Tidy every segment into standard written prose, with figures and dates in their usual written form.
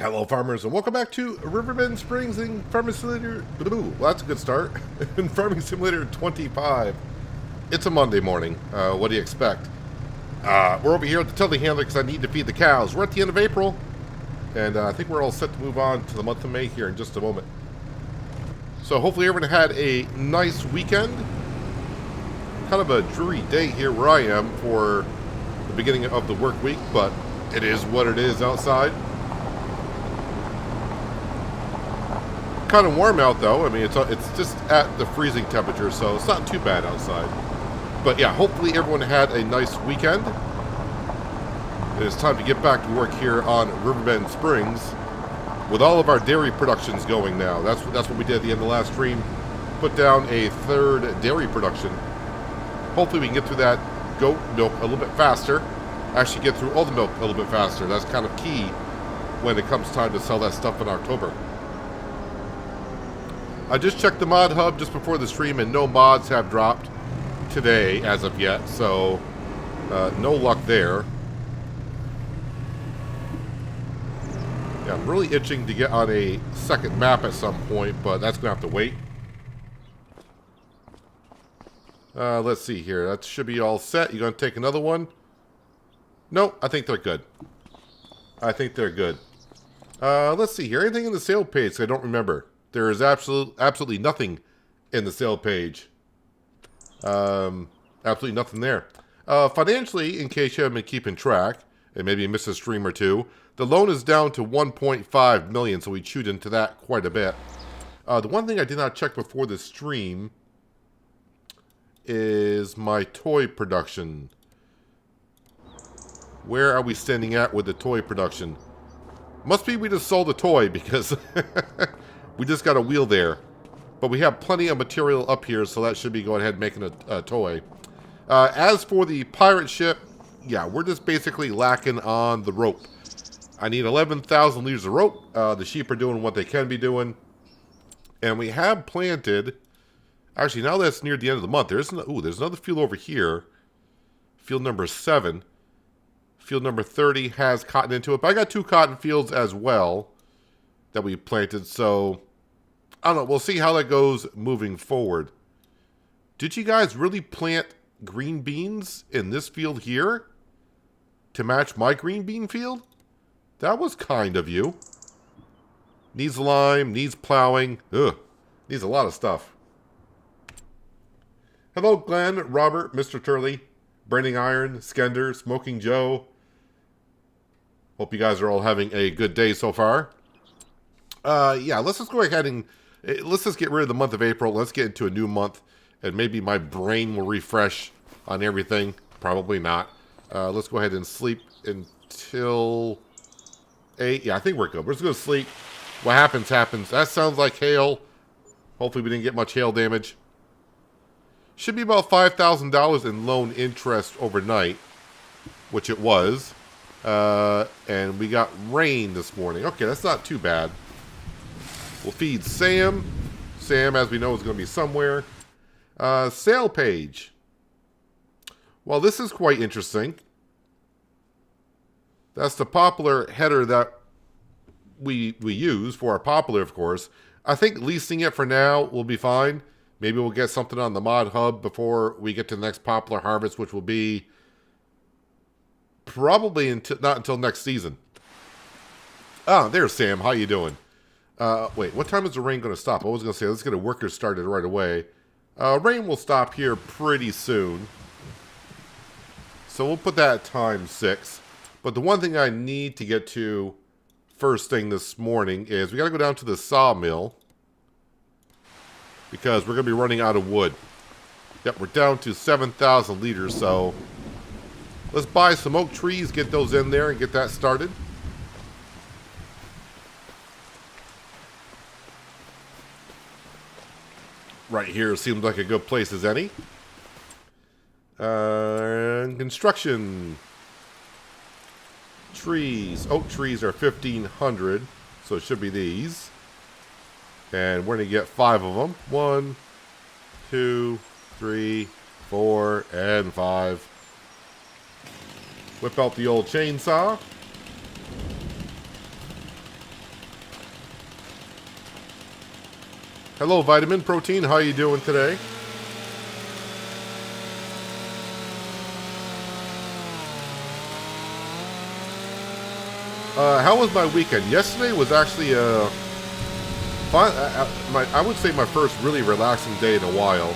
Hello farmers and welcome back to Riverbend Springs in Farming Simulator. Well, that's a good start. In Farming Simulator 25. It's a Monday morning. What do you expect? We're over here at the telehandler because I need to feed the cows. We're at the end of April. And I think we're all set to move on to the month of May here in just a moment. So hopefully everyone had a nice weekend. Kind of a dreary day here where I am for the beginning of the work week, but it is what it is outside. Kind of warm out though. I mean, it's just at the freezing temperature, so it's not too bad outside. But yeah, hopefully everyone had a nice weekend. It is time to get back to work here on Riverbend Springs with all of our dairy productions going now. That's what we did at the end of the last stream. Put down a third dairy production. Hopefully we can get through that goat milk a little bit faster. Actually get through all the milk a little bit faster. That's kind of key when it comes time to sell that stuff in October. I just checked the mod hub just before the stream and no mods have dropped today as of yet, so no luck there. Yeah, I'm really itching to get on a second map at some point, but that's going to have to wait. Let's see here. That should be all set. You going to take another one? No, I think they're good. I think they're good. Let's see here. Anything in the sale page I don't remember? There is absolutely nothing in the sale page. Absolutely nothing there. Financially, in case you haven't been keeping track, and maybe you missed a stream or two, the loan is down to 1.5 million, so we chewed into that quite a bit. The one thing I did not check before the stream is my toy production. Where are we standing at with the toy production? Must be we just sold a toy because we just got a wheel there. But we have plenty of material up here, so that should be going ahead and making a toy. As for the pirate ship, yeah, we're just basically lacking on the rope. I need 11,000 liters of rope. The sheep are doing what they can be doing. And we have planted... Actually, now that it's near the end of the month, there's another field over here. Field number 7. Field number 30 has cotton into it. But I got 2 cotton fields as well that we planted. So, I don't know. We'll see how that goes moving forward. Did you guys really plant green beans in this field here to match my green bean field? That was kind of you. Needs lime, needs plowing. Ugh, needs a lot of stuff. Hello, Glenn, Robert, Mr. Turley, Burning Iron, Skender, Smoking Joe. Hope you guys are all having a good day so far. Yeah, let's just go ahead and let's just get rid of the month of April. Let's get into a new month, and maybe my brain will refresh on everything. Probably not. Let's go ahead and sleep until 8. Yeah, I think we're good. We're just going to sleep. What happens, happens. That sounds like hail. Hopefully we didn't get much hail damage. Should be about $5,000 in loan interest overnight, which it was. And we got rain this morning. Okay, that's not too bad. We'll feed Sam. Sam, as we know, is going to be somewhere. Sale page. Well, this is quite interesting. That's the popular header that we use for our popular, of course. I think leasing it for now will be fine. Maybe we'll get something on the mod hub before we get to the next popular harvest, which will be probably not until next season. Ah, there's Sam. How you doing? Wait, what time is the rain going to stop? I was going to say, let's get a worker started right away. Rain will stop here pretty soon. So we'll put that at time 6. But the one thing I need to get to first thing this morning is we got to go down to the sawmill. Because we're going to be running out of wood. Yep, we're down to 7,000 liters, so let's buy some oak trees, get those in there, and get that started. Right here seems like a good place as any. Construction. Trees. Oak trees are 1,500, so it should be these. And we're going to get 5 of them. 1, 2, 3, 4, and 5. Whip out the old chainsaw. Hello, Vitamin Protein. How you doing today? How was my weekend? Yesterday was actually fun. I would say my first really relaxing day in a while.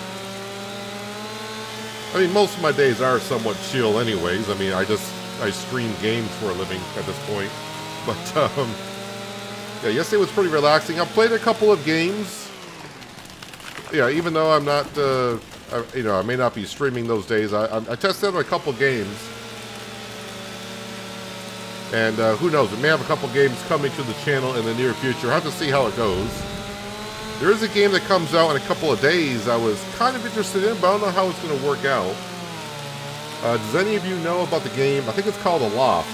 I mean, most of my days are somewhat chill anyways. I mean, I stream games for a living at this point. But, yeah, yesterday was pretty relaxing. I played a couple of games. Yeah, even though I'm not, I may not be streaming those days. I tested out a couple games. And who knows, we may have a couple games coming to the channel in the near future. I'll have to see how it goes. There is a game that comes out in a couple of days I was kind of interested in, but I don't know how it's going to work out. Does any of you know about the game? I think it's called A Loft.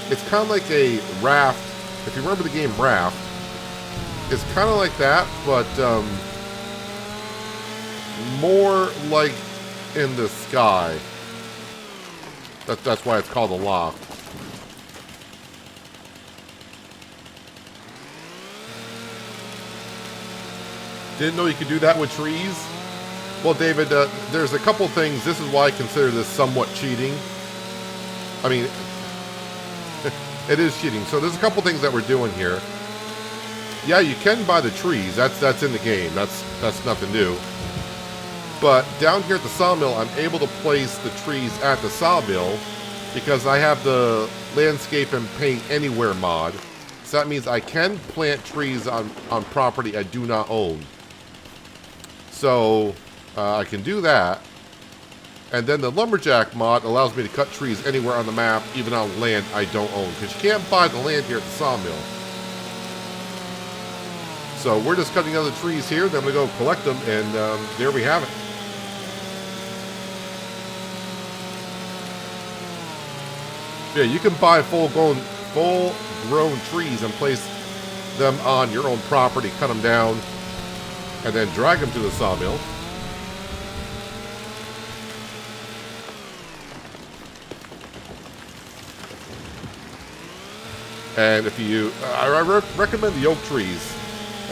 It's kind of like a raft. If you remember the game Raft, it's kind of like that, but more like in the sky. That's why it's called A Loft. Didn't know you could do that with trees? Well, David, there's a couple things. This is why I consider this somewhat cheating. I mean, it is cheating. So there's a couple things that we're doing here. Yeah, you can buy the trees. That's in the game. That's nothing new. But down here at the sawmill, I'm able to place the trees at the sawmill because I have the landscape and paint anywhere mod. So that means I can plant trees on property I do not own. So I can do that. And then the lumberjack mod allows me to cut trees anywhere on the map, even on land I don't own. Because you can't buy the land here at the sawmill. So we're just cutting other trees here. Then we go collect them. And there we have it. Yeah, you can buy full-grown trees and place them on your own property, cut them down, and then drag them to the sawmill. And if you, I recommend the oak trees.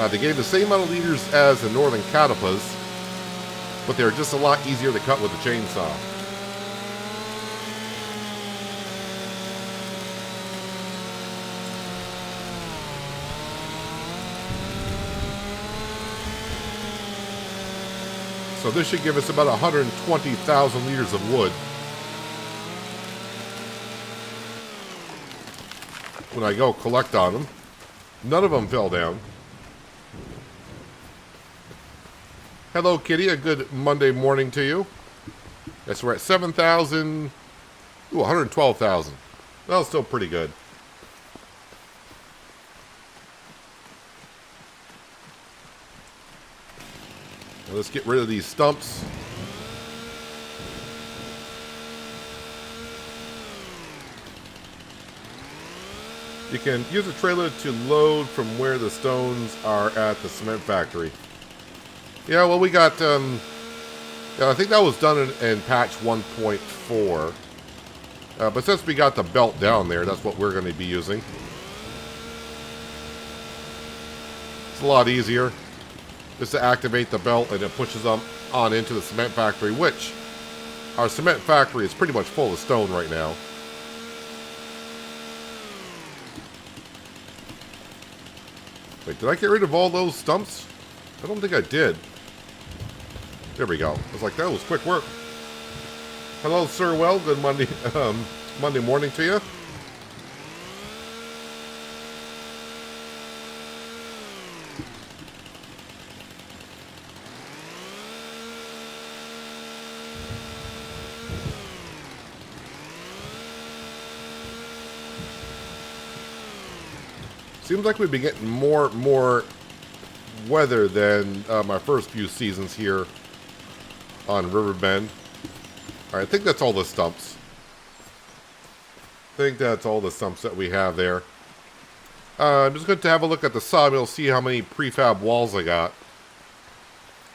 They gain the same amount of liters as the northern catalpas, but they're just a lot easier to cut with a chainsaw. So this should give us about 120,000 liters of wood. When I go collect on them. None of them fell down. Hello, Kitty. A good Monday morning to you. Yes, we're at 7,000. Ooh, 112,000. Well, still pretty good. Now let's get rid of these stumps. You can use a trailer to load from where the stones are at the cement factory. Yeah, well, we got, yeah, I think that was done in patch 1.4. But since we got the belt down there, that's what we're going to be using. It's a lot easier. Just to activate the belt and it pushes them on into the cement factory, which our cement factory is pretty much full of stone right now. Wait, did I get rid of all those stumps? I don't think I did. There we go. I was like, that was quick work. Hello, Sir Well. Good Monday, Monday morning to you. Seems like we've been getting more weather than my first few seasons here on Riverbend. Alright, I think that's all the stumps. I think that's all the stumps that we have there. I'm just going to have a look at the sawmill, see how many prefab walls I got.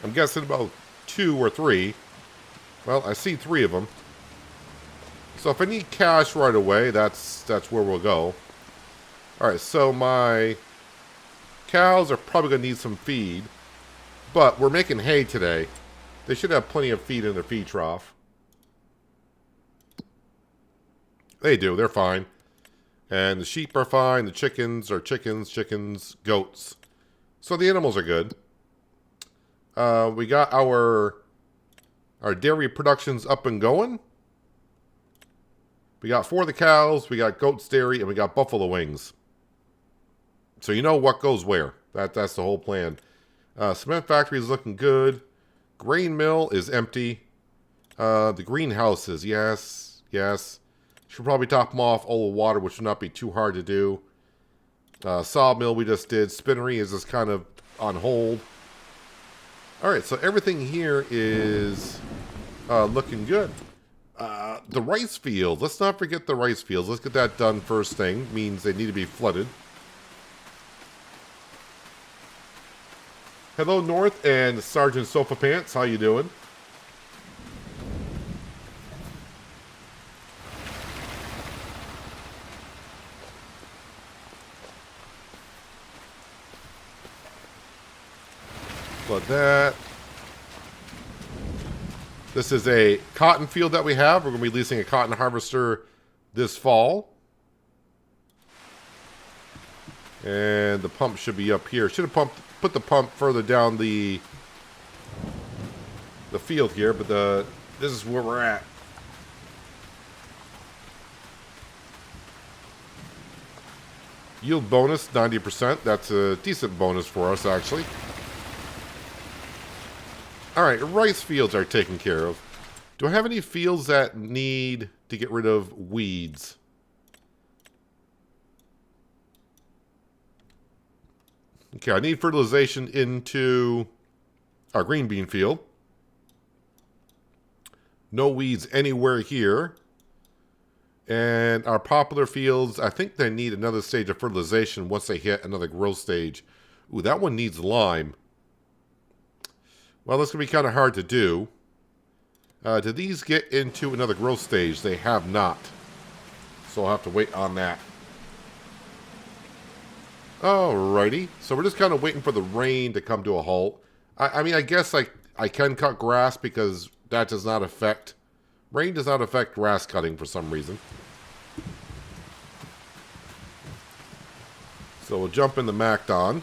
I'm guessing about 2 or 3. Well, I see 3 of them. So if I need cash right away, that's where we'll go. Alright, so my cows are probably going to need some feed. But we're making hay today. They should have plenty of feed in their feed trough. They do. They're fine. And the sheep are fine. The chickens are chickens, goats. So the animals are good. We got our dairy productions up and going. We got 4 of the cows, we got goats dairy, and we got buffalo wings. So you know what goes where. That's the whole plan. Cement factory is looking good. Grain mill is empty. The greenhouses, yes. Should probably top them off all the water, which would not be too hard to do. Sawmill we just did. Spinnery is just kind of on hold. Alright, so everything here is looking good. The rice fields. Let's not forget the rice fields. Let's get that done first thing. Means they need to be flooded. Hello, North and Sergeant Sofa Pants. How you doing? Flood that. This is a cotton field that we have. We're going to be leasing a cotton harvester this fall. And the pump should be up here. Should have put the pump further down the field here, but this is where we're at. Yield bonus, 90%. That's a decent bonus for us, actually. Alright, rice fields are taken care of. Do I have any fields that need to get rid of weeds? Okay, I need fertilization into our green bean field. No weeds anywhere here. And our popular fields, I think they need another stage of fertilization once they hit another growth stage. Ooh, that one needs lime. Well, that's going to be kind of hard to do. Did these get into another growth stage? They have not. So I'll have to wait on that. Alrighty. So we're just kind of waiting for the rain to come to a halt. I mean, I guess I can cut grass because that does not affect... Rain does not affect grass cutting for some reason. So we'll jump in the McDon.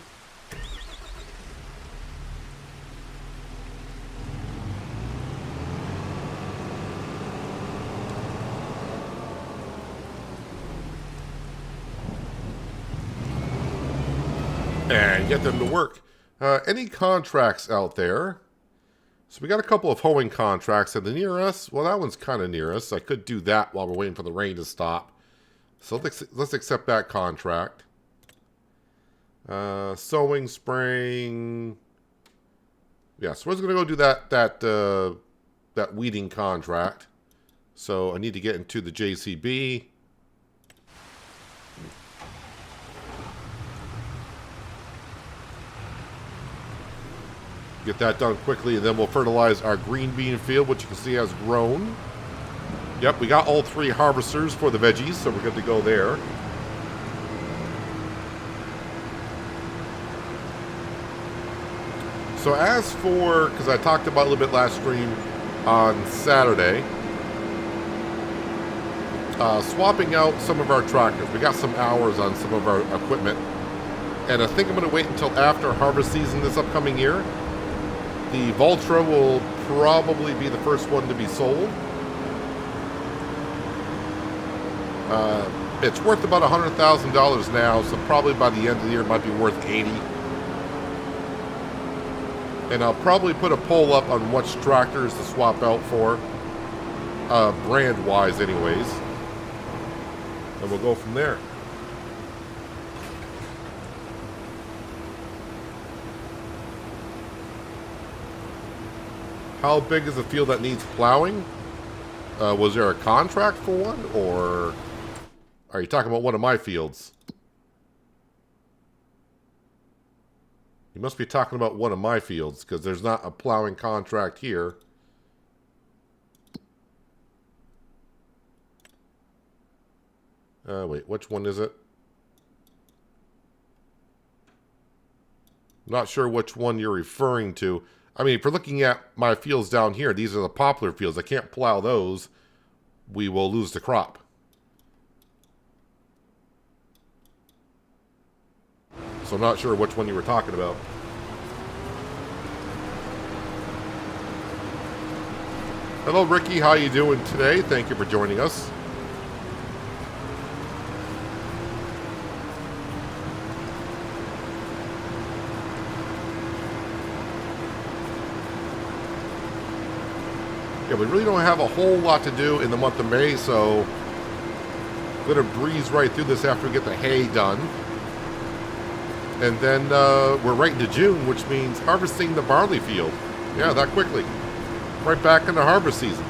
And get them to work. Any contracts out there? So we got a couple of hoeing contracts. And the near us, well, that one's kind of near us. I could do that while we're waiting for the rain to stop. So let's accept that contract. Sowing, spraying. Yeah, so we're just going to go do that weeding contract. So I need to get into the JCB. Get that done quickly, and then we'll fertilize our green bean field, which you can see has grown. Yep, we got all 3 harvesters for the veggies, so we're good to go there. So as for, because I talked about a little bit last stream on Saturday, swapping out some of our tractors. We got some hours on some of our equipment, and I think I'm going to wait until after harvest season this upcoming year. The Valtra will probably be the first one to be sold. It's worth about $100,000 now, so probably by the end of the year it might be worth $80,000. And I'll probably put a poll up on which tractors to swap out for, brand-wise anyways. And we'll go from there. How big is a field that needs plowing? Was there a contract for one, or are you talking about one of my fields? You must be talking about one of my fields, because there's not a plowing contract here. Wait, which one is it? Not sure which one you're referring to. I mean, if you're looking at my fields down here, these are the poplar fields. I can't plow those. We will lose the crop. So I'm not sure which one you were talking about. Hello, Ricky. How you doing today? Thank you for joining us. Yeah, we really don't have a whole lot to do in the month of May, so I'm going to breeze right through this after we get the hay done. And then we're right into June, which means harvesting the barley field. Yeah, that quickly. Right back into harvest season.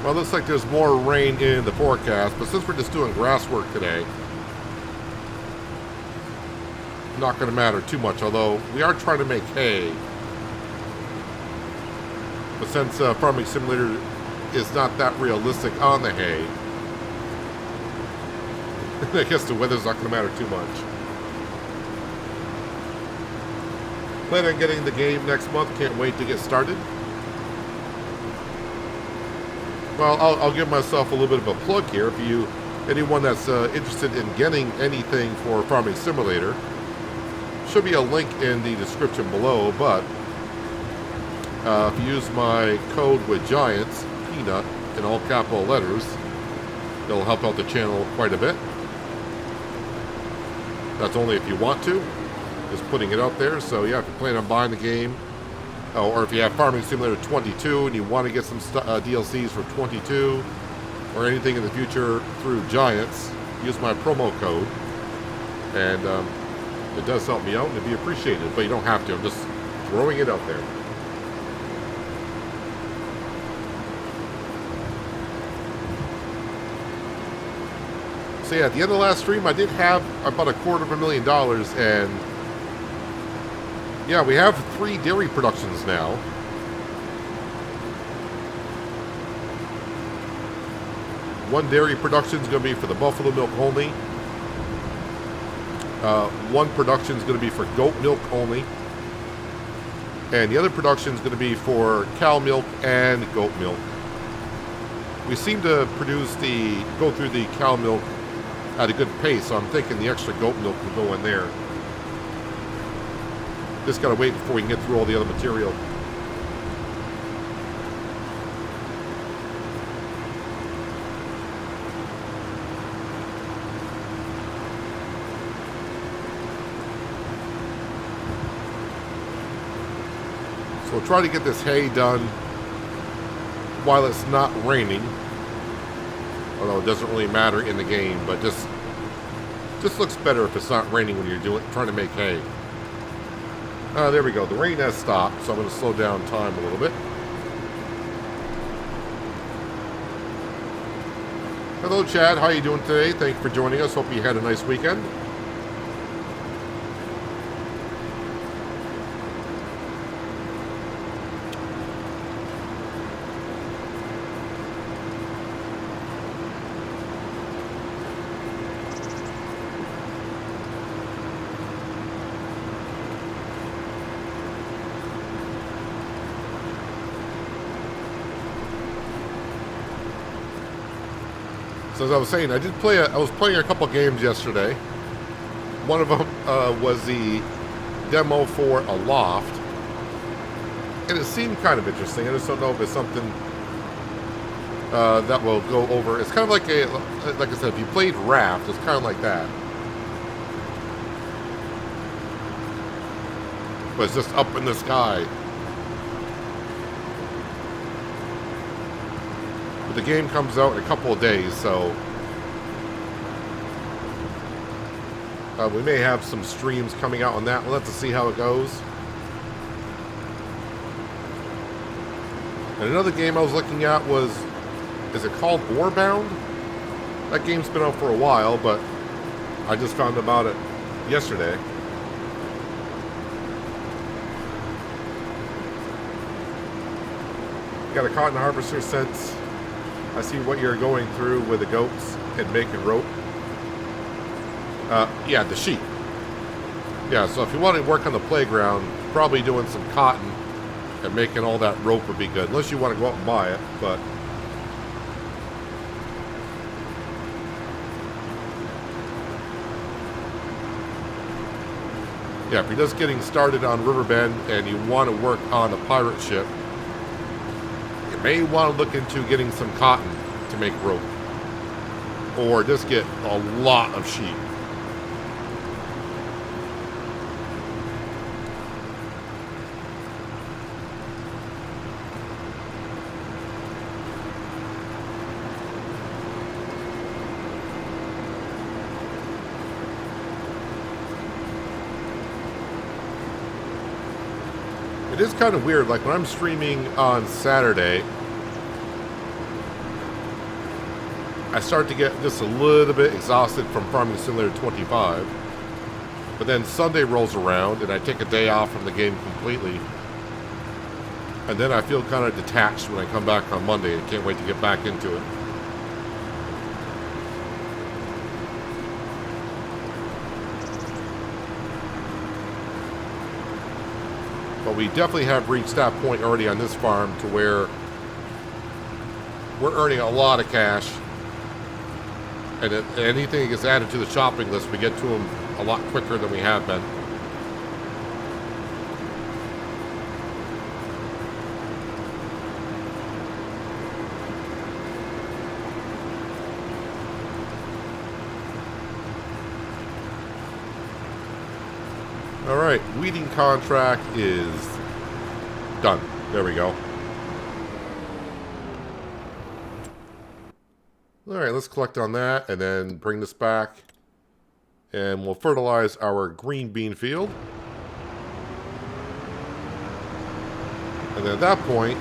Well, it looks like there's more rain in the forecast, but since we're just doing grass work today, not going to matter too much, although we are trying to make hay. But since Farming Simulator is not that realistic on the hay, I guess the weather's not going to matter too much. Plan on getting the game next month. Can't wait to get started. Well, I'll give myself a little bit of a plug here. If anyone that's interested in getting anything for Farming Simulator, should be a link in the description below. But if you use my code with Giants, Peanut, in all capital letters, it'll help out the channel quite a bit. That's only if you want to. Just putting it out there. So yeah, if you plan on buying the game, or if you have Farming Simulator 22 and you want to get some DLCs for 22 or anything in the future through Giants, use my promo code. And it does help me out and it'd be appreciated, but you don't have to. I'm just throwing it out there. So yeah, at the end of the last stream, I did have about $250,000, and yeah, we have 3 dairy productions now. One dairy production is going to be for the buffalo milk only. One production is going to be for goat milk only. And the other production is going to be for cow milk and goat milk. We seem to go through the cow milk at a good pace, so I'm thinking the extra goat milk will go in there. Just gotta wait before we can get through all the other material. So we'll try to get this hay done while it's not raining. Although it doesn't really matter in the game, but just looks better if it's not raining when you're trying to make hay. There we go. The rain has stopped, so I'm going to slow down time a little bit. Hello, Chad. How are you doing today? Thank you for joining us. Hope you had a nice weekend. So as I was saying, I was playing a couple games yesterday. One of them was the demo for a loft, and it seemed kind of interesting. I just don't know if it's something that will go over. It's kind of like like I said, if you played Raft, it's kind of like that, but it's just up in the sky. the game comes out in a couple of days, so we may have some streams coming out on that. We'll have to see how it goes. And another game I was looking at was, is it called Warbound? That game's been out for a while, but I just found about it yesterday. Got a cotton harvester since I see what you're going through with the goats and making rope. Yeah, the sheep. Yeah, so if you want to work on the playground, probably doing some cotton and making all that rope would be good. Unless you want to go out and buy it, but... yeah, if you're just getting started on Riverbend and you want to work on a pirate ship, you may want to look into getting some cotton to make rope. Or just get a lot of sheep. It is kind of weird, like when I'm streaming on Saturday, I start to get just a little bit exhausted from Farming Simulator 25. But then Sunday rolls around and I take a day off from the game completely. And then I feel kind of detached when I come back on Monday and can't wait to get back into it. But we definitely have reached that point already on this farm to where we're earning a lot of cash. And anything that gets added to the shopping list, we get to them a lot quicker than we have been. All right, weeding contract is done. There we go. All right, let's collect on that and then bring this back. And we'll fertilize our green bean field. And then at that point,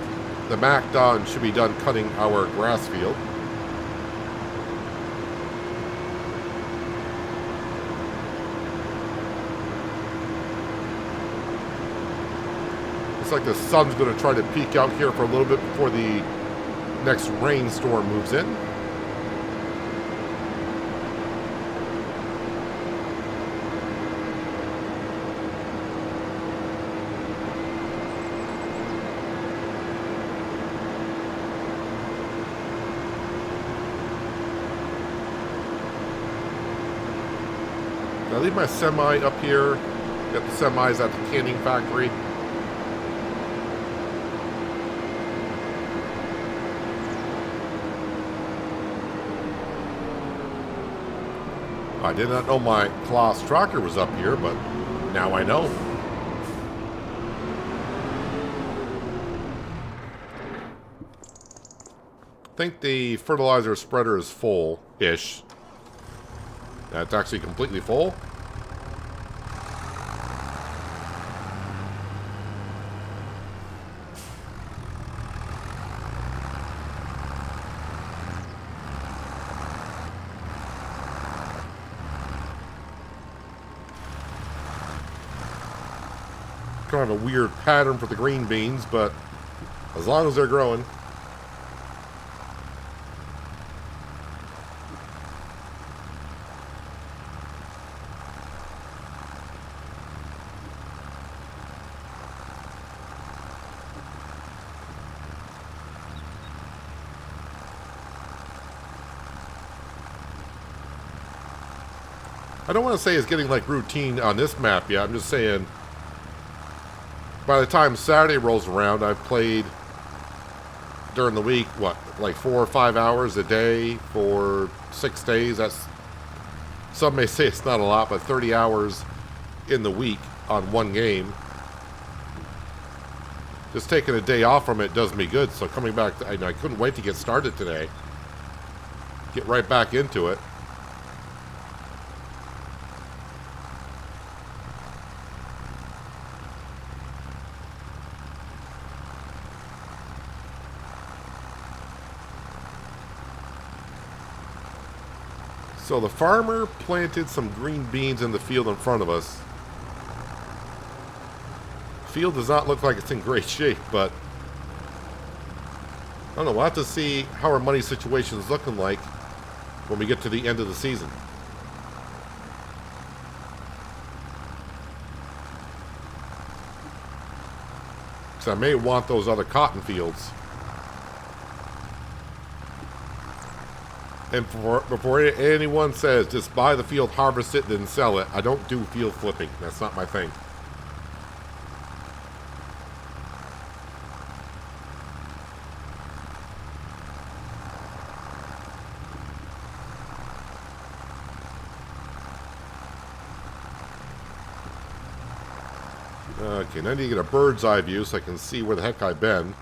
the McDon should be done cutting our grass field. Looks like the sun's going to try to peek out here for a little bit before the next rainstorm moves in. I leave my semi up here. Got the semis at the canning factory. I did not know my Claas tractor was up here, but now I know. I think the fertilizer spreader is full-ish. That's actually completely full. Kind of a weird pattern for the green beans, but as long as they're growing. I don't want to say it's getting like routine on this map yet. I'm just saying by the time Saturday rolls around, I've played during the week, what, like 4 or 5 hours a day for 6 days. That's, some may say it's not a lot, but 30 hours in the week on one game. just taking a day off from it does me good. So coming back, I couldn't wait to get started today. Get right back into it. So the farmer planted some green beans in the field in front of us. Field does not look like it's in great shape, but I don't know. We'll have to see how our money situation is looking like when we get to the end of the season. Because I may want those other cotton fields. And before anyone says, just buy the field, harvest it, then sell it, I don't do field flipping. That's not my thing. Okay, now I need to get a bird's eye view so I can see where the heck I've been.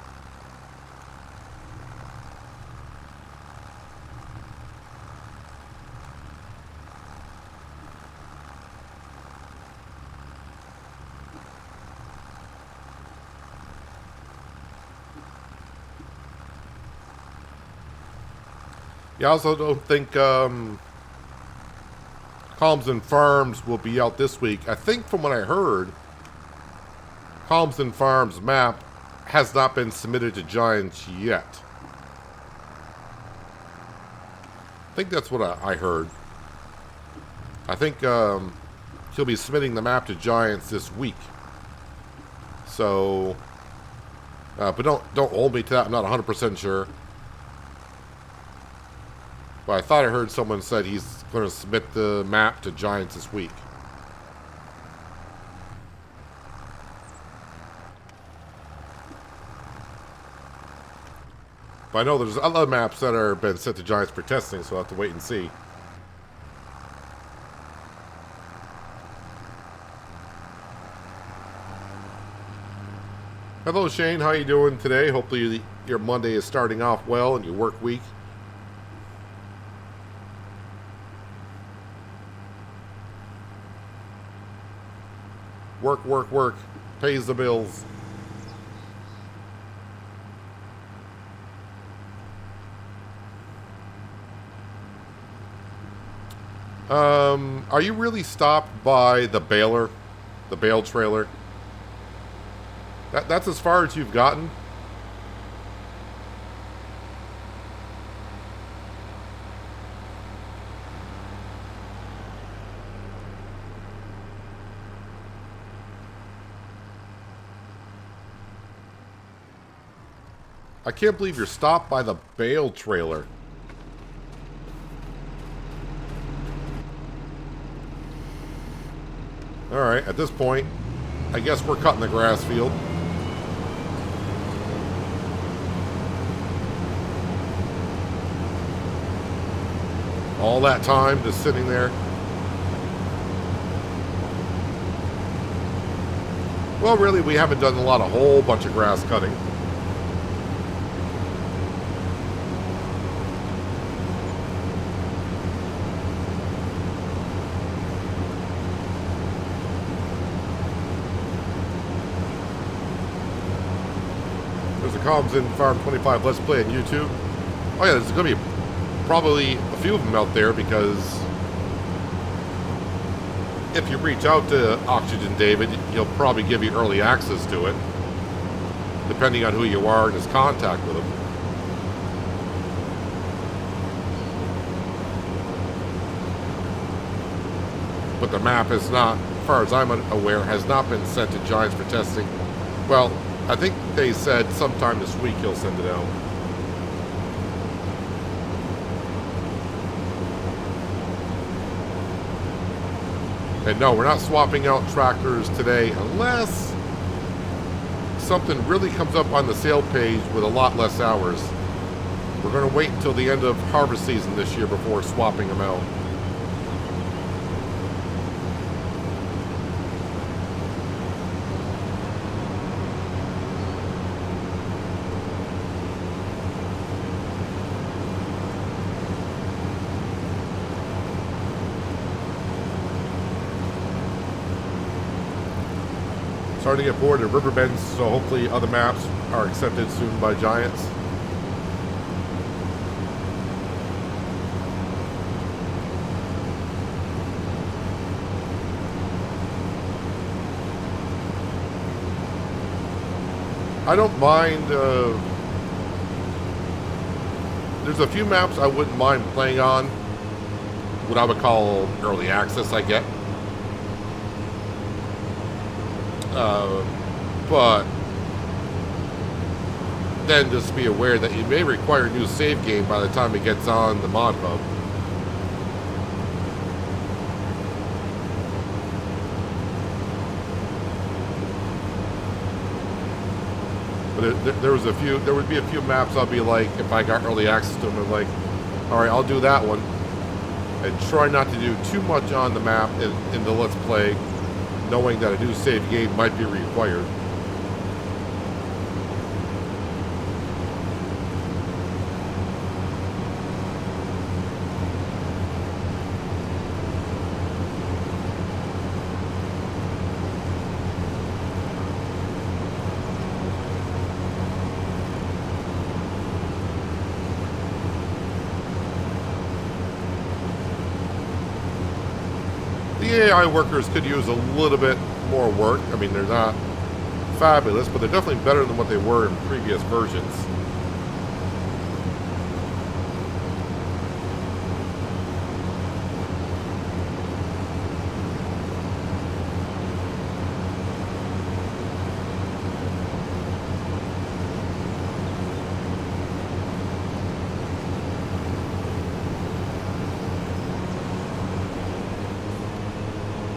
Yeah, I also don't think Calms and Farms will be out this week. I think from what I heard, Calms and Farms map has not been submitted to Giants yet. I think that's what I heard. I think he'll be submitting the map to Giants this week. So, but don't hold me to that. I'm not 100% sure. But I thought I heard someone said he's going to submit the map to Giants this week. But I know there's other maps that are been sent to Giants for testing, so I'll have to wait and see. Hello Shane, how you doing today? Hopefully your Monday is starting off well and your work week. Work, work, work. Pays the bills. Are you really stopped by the baler? The bale trailer? That's as far as you've gotten? I can't believe you're stopped by the bale trailer. Alright, at this point, I guess we're cutting the grass field. All that time just sitting there. Well, really, we haven't done a whole bunch of grass cutting. Comes in Farm 25 Let's Play on YouTube. Oh yeah, there's going to be probably a few of them out there because if you reach out to Oxygen David, he'll probably give you early access to it, depending on who you are and his contact with him. But the map is not, as far as I'm aware, has not been sent to Giants for testing. Well, I think they said sometime this week he'll send it out. And no, we're not swapping out tractors today unless something really comes up on the sale page with a lot less hours. We're going to wait until the end of harvest season this year before swapping them out. Starting to get bored of Riverbend, so hopefully other maps are accepted soon by Giants. I don't mind, there's a few maps I wouldn't mind playing on, what I would call early access, I get. But then just be aware that you may require a new save game by the time it gets on the mod hub. But there would be a few maps I'll be like, if I got early access to them, I'm like, all right, I'll do that one, and try not to do too much on the map in the Let's Play, knowing that a new save game might be required. The AI workers could use a little bit more work. I mean, they're not fabulous, but they're definitely better than what they were in previous versions.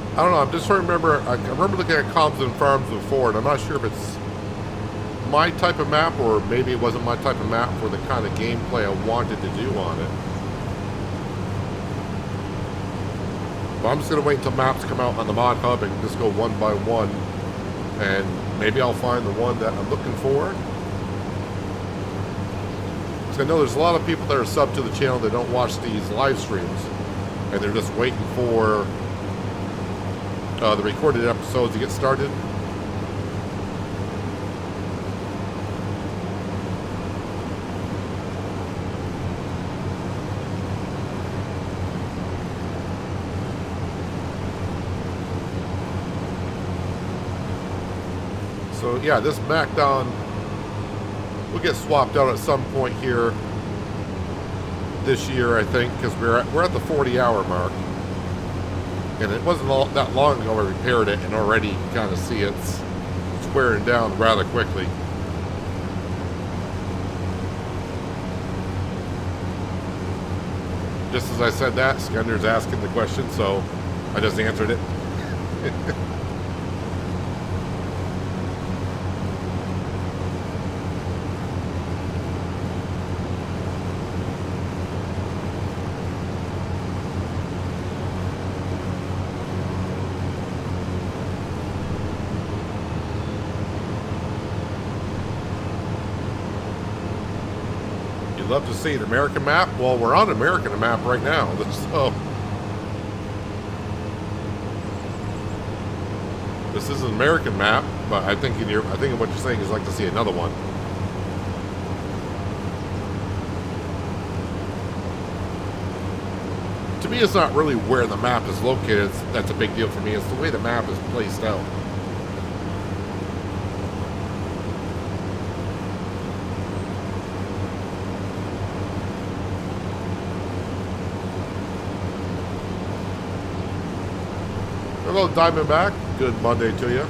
I don't know, I'm just trying to remember, I remember looking at Comms and Farms before, and I'm not sure if it's my type of map, or maybe it wasn't my type of map for the kind of gameplay I wanted to do on it. But I'm just going to wait until maps come out on the mod hub and just go one by one, and maybe I'll find the one that I'm looking for. Because I know there's a lot of people that are subbed to the channel that don't watch these live streams, and they're just waiting for the recorded episodes to get started. So yeah, this McDon will get swapped out at some point here this year, I think, because we're at the 40-hour mark. And it wasn't that long ago I repaired it, and already you can kind of see it's wearing down rather quickly. Just as I said that, Skender's asking the question, so I just answered it. Love to see an American map. Well, we're on an American map right now, so this is an American map. But I think what you're saying is like to see another one. To me, it's not really where the map is located that's a big deal for me. It's the way the map is placed out. Hello, Diamondback. Good Monday to you.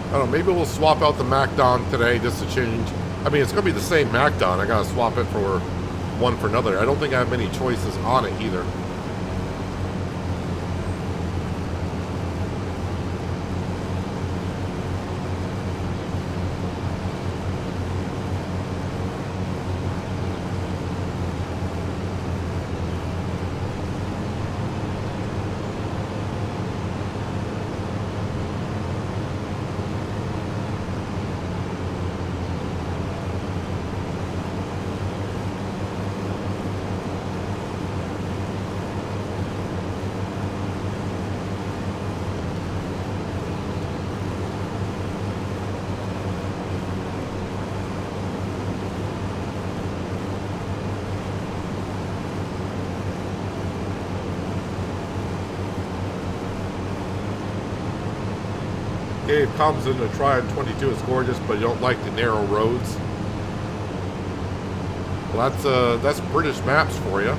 I don't know, maybe we'll swap out the McDon today just to change. I mean, it's going to be the same McDon. I got to swap it for one for another. I don't think I have many choices on it either. Gabe comes in to try on 22. It's gorgeous, but you don't like the narrow roads. Well, that's British maps for you.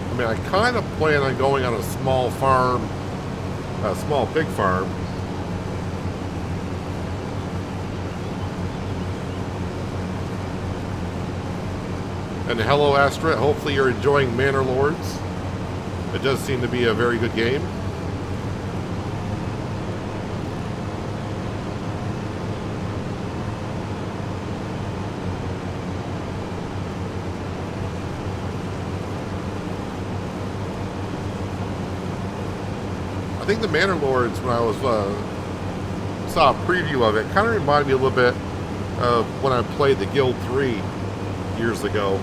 I mean, I kind of plan on going on a small farm, a small pig farm. And hello, Astra. Hopefully you're enjoying Manor Lords. It does seem to be a very good game. I think the Manor Lords, when I was saw a preview of it, kind of reminded me a little bit of when I played the Guild 3 years ago.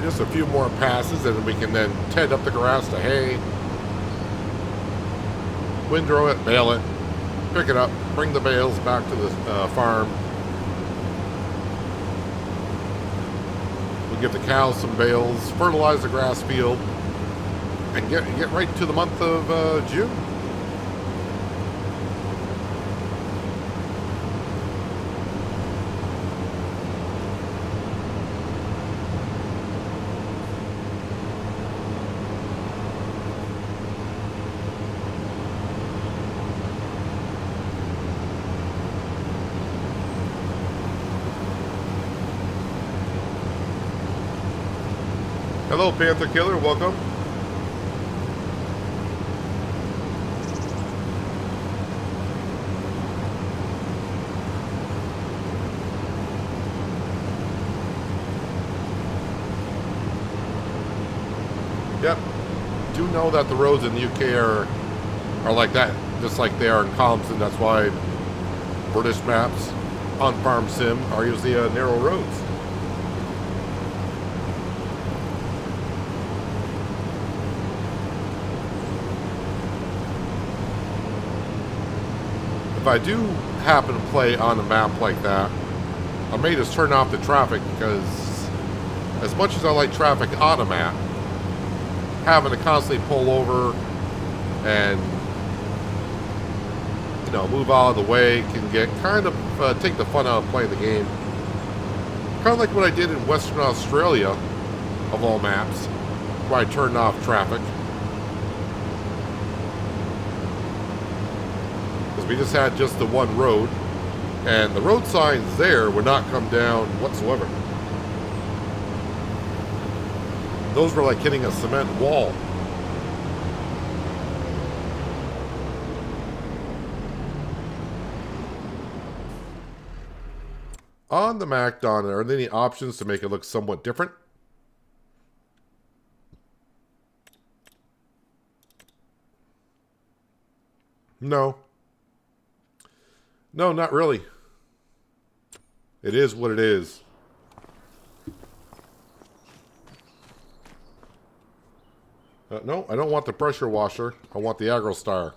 Just a few more passes, and we can then tend up the grass to hay, windrow it, bale it, pick it up, bring the bales back to the farm. We'll give the cows some bales, fertilize the grass field, and get right to the month of June. Hello, Panther Killer. Welcome. Yep. Do know that the roads in the UK are like that, just like they are in Compton. That's why British maps on Farm Sim are usually narrow roads. If I do happen to play on a map like that, I may just turn off the traffic, because as much as I like traffic on a map, having to constantly pull over and, you know, move out of the way can get kind of take the fun out of playing the game. Kind of like what I did in Western Australia, of all maps, where I turned off traffic. We just had just the one road, and the road signs there would not come down whatsoever. Those were like hitting a cement wall. On the MacDon, are there any options to make it look somewhat different? No. No, not really. It is what it is. No, I don't want the pressure washer. I want the AgroStar.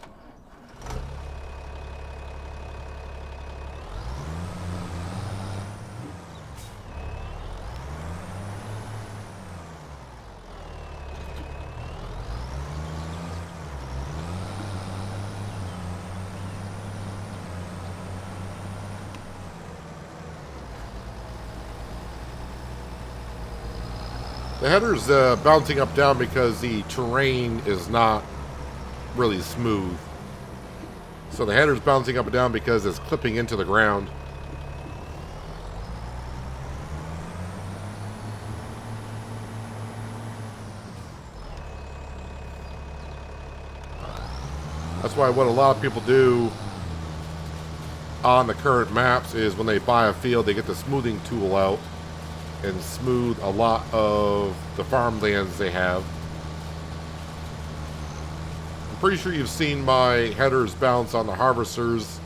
The header's bouncing up down because the terrain is not really smooth. So the header's bouncing up and down because it's clipping into the ground. That's why what a lot of people do on the current maps is when they buy a field, they get the smoothing tool out and smooth a lot of the farmlands they have. I'm pretty sure you've seen my headers bounce on the harvesters,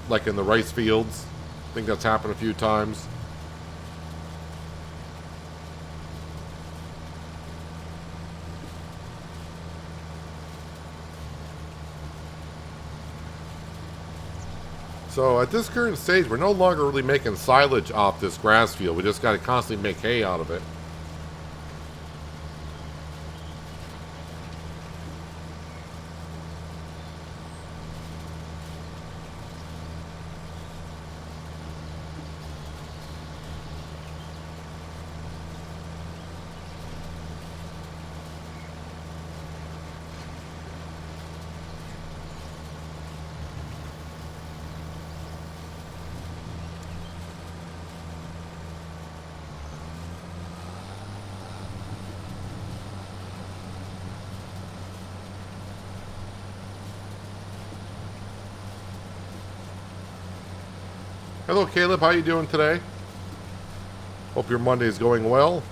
like in the rice fields. I think that's happened a few times. So at this current stage, we're no longer really making silage off this grass field. We just got to constantly make hay out of it. Hello, Caleb. How you doing today? Hope your Monday is going well.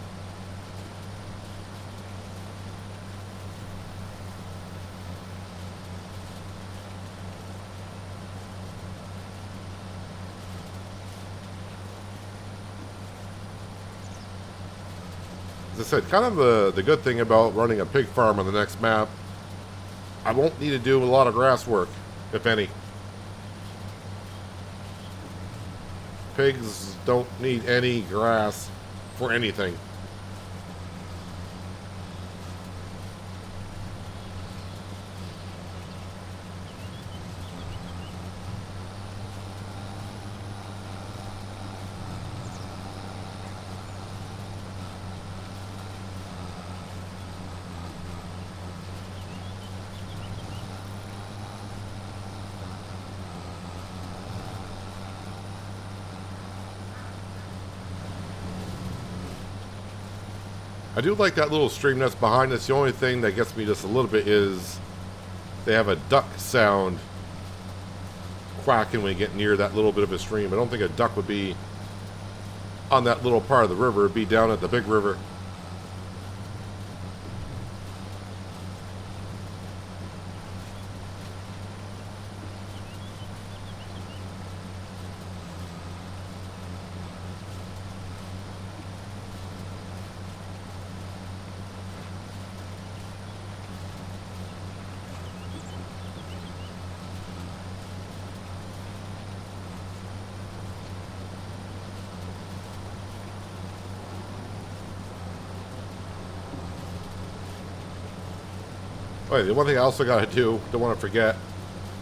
As I said, kind of the good thing about running a pig farm on the next map, I won't need to do a lot of grass work, if any. Pigs don't need any grass for anything. I do like that little stream that's behind us. The only thing that gets me just a little bit is they have a duck sound quacking when you get near that little bit of a stream. I don't think a duck would be on that little part of the river. It'd be down at the big river. Oh, the one thing I also got to do, don't want to forget,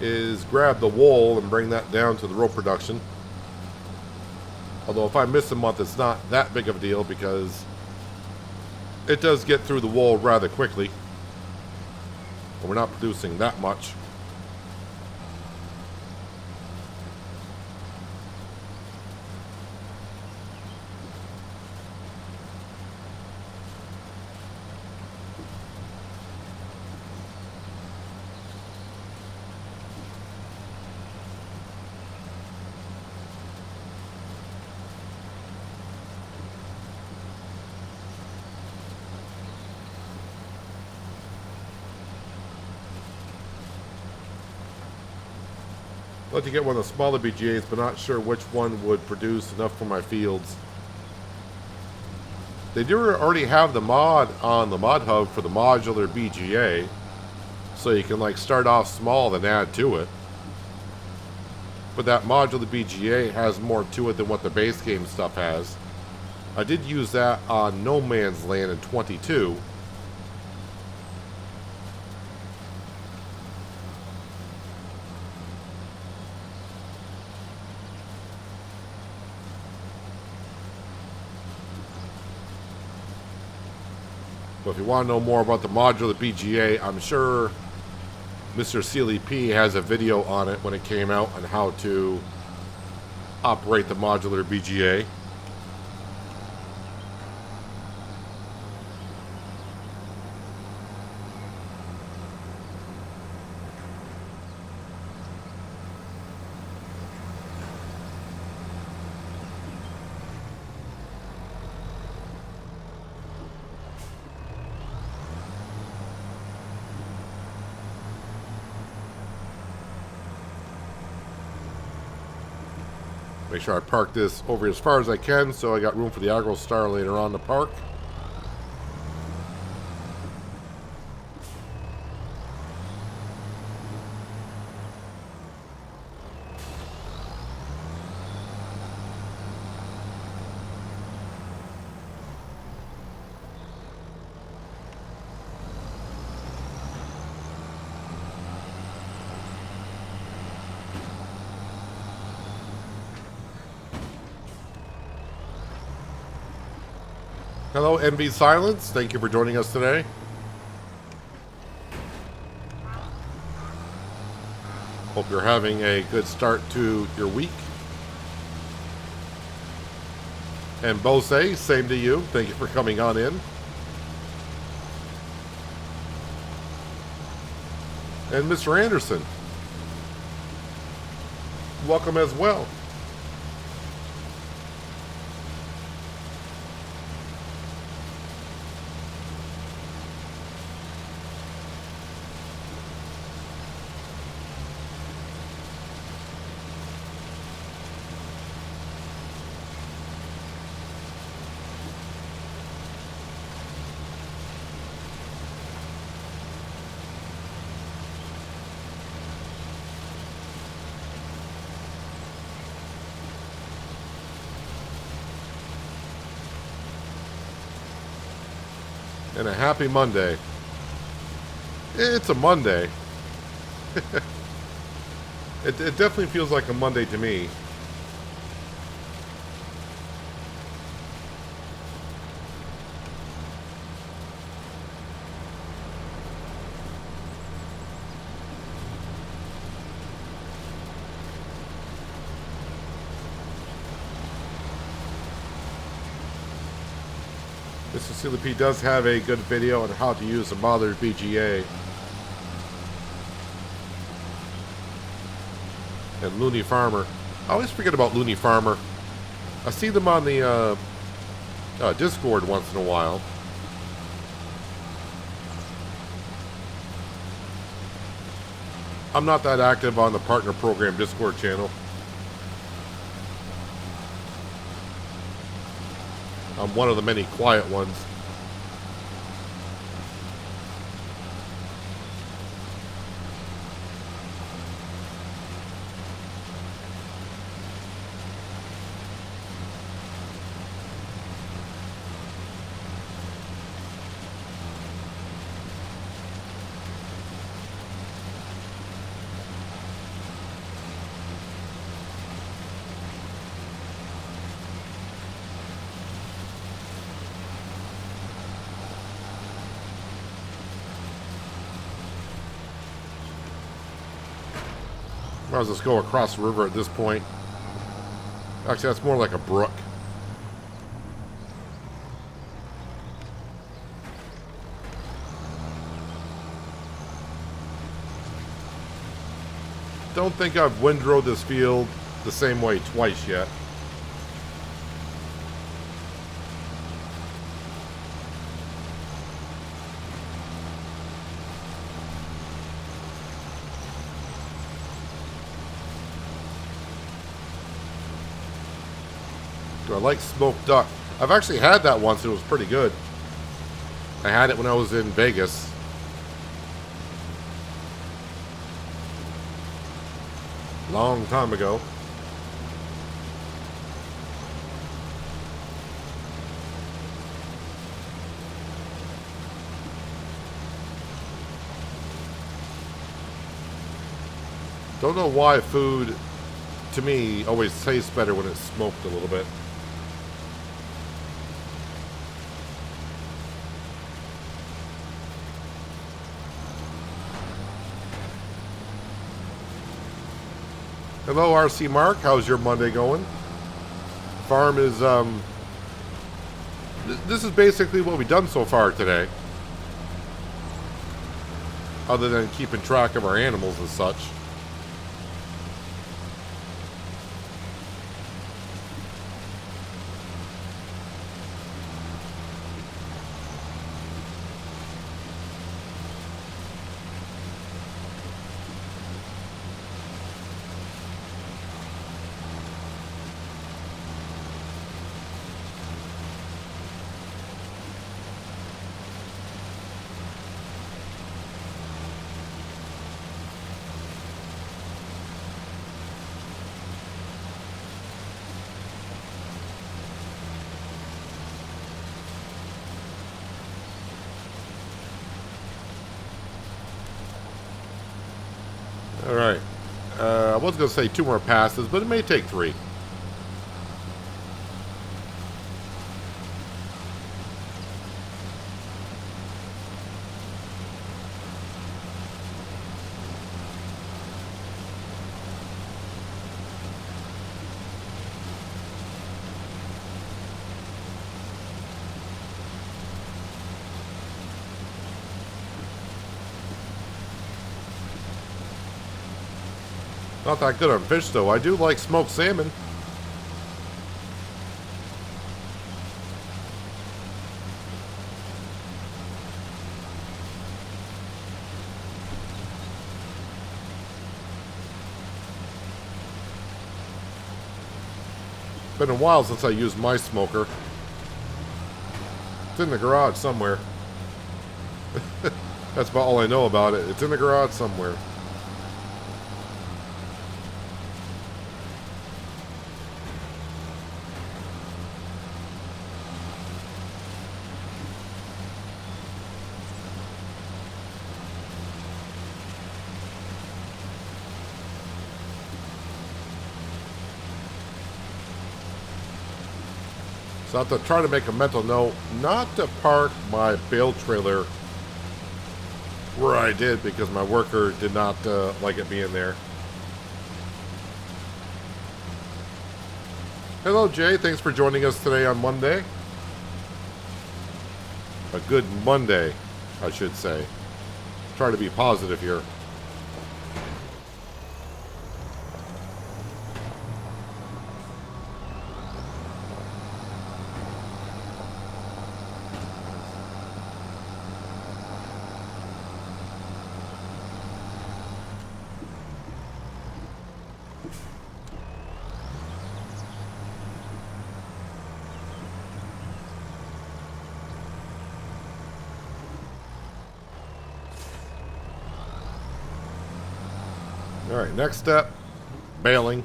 is grab the wool and bring that down to the rope production. Although if I miss a month, it's not that big of a deal because it does get through the wool rather quickly. But we're not producing that much. I'd like to get one of the smaller BGAs, but not sure which one would produce enough for my fields. They do already have the mod on the mod hub for the modular BGA, so you can like start off small then add to it. But that modular BGA has more to it than what the base game stuff has. I did use that on No Man's Land in 22. But if you want to know more about the modular BGA, I'm sure Mr. Sealy P has a video on it when it came out on how to operate the modular BGA. Make sure I park this over as far as I can so I got room for the Agro Star later on to park. Hello, NV Silence. Thank you for joining us today. Hope you're having a good start to your week. And Bose, same to you. Thank you for coming on in. And Mr. Anderson, welcome as well. And a happy Monday. It's a Monday. It definitely feels like a Monday to me. Mr. Cecilia P does have a good video on how to use a modded VGA. And Looney Farmer. I always forget about Looney Farmer. I see them on the Discord once in a while. I'm not that active on the Partner Program Discord channel. I'm one of the many quiet ones. Might as well just go across the river at this point. Actually, that's more like a brook. Don't think I've windrowed this field the same way twice yet. Do I like smoked duck? I've actually had that once. It was pretty good. I had it when I was in Vegas. Long time ago. Don't know why food, to me, always tastes better when it's smoked a little bit. Hello, RC Mark. How's your Monday going? Farm is, this is basically what we've done so far today. Other than keeping track of our animals and such. Alright. I was going to say 2 more passes, but it may take 3. Not that good on fish, though. I do like smoked salmon. Been a while since I used my smoker. It's in the garage somewhere. That's about all I know about it. It's in the garage somewhere. So I have to try to make a mental note not to park my bale trailer where I did because my worker did not like it being there. Hello, Jay. Thanks for joining us today on Monday. A good Monday, I should say. Try to be positive here. All right, next step, baling.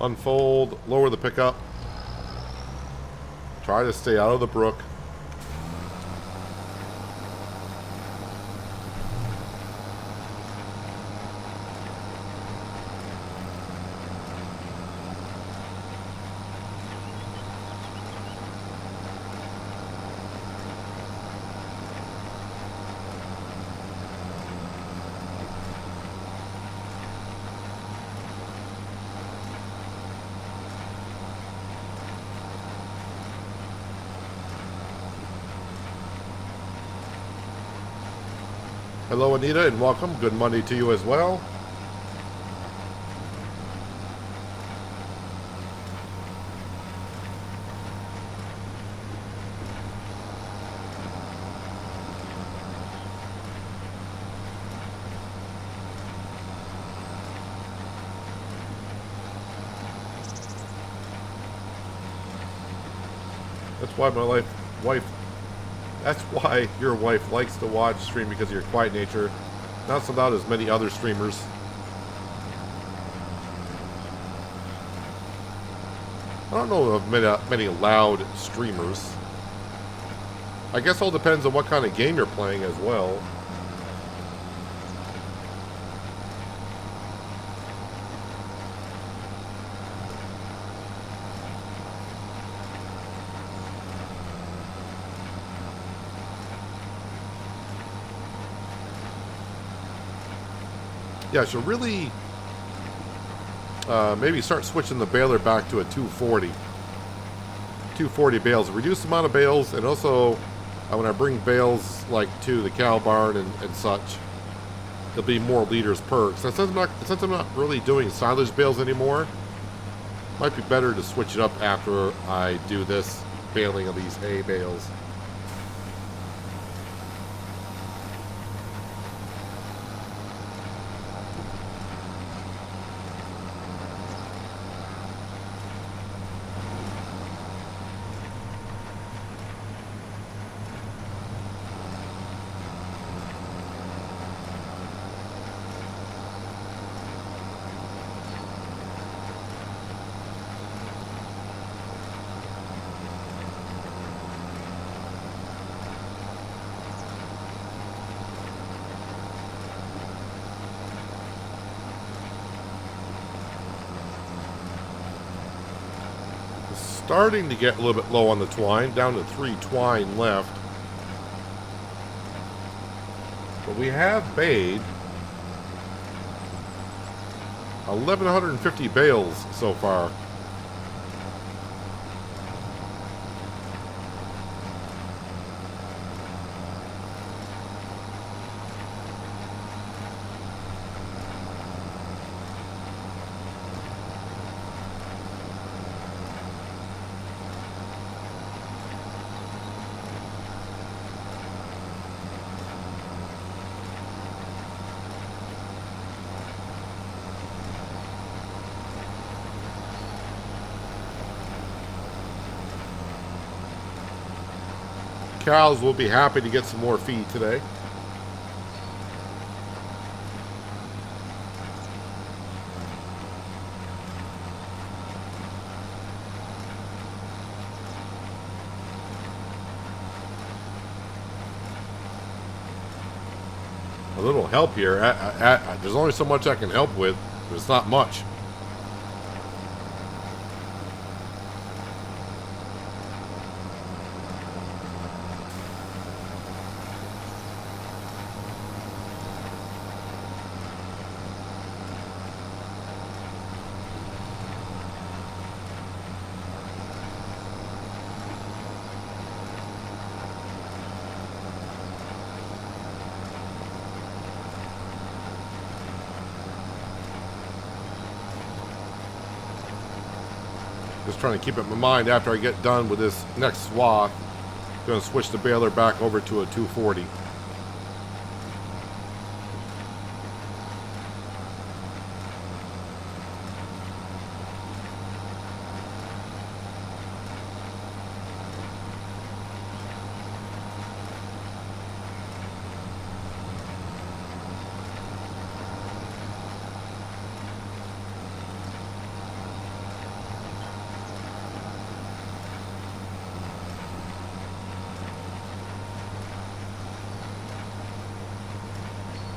Unfold, lower the pickup. Try to stay out of the brook. Hello, Anita, and welcome. Good Monday to you as well. That's why my wife. That's why your wife likes to watch stream, because of your quiet nature. Not so loud as many other streamers. I don't know of many loud streamers. I guess all depends on what kind of game you're playing as well. Yeah, I should really maybe start switching the baler back to a 240. 240 bales. Reduce the amount of bales, and also when I bring bales like to the cow barn and such, there'll be more liters per. Since I'm not really doing silage bales anymore, might be better to switch it up after I do this baling of these hay bales. Starting to get a little bit low on the twine, down to 3 twine left. But we have baled 1,150 bales so far. Cows will be happy to get some more feed today. A little help here. There's only so much I can help with, but it's not much. Just trying to keep it in my mind after I get done with this next swath. I'm going to switch the baler back over to a 240.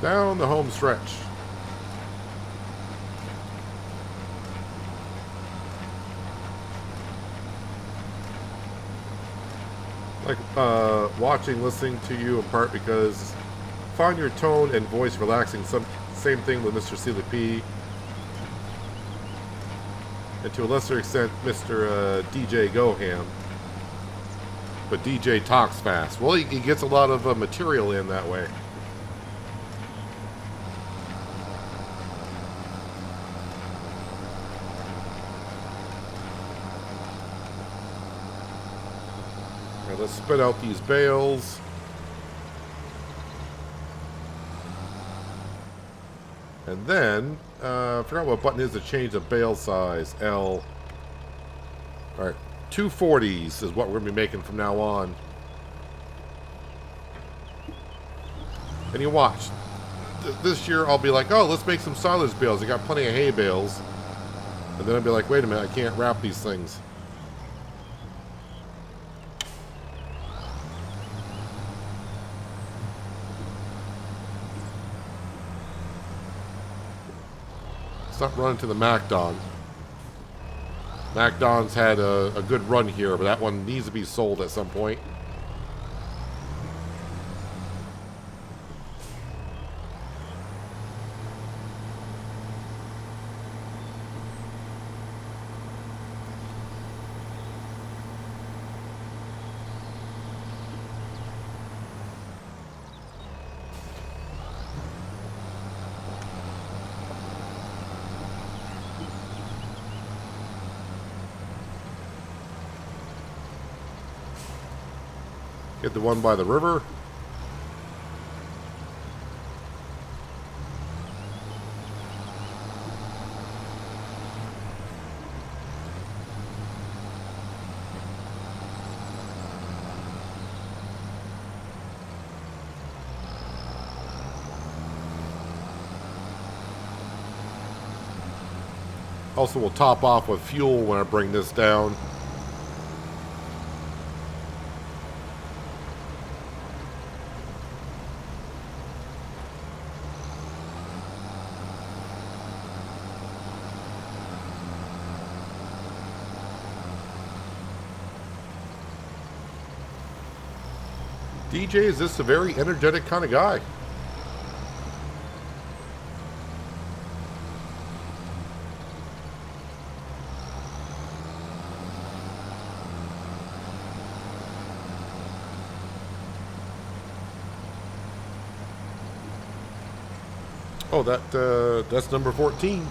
Down the home stretch. Like watching, listening to you in part because find your tone and voice relaxing. Same thing with Mr. CLP. And to a lesser extent, Mr. DJ Goham. But DJ talks fast. Well, he gets a lot of material in that way. Let's spit out these bales. And then, I forgot what button is to change the bale size. L. Alright, 240s is what we're going to be making from now on. And you watch. This year I'll be like, oh, let's make some silage bales. I got plenty of hay bales. And then I'll be like, wait a minute, I can't wrap these things. Stop running to the McDon. McDon's had a good run here, but that one needs to be sold at some point. Get the one by the river. Also, we'll top off with fuel when I bring this down. DJ is just a very energetic kind of guy. Oh, that's number 14.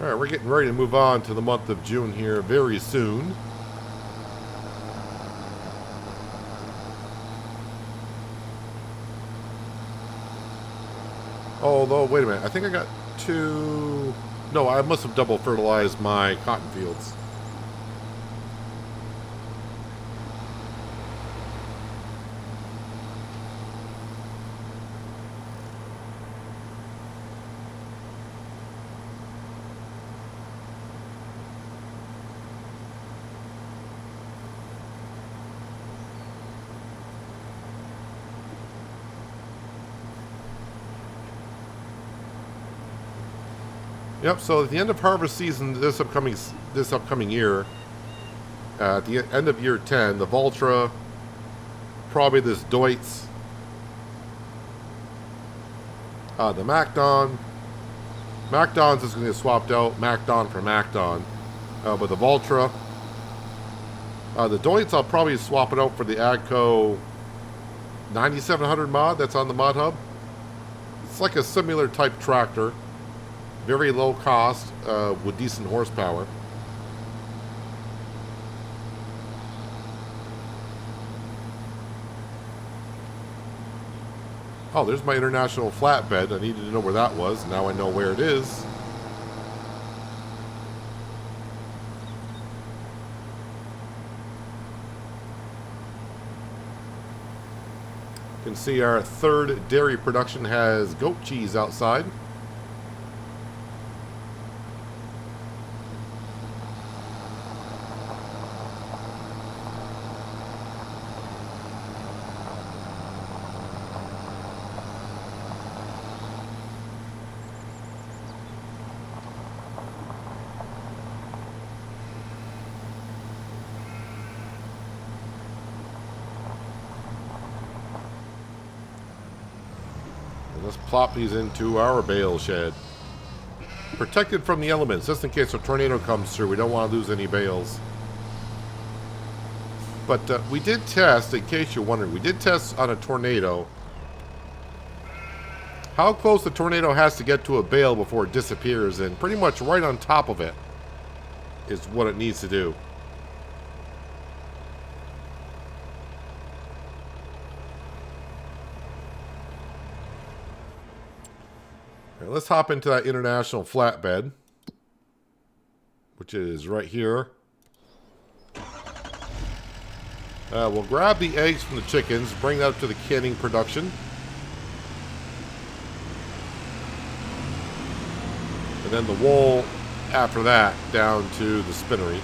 All right, we're getting ready to move on to the month of June here very soon. Although, wait a minute. I think I got 2... No, I must have double fertilized my cotton fields. Yep, so at the end of harvest season this upcoming year, at the end of year 10, the Valtra, probably this Deutz, the McDon. McDon's is going to get swapped out, McDon for McDon. But the Valtra, the Deutz, I'll probably swap it out for the AGCO 9700 mod that's on the mod hub. It's like a similar type tractor. Very low cost, with decent horsepower. Oh, there's my international flatbed. I needed to know where that was. Now I know where it is. You can see our third dairy production has goat cheese outside. Let's plop these into our bale shed. Protected from the elements, just in case a tornado comes through. We don't want to lose any bales. But we did test, in case you're wondering, we did test on a tornado how close the tornado has to get to a bale before it disappears, and pretty much right on top of it is what it needs to do. Let's hop into that international flatbed, which is right here. We'll grab the eggs from the chickens, bring that up to the canning production. And then the wool, after that, down to the spinnery.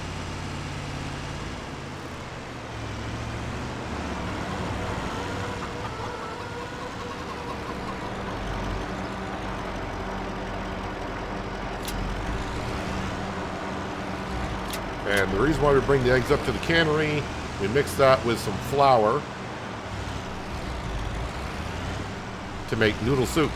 And the reason why we bring the eggs up to the cannery, we mix that with some flour to make noodle soup.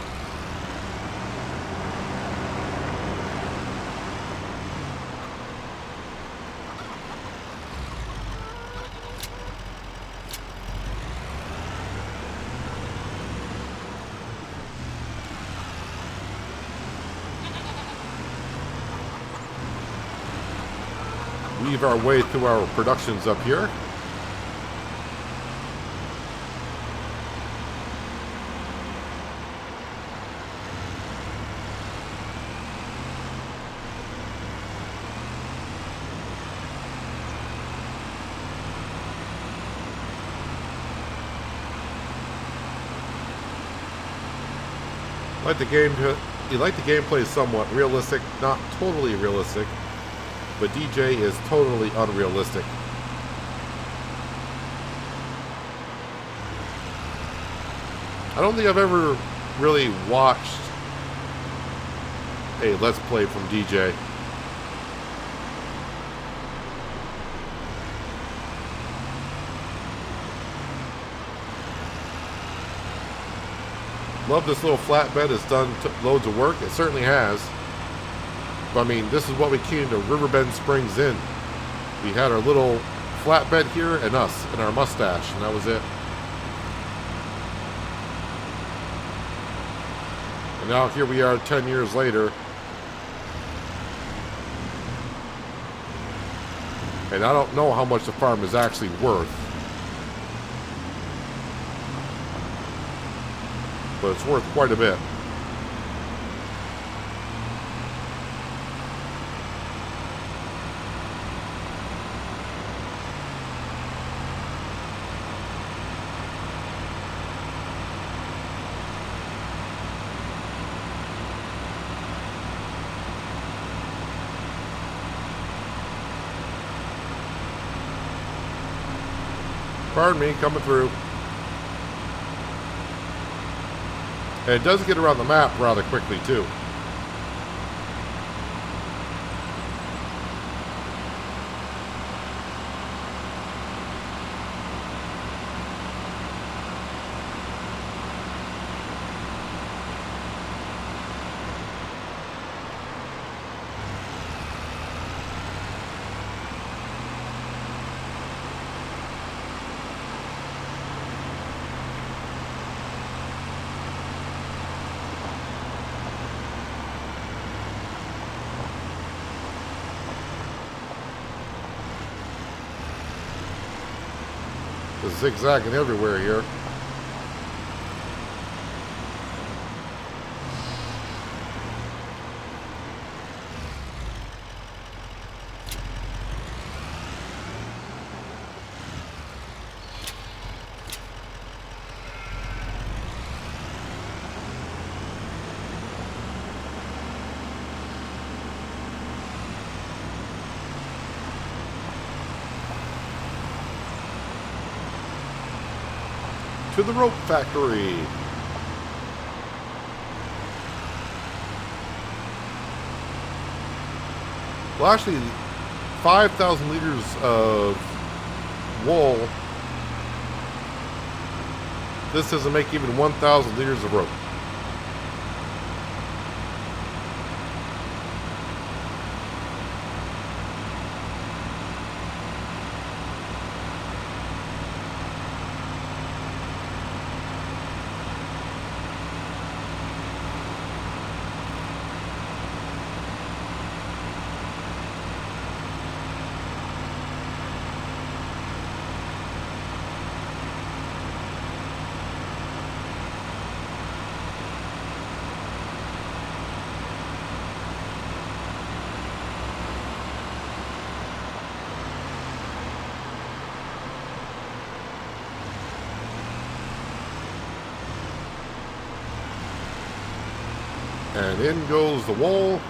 Weave our way through our productions up here. You like the gameplay somewhat realistic, not totally realistic. But DJ is totally unrealistic. I don't think I've ever really watched a Let's Play from DJ. Love this little flatbed. It's done loads of work. It certainly has. But I mean, this is what we came to Riverbend Springs in. We had our little flatbed here and us and our mustache, and that was it. And now here we are 10 years later. And I don't know how much the farm is actually worth. But it's worth quite a bit. Pardon me, coming through. And it does get around the map rather quickly, too. It's zigzagging everywhere here. To the rope factory. Well, actually, 5,000 liters of wool. This doesn't make even 1,000 liters of rope. And in goes the wool.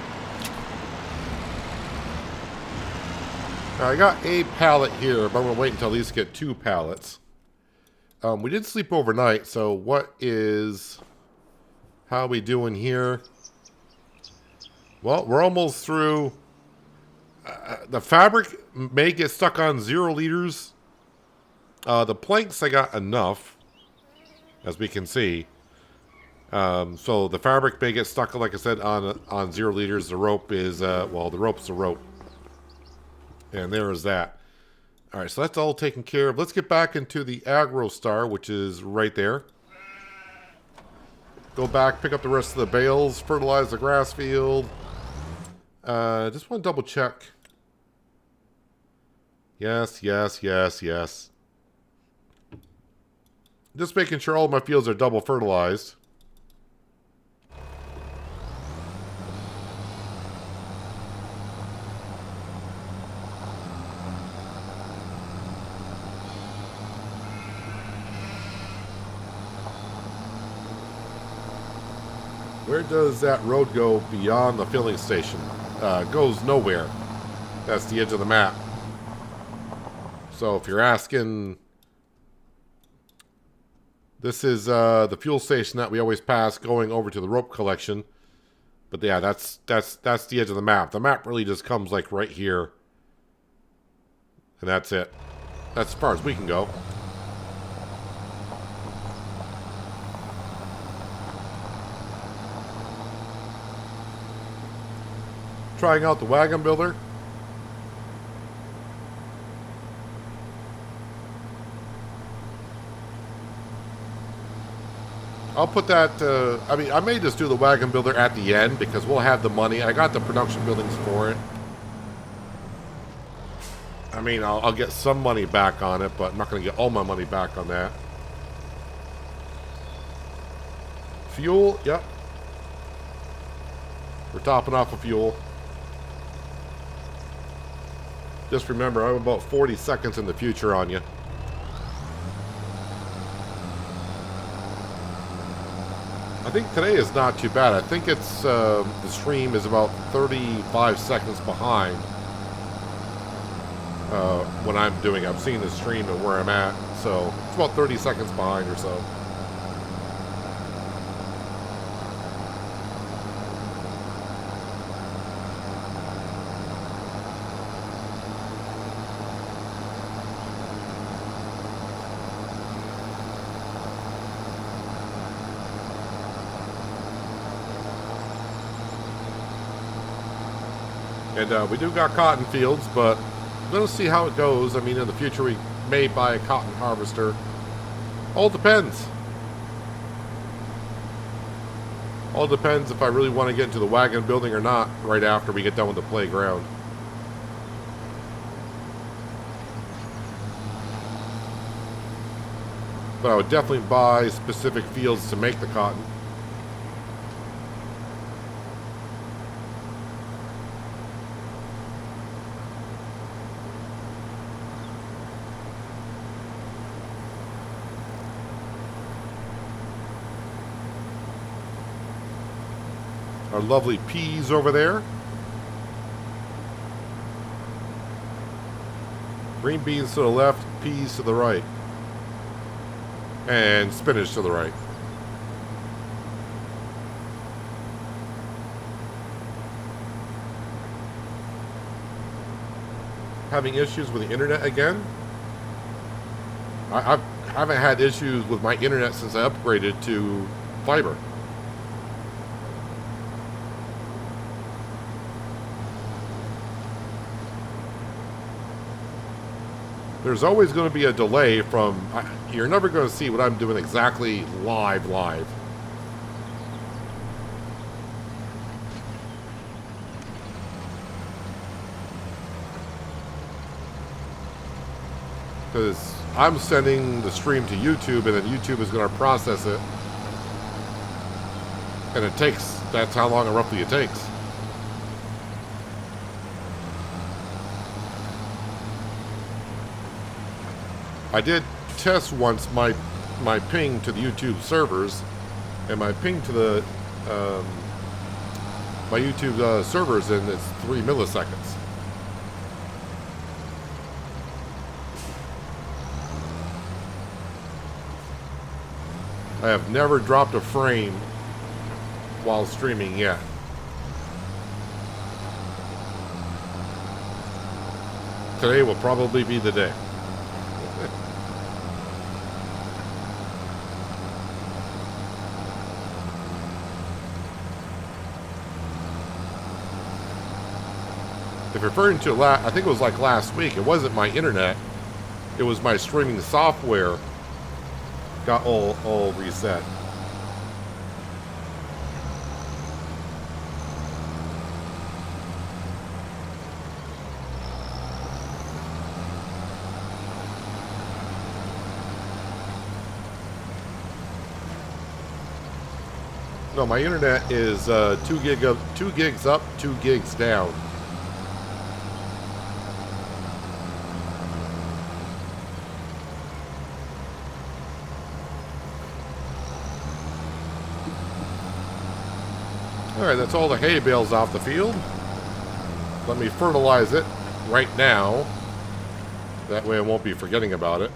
Now I got a pallet here, but I'm going to wait until at least get 2 pallets. We did sleep overnight, so how are we doing here? Well, we're almost through. The fabric may get stuck on 0 liters. The planks, I got enough, as we can see. So the fabric may get stuck, like I said, on 0 liters. The rope is, well, the rope's the rope. And there is that. All right, so that's all taken care of. Let's get back into the Agro Star, which is right there. Go back, pick up the rest of the bales, fertilize the grass field. Just want to double check. Yes, yes, yes, yes. Just making sure all of my fields are double fertilized. Where does that road go beyond the filling station? Goes nowhere. That's the edge of the map. So if you're asking, This is the fuel station that we always pass going over to the rope collection. But yeah, that's the edge of the map. The map really just comes like right here. And that's it. That's as far as we can go. Trying out the wagon builder. I'll put that, I mean, I may just do the wagon builder at the end because we'll have the money. I got the production buildings for it. I mean, I'll get some money back on it, but I'm not going to get all my money back on that. Fuel, yep. We're topping off of fuel. Just remember, I'm about 40 seconds in the future on you. I think today is not too bad. I think it's, the stream is about 35 seconds behind when I'm doing it. I'm seeing the stream and where I'm at, so it's about 30 seconds behind or so. And we do got cotton fields, but we'll see how it goes. I mean, in the future, we may buy a cotton harvester. All depends. All depends if I really want to get into the wagon building or not right after we get done with the playground. But I would definitely buy specific fields to make the cotton. Our lovely peas over there. Green beans to the left, peas to the right. And spinach to the right. Having issues with the internet again? I haven't had issues with my internet since I upgraded to fiber. There's always going to be a delay from... You're never going to see what I'm doing exactly live. Because I'm sending the stream to YouTube, and then YouTube is going to process it. And it takes... That's how long roughly it takes. I did test once my ping to the YouTube servers, and my ping to the my YouTube servers, and it's 3 milliseconds. I have never dropped a frame while streaming yet. Today will probably be the day. If referring to I think it was like last week, it wasn't my internet, it was my streaming software got all reset. No, my internet is 2 gigs up, 2 gigs down. Alright, that's all the hay bales off the field. Let me fertilize it right now. That way I won't be forgetting about it.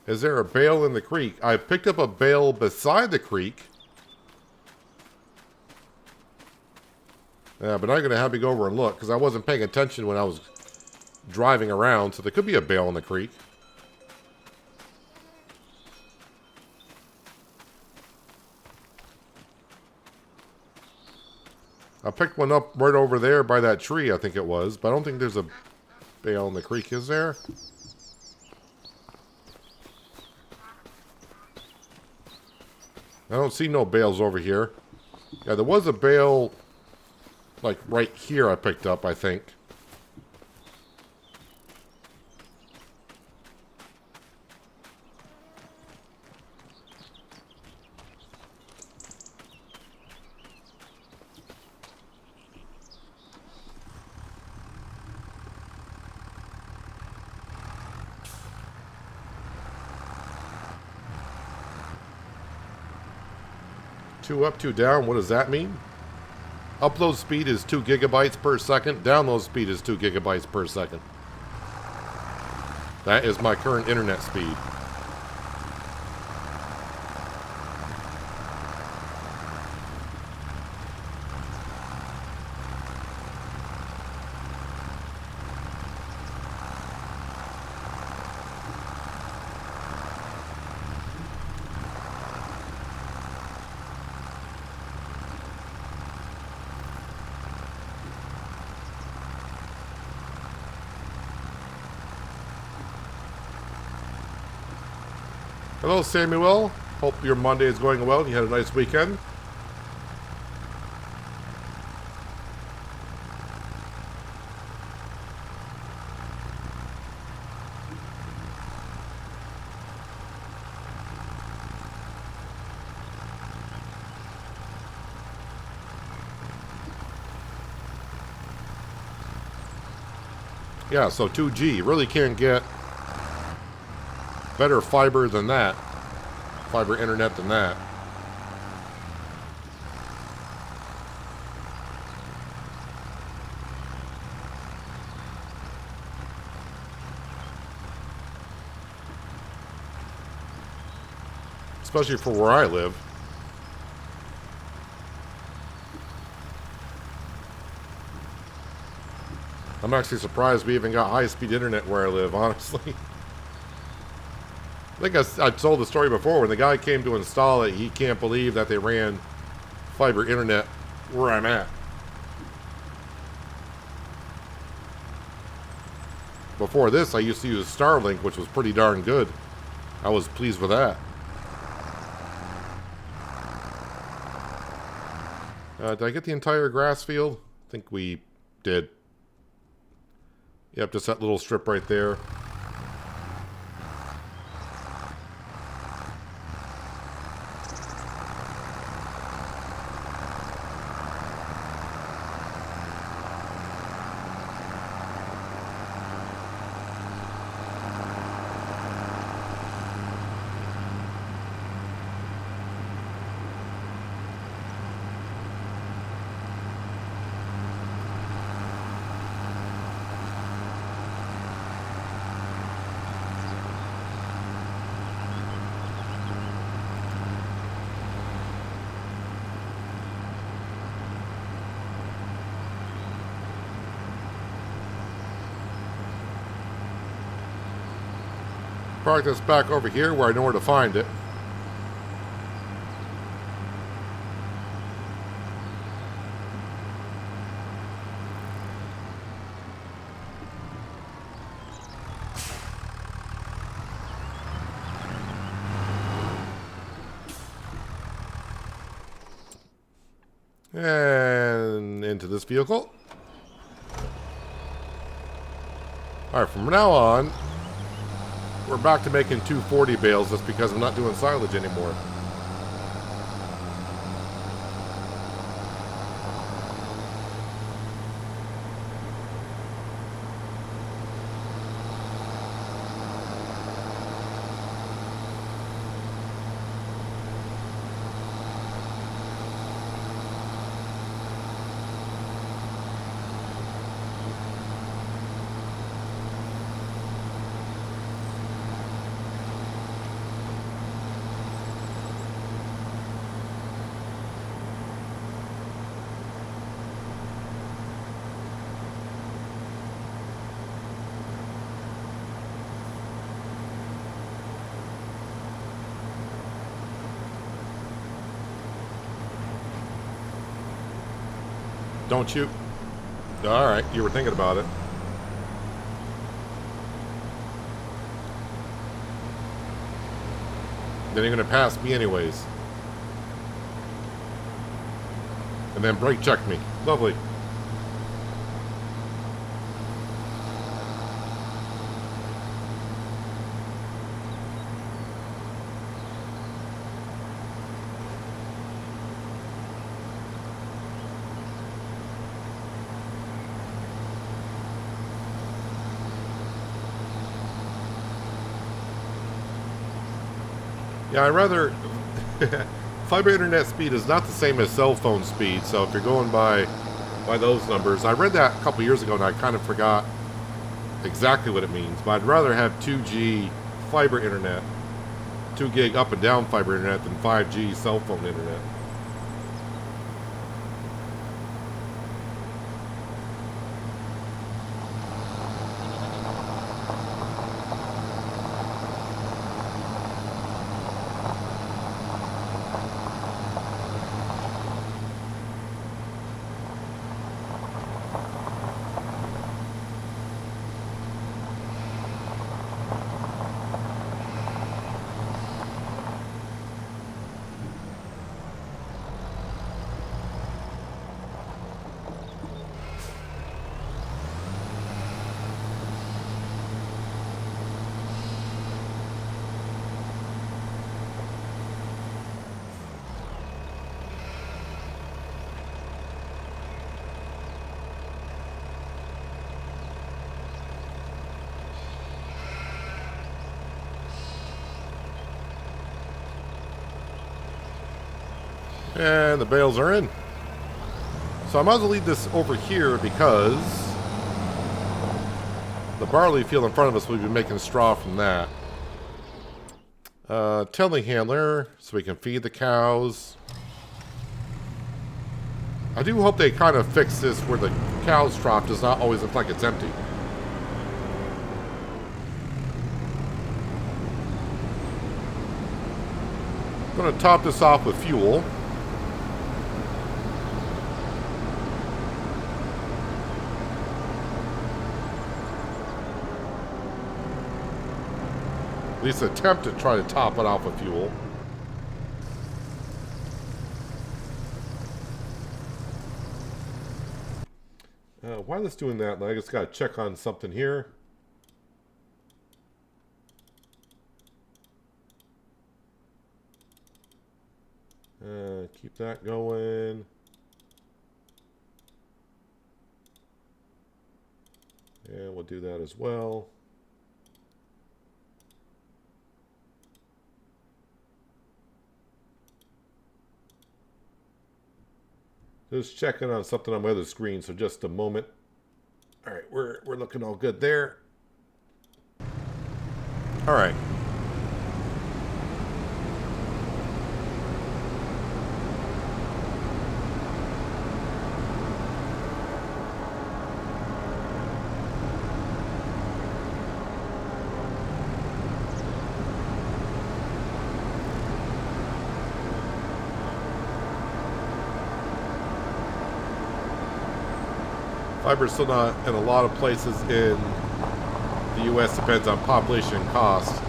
Is there a bale in the creek? I picked up a bale beside the creek. Yeah, but I'm going to have to go over and look, because I wasn't paying attention when I was driving around, so there could be a bale in the creek. I picked one up right over there by that tree, I think it was, but I don't think there's a bale in the creek, is there? I don't see no bales over here. Yeah, there was a bale, like, right here I picked up, I think. Two up, two down. What does that mean? Upload speed is 2 gigabytes per second. Download speed is 2 gigabytes per second. That is my current internet speed. Hello, Samuel. Hope your Monday is going well and you had a nice weekend. Yeah, so 2G. Really can't get better fiber than that. Fiber internet than that. Especially for where I live. I'm actually surprised we even got high-speed internet where I live, honestly. I think I told the story before. When the guy came to install it, he can't believe that they ran fiber internet where I'm at. Before this, I used to use Starlink, which was pretty darn good. I was pleased with that. Did I get the entire grass field? I think we did. Yep, just that little strip right there. Park this back over here where I know where to find it. And into this vehicle. Alright, from now on, we're back to making 240 bales just because I'm not doing silage anymore. Don't you? Alright, you were thinking about it. Then you're going to pass me anyways. And then brake check me. Lovely. Yeah, I rather... Fiber internet speed is not the same as cell phone speed, so if you're going by those numbers... I read that a couple years ago and I kind of forgot exactly what it means, but I'd rather have 2G fiber internet, 2 gig up and down fiber internet than 5G cell phone internet. And the bales are in. So I might as well leave this over here because the barley field in front of us will be making straw from that. Telehandler, so we can feed the cows. I do hope they kind of fix this where the cow's trough does not always look like it's empty. I'm going to top this off with fuel. At least attempt to try to top it off with fuel. While it's doing that, I just got to check on something here. Keep that going. And we'll do that as well. Just checking on something on my other screen, so just a moment. All right, we're looking all good there. All right. Fiber is still not in a lot of places in the U.S. Depends on population and cost.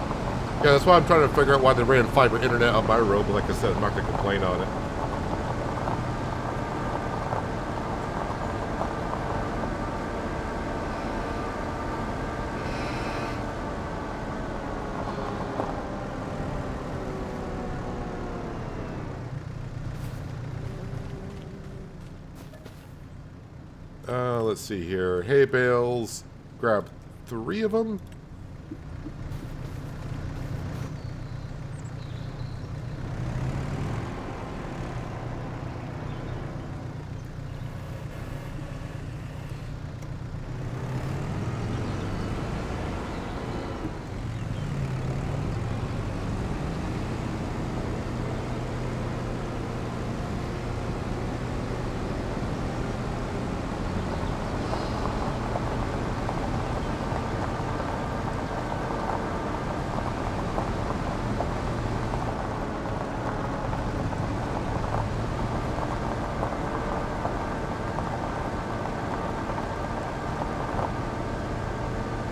Yeah, that's why I'm trying to figure out why they ran fiber internet on my road, but like I said, I'm not going to complain on it. Let's see here. Hay bales. Grab 3 of them.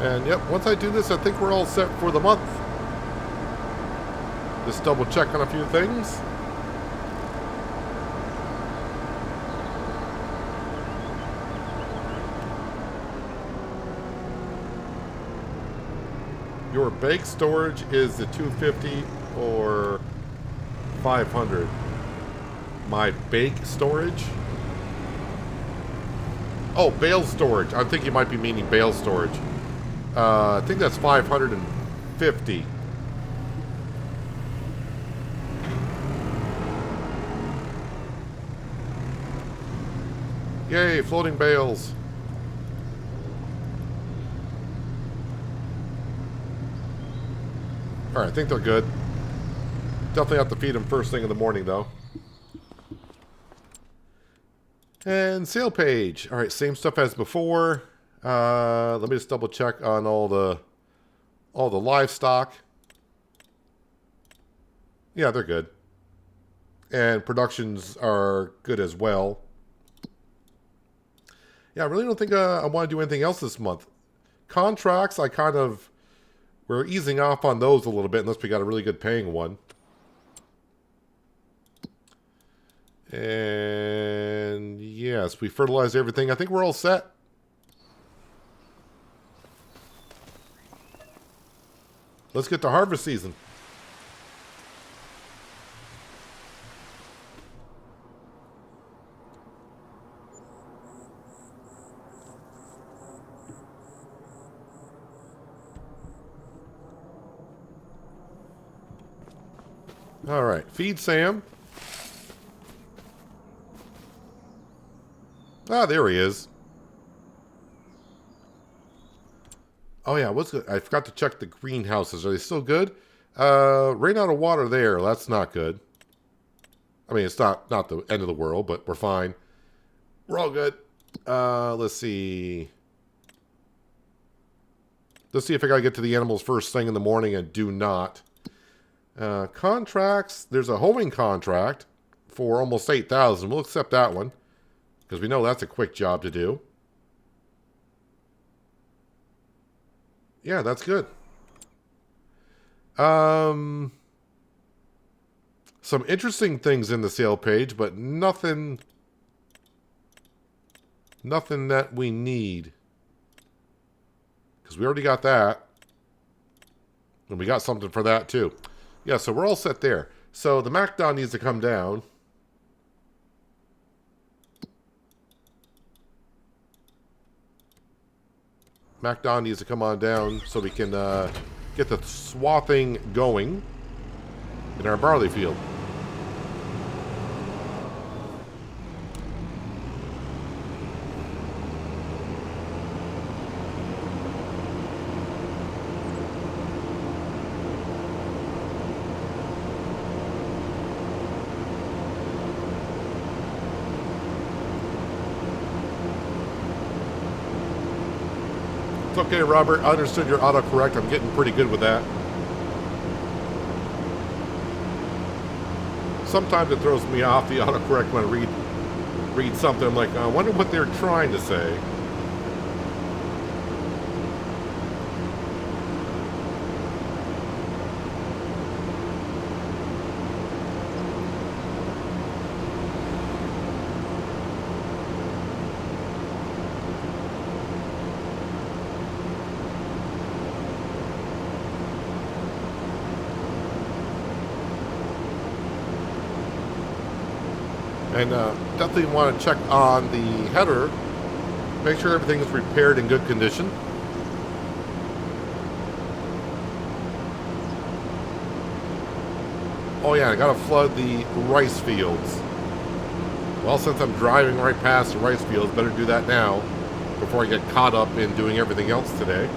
And yep, once I do this, I think we're all set for the month. Just double check on a few things. Your bake storage is the 250 or 500. My bake storage? Oh, bale storage. I think you might be meaning bale storage. I think that's 550. Yay, floating bales. Alright, I think they're good. Definitely have to feed them first thing in the morning, though. And sale page. Alright, same stuff as before. Let me just double check on all the livestock. Yeah, they're good. And productions are good as well. Yeah, I really don't think I want to do anything else this month. Contracts, we're easing off on those a little bit unless we got a really good paying one. And yes, we fertilized everything. I think we're all set. Let's get to harvest season. All right, feed Sam. Ah, there he is. Oh yeah, what's good? I forgot to check the greenhouses. Are they still good? Ran out of water there. That's not good. I mean, it's not the end of the world, but we're fine. We're all good. Let's see. Let's see if I gotta get to the animals first thing in the morning and do not. Contracts. There's a hoeing contract for almost 8,000. We'll accept that one because we know that's a quick job to do. Yeah, that's good. Some interesting things in the sale page, but nothing that we need. Because we already got that. And we got something for that too. Yeah, so we're all set there. So the McDon needs to come down. McDon needs to come on down so we can get the swathing going in our barley field. It's okay, Robert. I understood your autocorrect. I'm getting pretty good with that. Sometimes it throws me off, the autocorrect, when I read something. I'm like, I wonder what they're trying to say. And definitely want to check on the header. Make sure everything is repaired in good condition. Oh yeah, I gotta flood the rice fields. Well, since I'm driving right past the rice fields, better do that now before I get caught up in doing everything else today.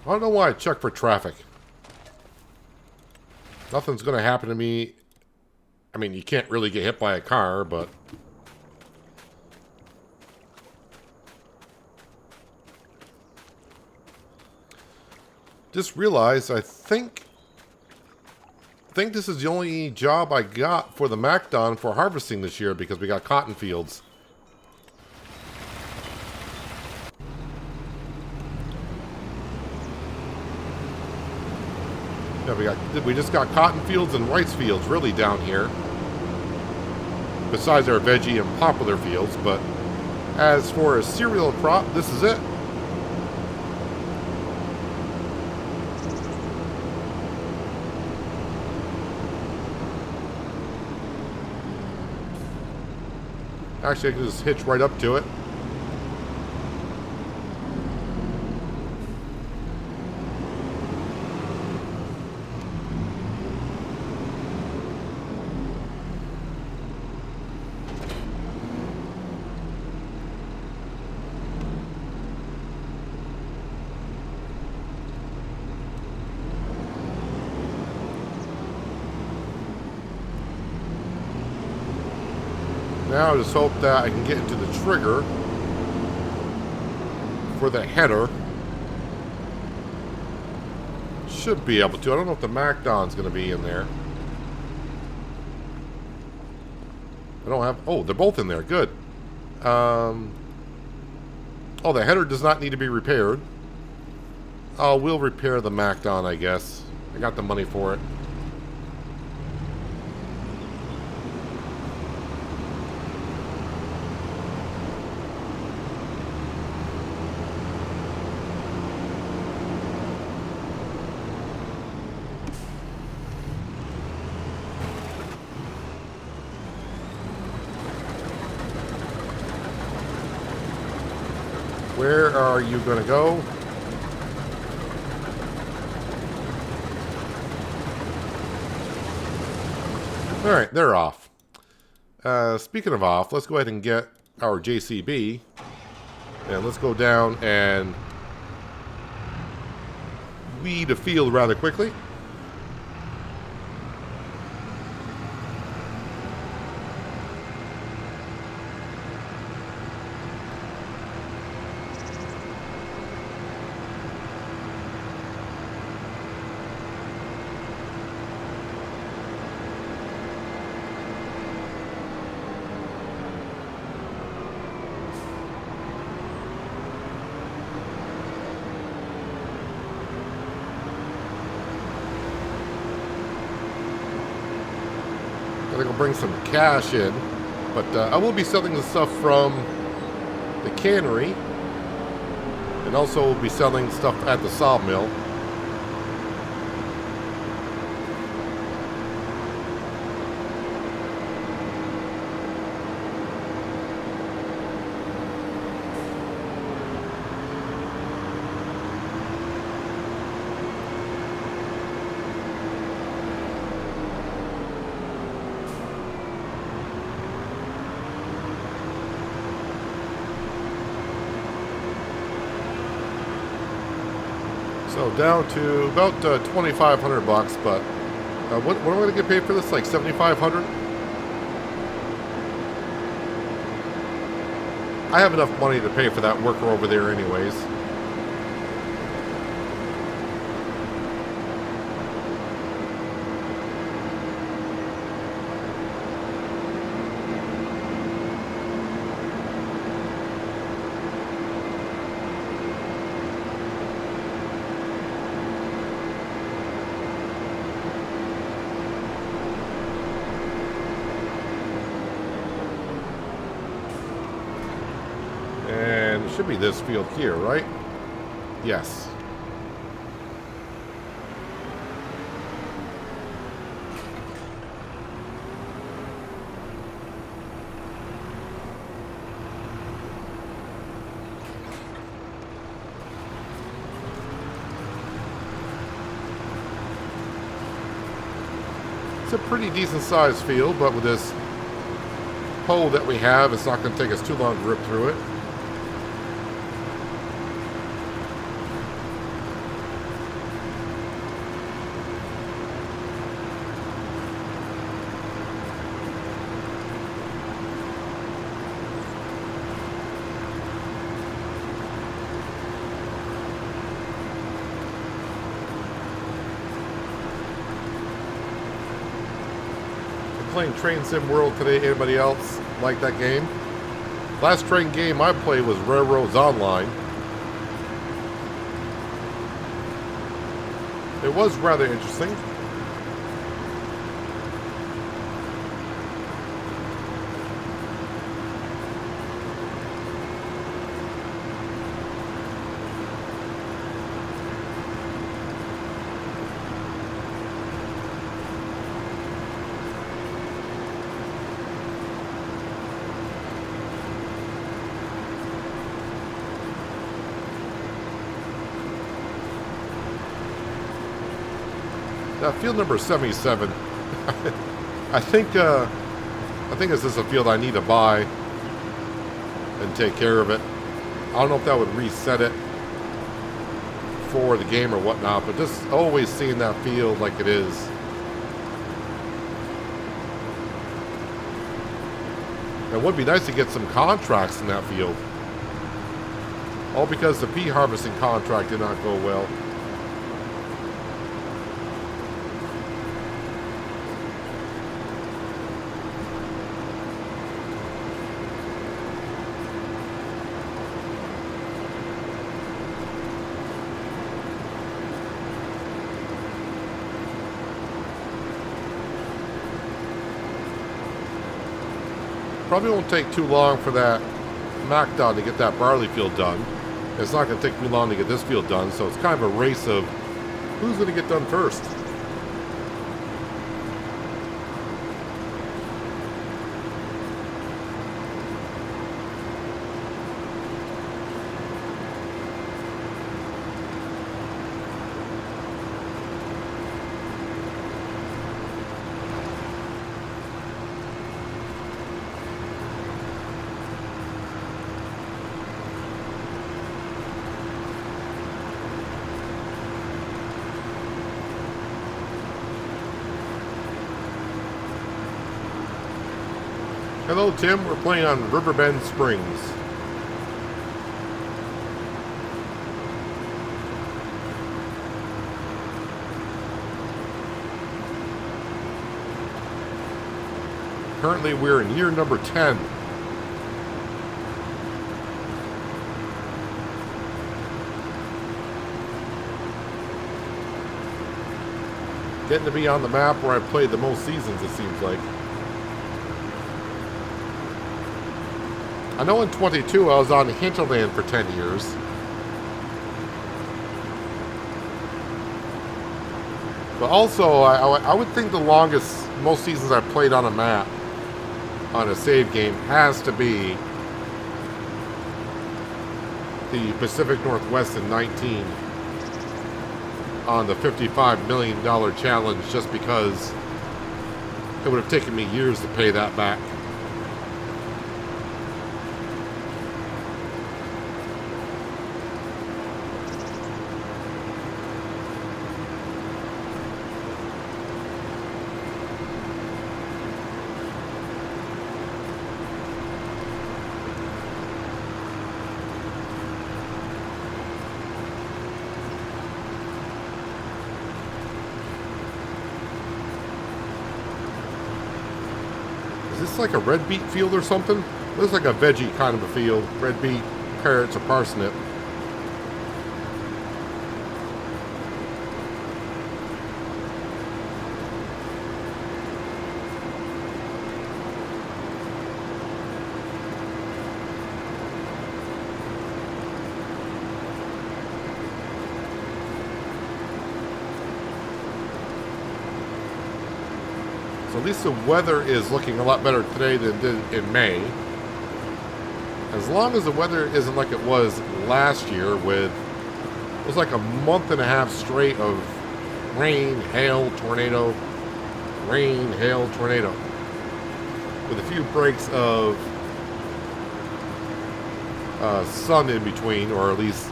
I don't know why I check for traffic. Nothing's going to happen to me. I mean, you can't really get hit by a car, but... Just realized I think this is the only job I got for the McDon for harvesting this year because we got cotton fields. Yeah, we just got cotton fields and rice fields really down here. Besides our veggie and popular fields, but as for a cereal crop, this is it. Actually, I can just hitch right up to it. Now I just hope that I can get into the trigger for the header. Should be able to. I don't know if the McDon's going to be in there. I don't have... Oh, they're both in there. Good. Oh, the header does not need to be repaired. Oh, we'll repair the McDon, I guess. I got the money for it. Where are you going to go? Alright, they're off. Speaking of off, let's go ahead and get our JCB. And let's go down and weed a field rather quickly. I think I'll bring some cash in, but I will be selling the stuff from the cannery, and also we'll be selling stuff at the sawmill. So down to about 2,500 bucks, but what am I going to get paid for this? Like 7,500? I have enough money to pay for that worker over there anyways. And it should be this field here, right? Yes. It's a pretty decent sized field, but with this hoe that we have, it's not going to take us too long to rip through it. playing Train Sim World today. Anybody else like that game? Last train game I played was Railroads Online. It was rather interesting. Field number 77. I think this is a field I need to buy and take care of it. I don't know if that would reset it for the game or whatnot, but just always seeing that field like it is. It would be nice to get some contracts in that field. All because the pea harvesting contract did not go well. Probably won't take too long for that McDon to get that barley field done. It's not going to take too long to get this field done, so it's kind of a race of who's going to get done first. Hello, Tim. We're playing on Riverbend Springs. Currently, we're in year number 10. Getting to be on the map where I've played the most seasons, it seems like. I know in 22 I was on Hinterland for 10 years. But also, I would think the longest, most seasons I've played on a map, on a save game, has to be the Pacific Northwest in 19 on the $55 million challenge, just because it would have taken me years to pay that back. Is this like a red beet field or something? Looks like a veggie kind of a field. Red beet, carrots, or parsnip. So at least the weather is looking a lot better today than it did in May. As long as the weather isn't like it was last year with, it was like a month and a half straight of rain, hail, tornado, rain, hail, tornado. With a few breaks of sun in between, or at least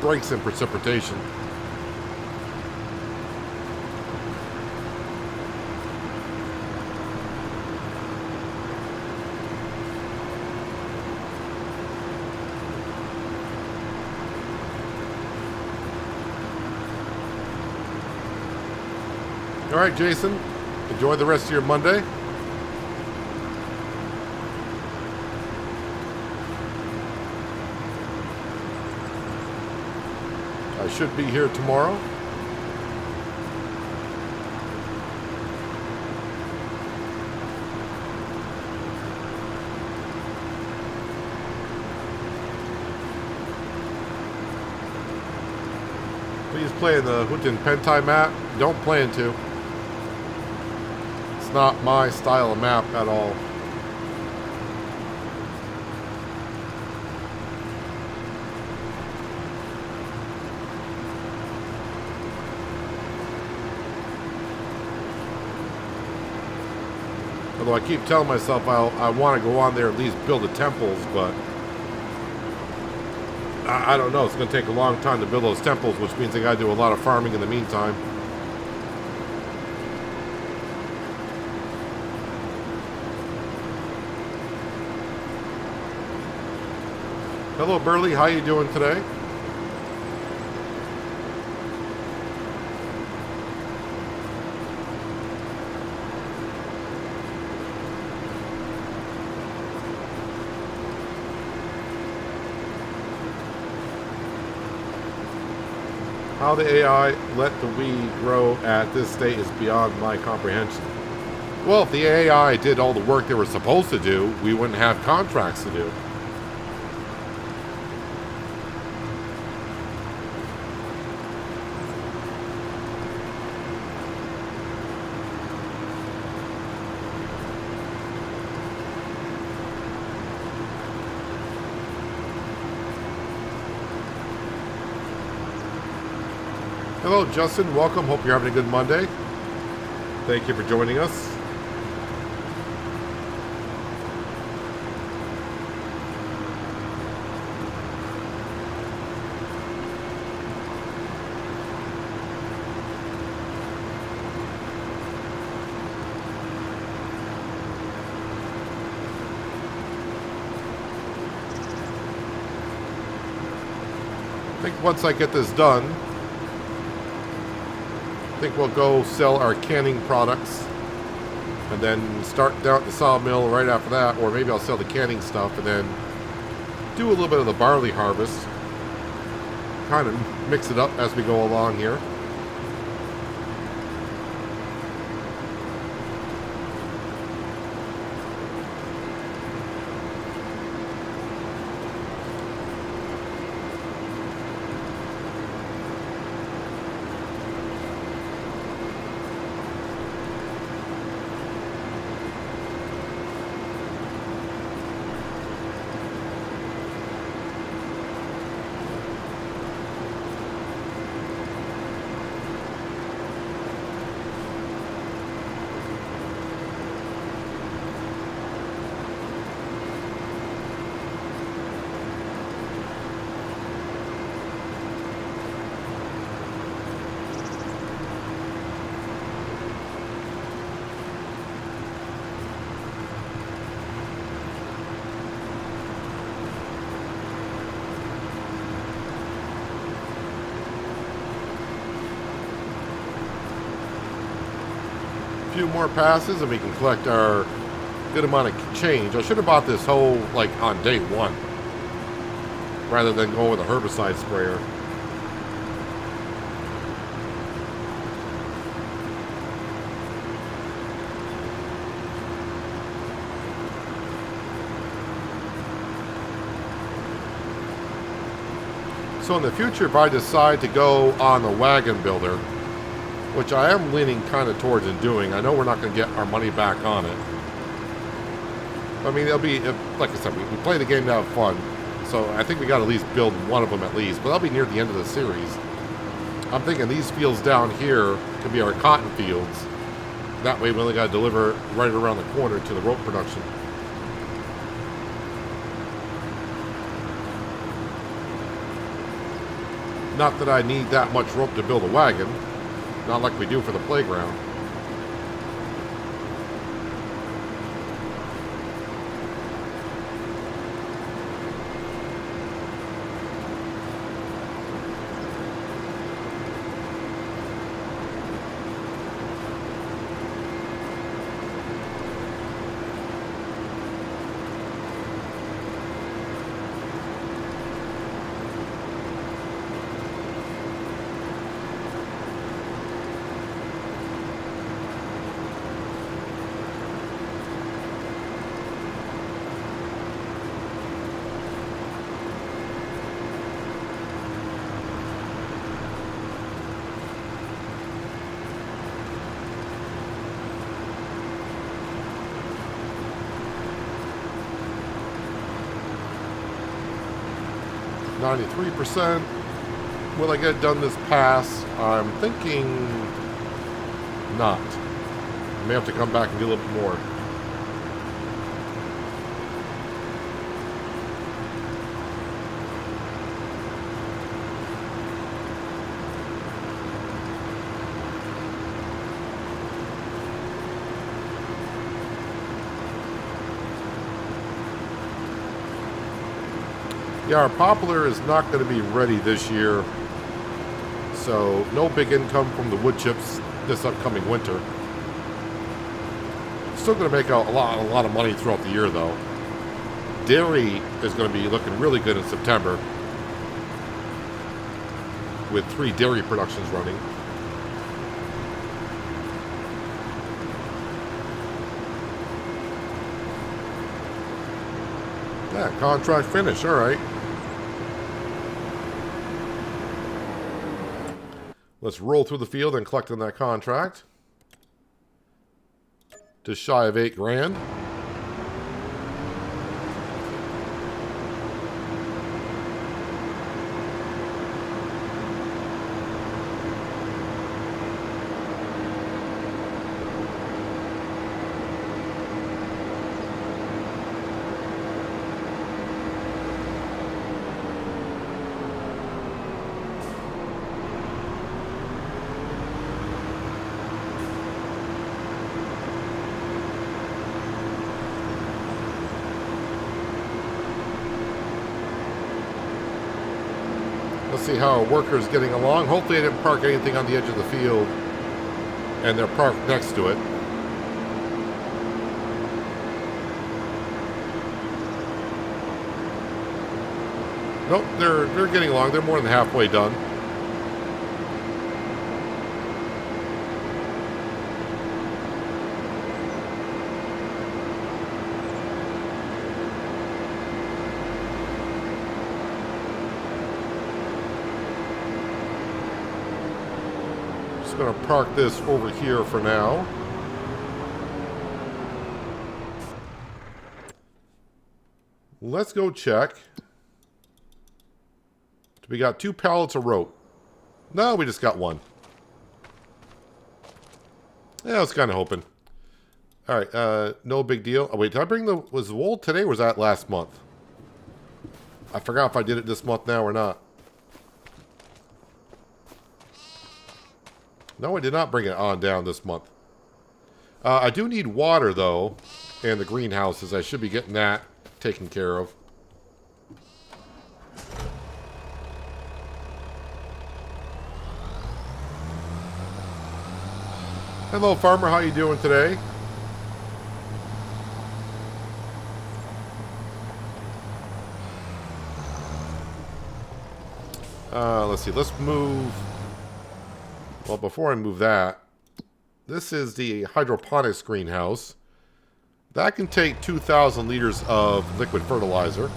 breaks in precipitation. All right, Jason, enjoy the rest of your Monday. I should be here tomorrow. Please play the Houghton Pentai map. Don't plan to. It's not my style of map at all. Although I keep telling myself I want to go on there and at least build the temples, but I don't know. It's going to take a long time to build those temples, which means I got to do a lot of farming in the meantime. Hello, Barley. How you doing today? How the AI let the weed grow at this state is beyond my comprehension. Well, if the AI did all the work they were supposed to do, we wouldn't have contracts to do. Hello, Justin. Welcome. Hope you're having a good Monday. Thank you for joining us. I think once I get this done, I think we'll go sell our canning products and then start down at the sawmill right after that, or maybe I'll sell the canning stuff and then do a little bit of the barley harvest. Kind of mix it up as we go along here. Few more passes and we can collect our good amount of change. I should have bought this whole like on day one rather than going with a herbicide sprayer. So in the future, if I decide to go on the wagon builder, which I am leaning kind of towards in doing. I know we're not going to get our money back on it. I mean, it'll be, like I said, we play the game to have fun. So I think we got to at least build one of them at least. But that'll be near the end of the series. I'm thinking these fields down here could be our cotton fields. That way we only got to deliver right around the corner to the rope production. Not that I need that much rope to build a wagon. Not like we do for the playground. 93%. Will I get it done this pass? I'm thinking not. I may have to come back and do a little bit more. Yeah, our poplar is not going to be ready this year, so no big income from the wood chips this upcoming winter. Still going to make a lot of money throughout the year, though. Dairy is going to be looking really good in September, with 3 dairy productions running. Yeah, contract finish. All right. Let's roll through the field and collect on that contract. Just shy of $8 grand. Let's see how our worker's getting along. Hopefully they didn't park anything on the edge of the field and they're parked next to it. Nope, they're getting along. They're more than halfway done. Going to park this over here for now. Let's go check. We got 2 pallets of rope. No, we just got 1. Yeah, I was kind of hoping. All right, no big deal. Oh, wait, did I bring was the wool today or was that last month? I forgot if I did it this month now or not. No, I did not bring it on down this month. I do need water, though, in the greenhouses. I should be getting that taken care of. Hello, farmer. How you doing today? Let's see. Let's move... Well, before I move that, this is the hydroponics greenhouse. That can take 2,000 liters of liquid fertilizer.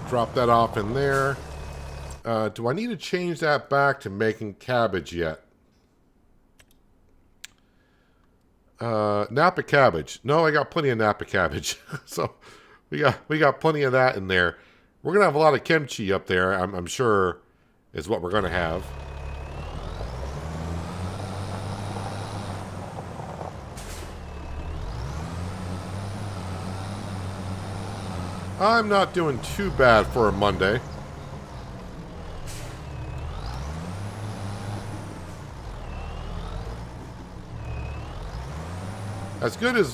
Drop that off in there. Do I need to change that back to making cabbage yet? Napa cabbage. No, I got plenty of Napa cabbage. So we got plenty of that in there. We're gonna have a lot of kimchi up there. I'm sure is what we're gonna have. I'm not doing too bad for a Monday. As good as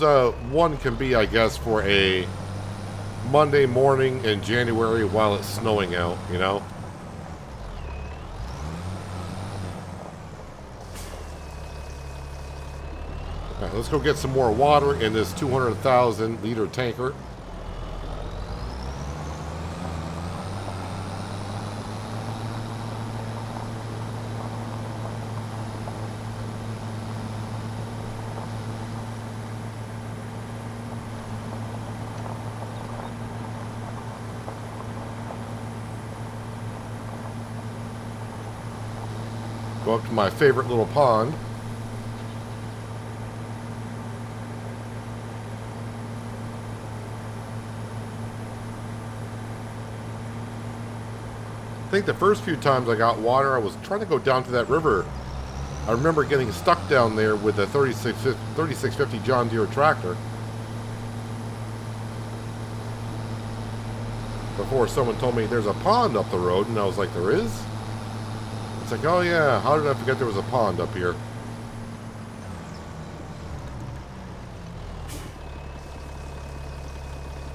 one can be, I guess, for a Monday morning in January while it's snowing out, you know? All right, let's go get some more water in this 200,000 liter tanker. book, my favorite little pond. I think the first few times I got water, I was trying to go down to that river. I remember getting stuck down there with the 3650 John Deere tractor. Before someone told me there's a pond up the road, and I was like, there is? It's like, oh yeah, how did I forget there was a pond up here?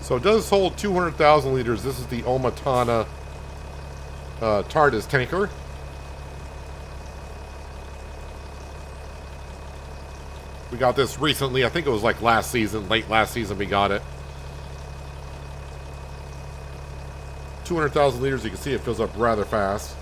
So it does hold 200,000 liters. This is the Omatana TARDIS tanker. We got this recently. I think it was like last season, late last season we got it. 200,000 liters, you can see it fills up rather fast.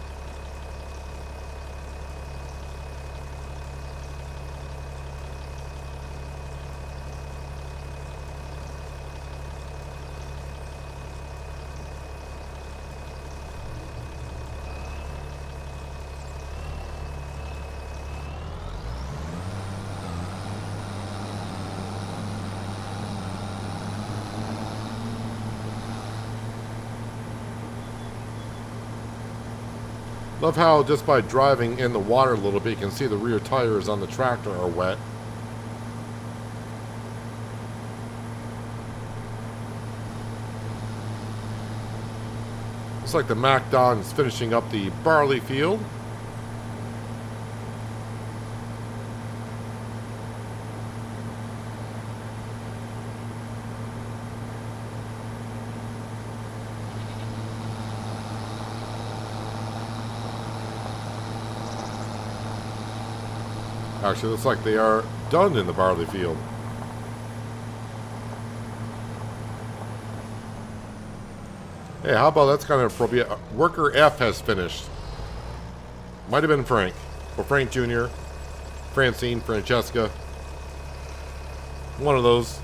Love how just by driving in the water a little bit, you can see the rear tires on the tractor are wet. Looks like the McDon is finishing up the barley field. Actually, looks like they are done in the barley field. Hey, how about that's kind of appropriate. Worker F has finished. Might have been Frank. Or Frank Jr., Francine, Francesca. One of those.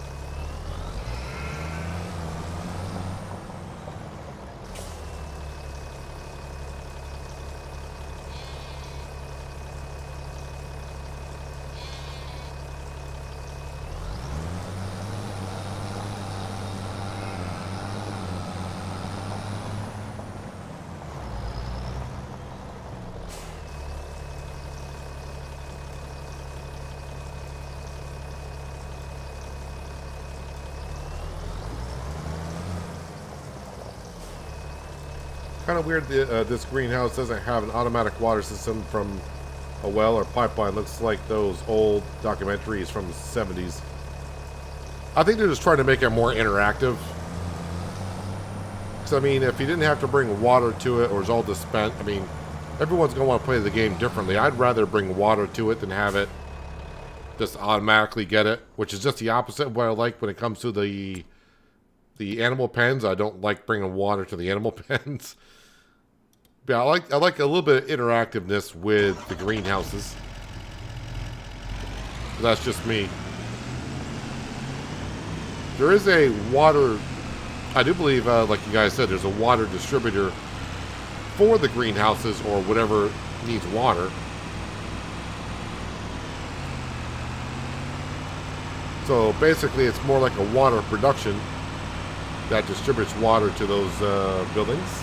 Kind of weird this greenhouse doesn't have an automatic water system from a well or pipeline. Looks like those old documentaries from the 70s. I think they're just trying to make it more interactive. Because, I mean, if you didn't have to bring water to it or it's all dispensed, I mean, everyone's going to want to play the game differently. I'd rather bring water to it than have it just automatically get it, which is just the opposite of what I like when it comes to the animal pens. I don't like bringing water to the animal pens. But I like a little bit of interactiveness with the greenhouses. But that's just me. There is a water, I do believe, like you guys said, there's a water distributor for the greenhouses or whatever needs water. So basically it's more like a water production that distributes water to those buildings.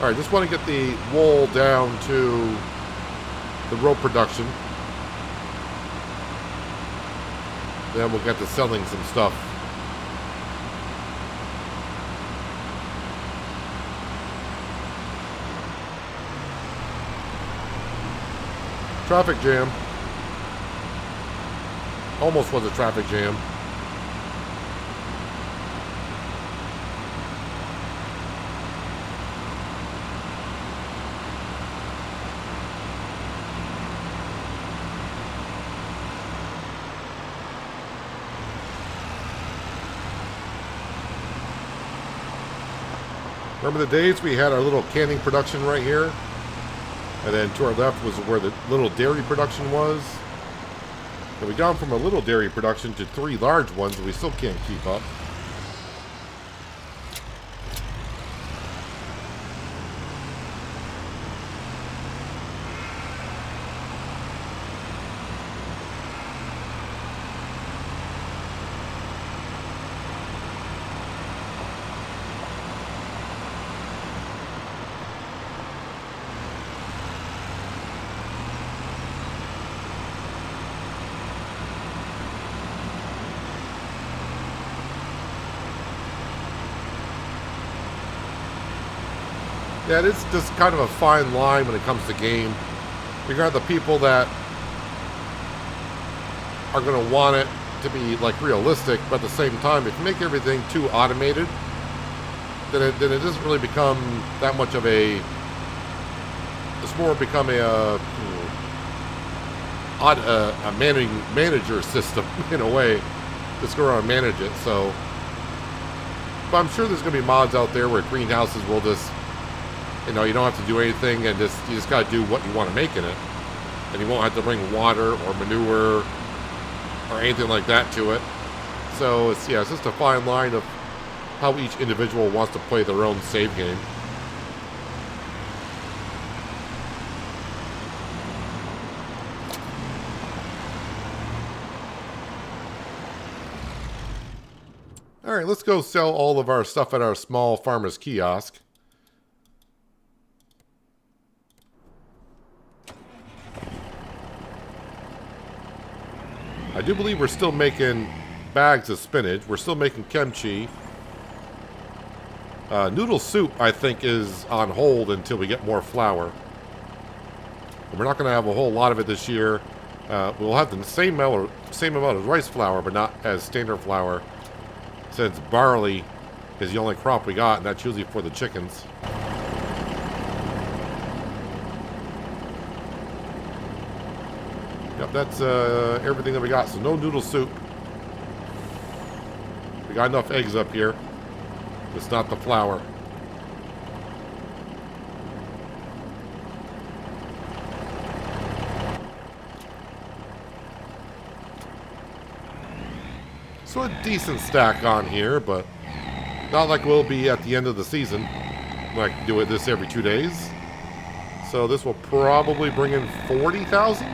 Alright, just want to get the wool down to the rope production. Then we'll get to selling some stuff. Traffic jam. Almost was a traffic jam. Remember the days we had our little canning production right here? And then to our left was where the little dairy production was. And we gone from a little dairy production to 3 large ones, and we still can't keep up. Yeah, it is just kind of a fine line when it comes to game. You got the people that are going to want it to be like realistic, but at the same time, if you make everything too automated, then it doesn't really become that much of a. It's more become a manager system in a way. Just go around and manage it. So, but I'm sure there's going to be mods out there where greenhouses will just, you know, you don't have to do anything and you just got to do what you want to make in it, and you won't have to bring water or manure or anything like that to it. So it's just a fine line of how each individual wants to play their own save game. All right, let's go sell all of our stuff at our small farmer's kiosk. I do believe we're still making bags of spinach. We're still making kimchi. Noodle soup, I think, is on hold until we get more flour. And we're not going to have a whole lot of it this year. We'll have the same amount of rice flour, but not as standard flour, since barley is the only crop we got, and that's usually for the chickens. Yep, that's everything that we got. So no noodle soup. We got enough eggs up here. It's not the flour. So a decent stack on here, but not like we'll be at the end of the season. Like do this every 2 days. So this will probably bring in 40,000.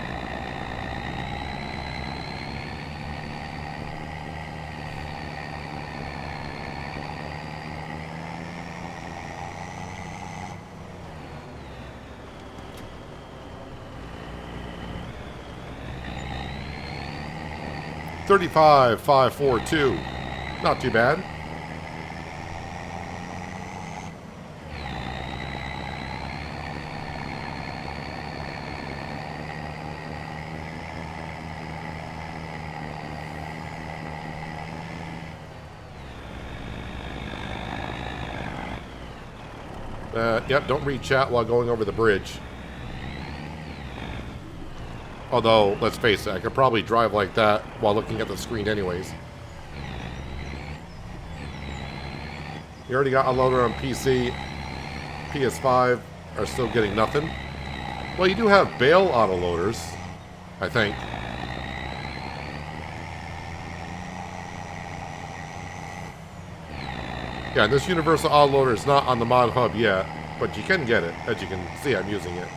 $35,542. Not too bad. Yep, don't read chat while going over the bridge. Although, let's face it, I could probably drive like that while looking at the screen anyways. You already got a loader on PC. PS5 are still getting nothing. Well, you do have bale autoloaders, I think. Yeah, this universal autoloader is not on the mod hub yet, but you can get it. As you can see, I'm using it.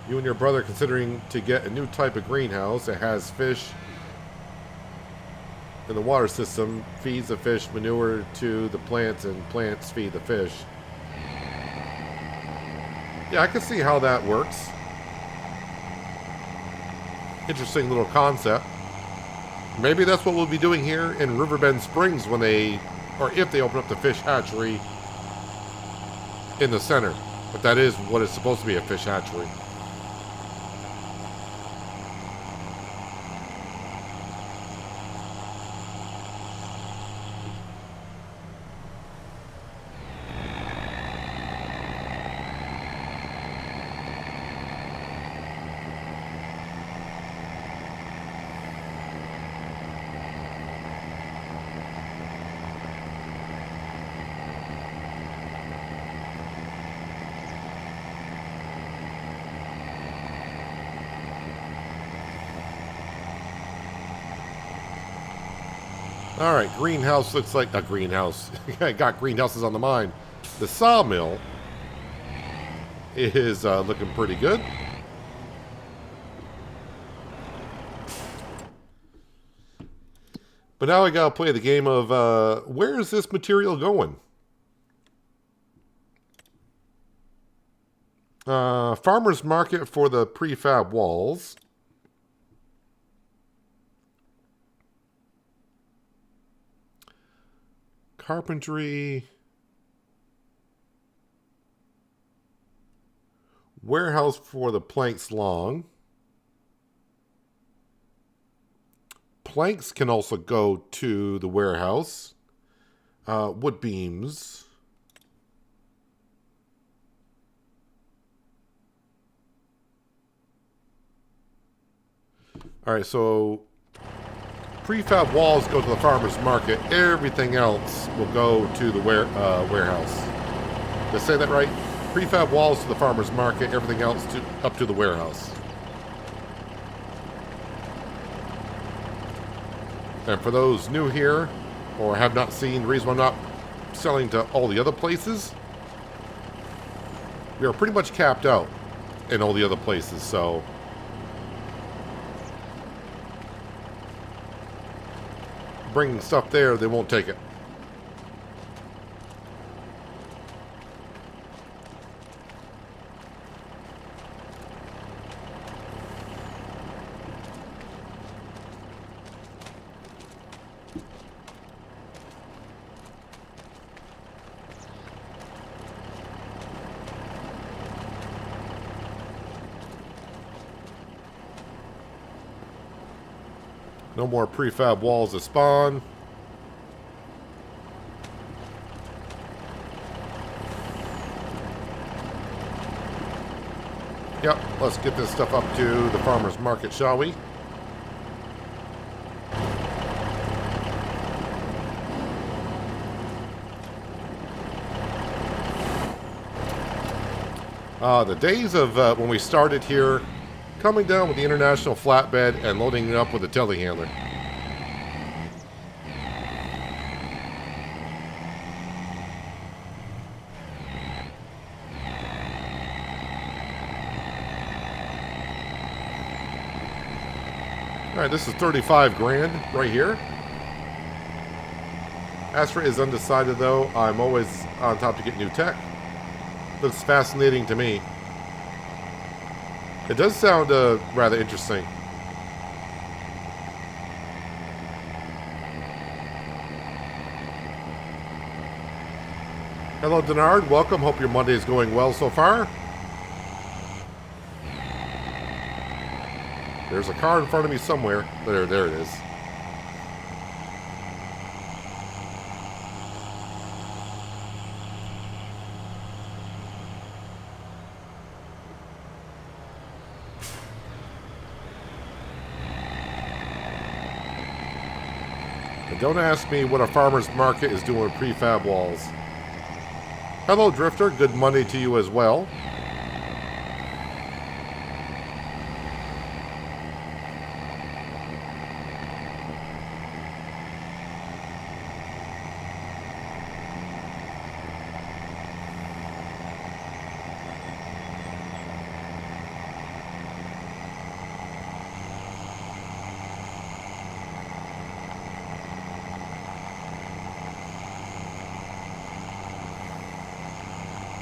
You and your brother considering to get a new type of greenhouse that has fish in the water system, feeds the fish manure to the plants, and plants feed the fish. Yeah, I can see how that works. Interesting little concept. Maybe that's what we'll be doing here in Riverbend Springs when they, or if they open up the fish hatchery in the center. But that is what is supposed to be, a fish hatchery. All right, greenhouse looks like a greenhouse. I got greenhouses on the mind. The sawmill is looking pretty good. But now I gotta play the game of where is this material going? Farmer's market for the prefab walls. Carpentry. Warehouse for the planks long. Planks can also go to the warehouse. Wood beams. All right, so prefab walls go to the farmer's market. Everything else will go to the warehouse. Did I say that right? Prefab walls to the farmer's market. Everything else up to the warehouse. And for those new here, or have not seen, the reason why I'm not selling to all the other places, we are pretty much capped out in all the other places, so bringing stuff there, they won't take it. No more prefab walls to spawn. Yep, let's get this stuff up to the farmer's market, shall we? The days of when we started here, coming down with the international flatbed and loading it up with a telehandler. All right, this is 35 grand right here. Astra is undecided though. I'm always on top to get new tech. Looks fascinating to me. It does sound rather interesting. Hello, Denard. Welcome. Hope your Monday is going well so far. There's a car in front of me somewhere. There it is. And don't ask me what a farmer's market is doing with prefab walls. Hello, Drifter. Good Monday to you as well.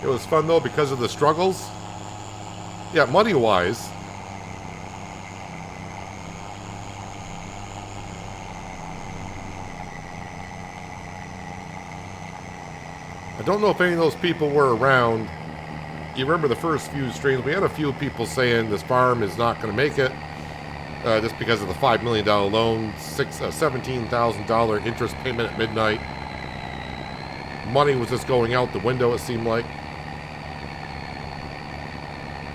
It was fun though because of the struggles. Yeah, money-wise. I don't know if any of those people were around. You remember the first few streams, we had a few people saying this farm is not going to make it just because of the $5 million loan, $17,000 interest payment at midnight. Money was just going out the window, it seemed like.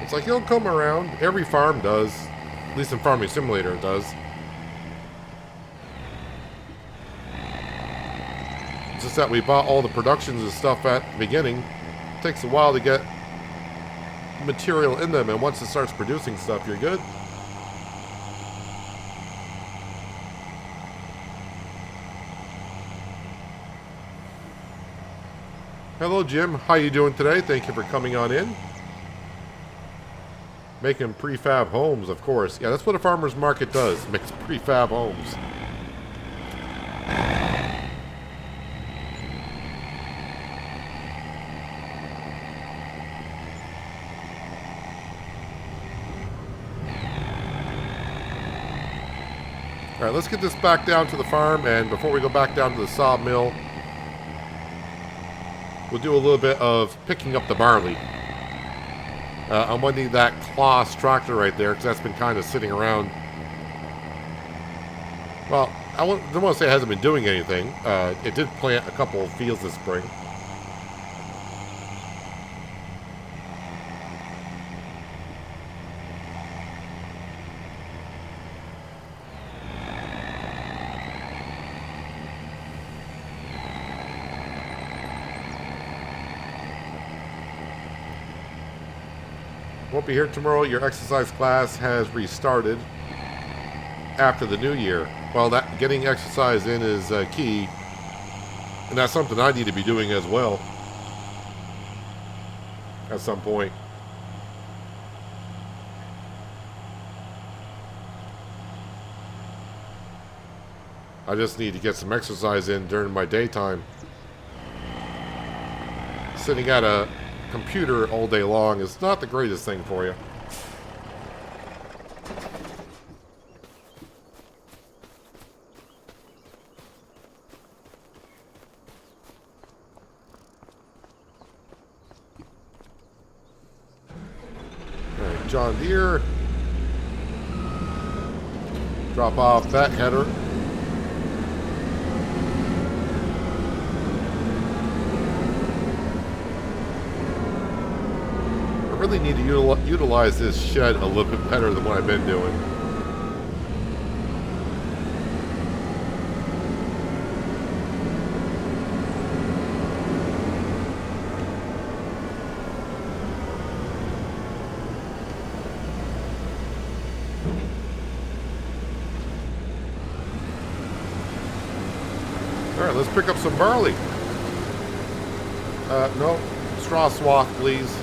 It's like, he'll come around. Every farm does. At least in Farming Simulator it does. It's just that we bought all the productions and stuff at the beginning. It takes a while to get material in them, and once it starts producing stuff, you're good. Hello, Jim. How you doing today? Thank you for coming on in. Making prefab homes, of course. Yeah, that's what a farmer's market does. Makes prefab homes. Alright, let's get this back down to the farm, and before we go back down to the sawmill, we'll do a little bit of picking up the barley. I'm going to need that Kloss tractor right there, because that's been kind of sitting around. Well, I don't want to say it hasn't been doing anything. It did plant a couple of fields this spring. Won't be here tomorrow. Your exercise class has restarted after the new year. Well, that getting exercise in is key, and that's something I need to be doing as well at some point. I just need to get some exercise in during my daytime. Sitting at a computer all day long is not the greatest thing for you. Alright, John Deere. Drop off that header. I really need to utilize this shed a little bit better than what I've been doing. Alright, let's pick up some barley. No, straw swath, please.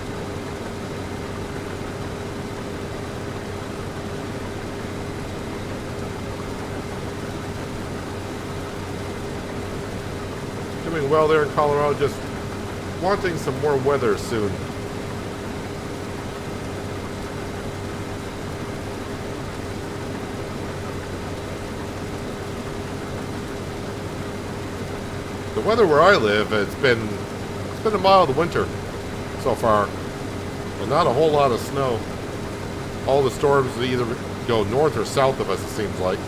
Doing well there in Colorado, just wanting some more weather soon. The weather where I live, it's been a mild winter so far, and not a whole lot of snow. All the storms either go north or south of us, it seems like.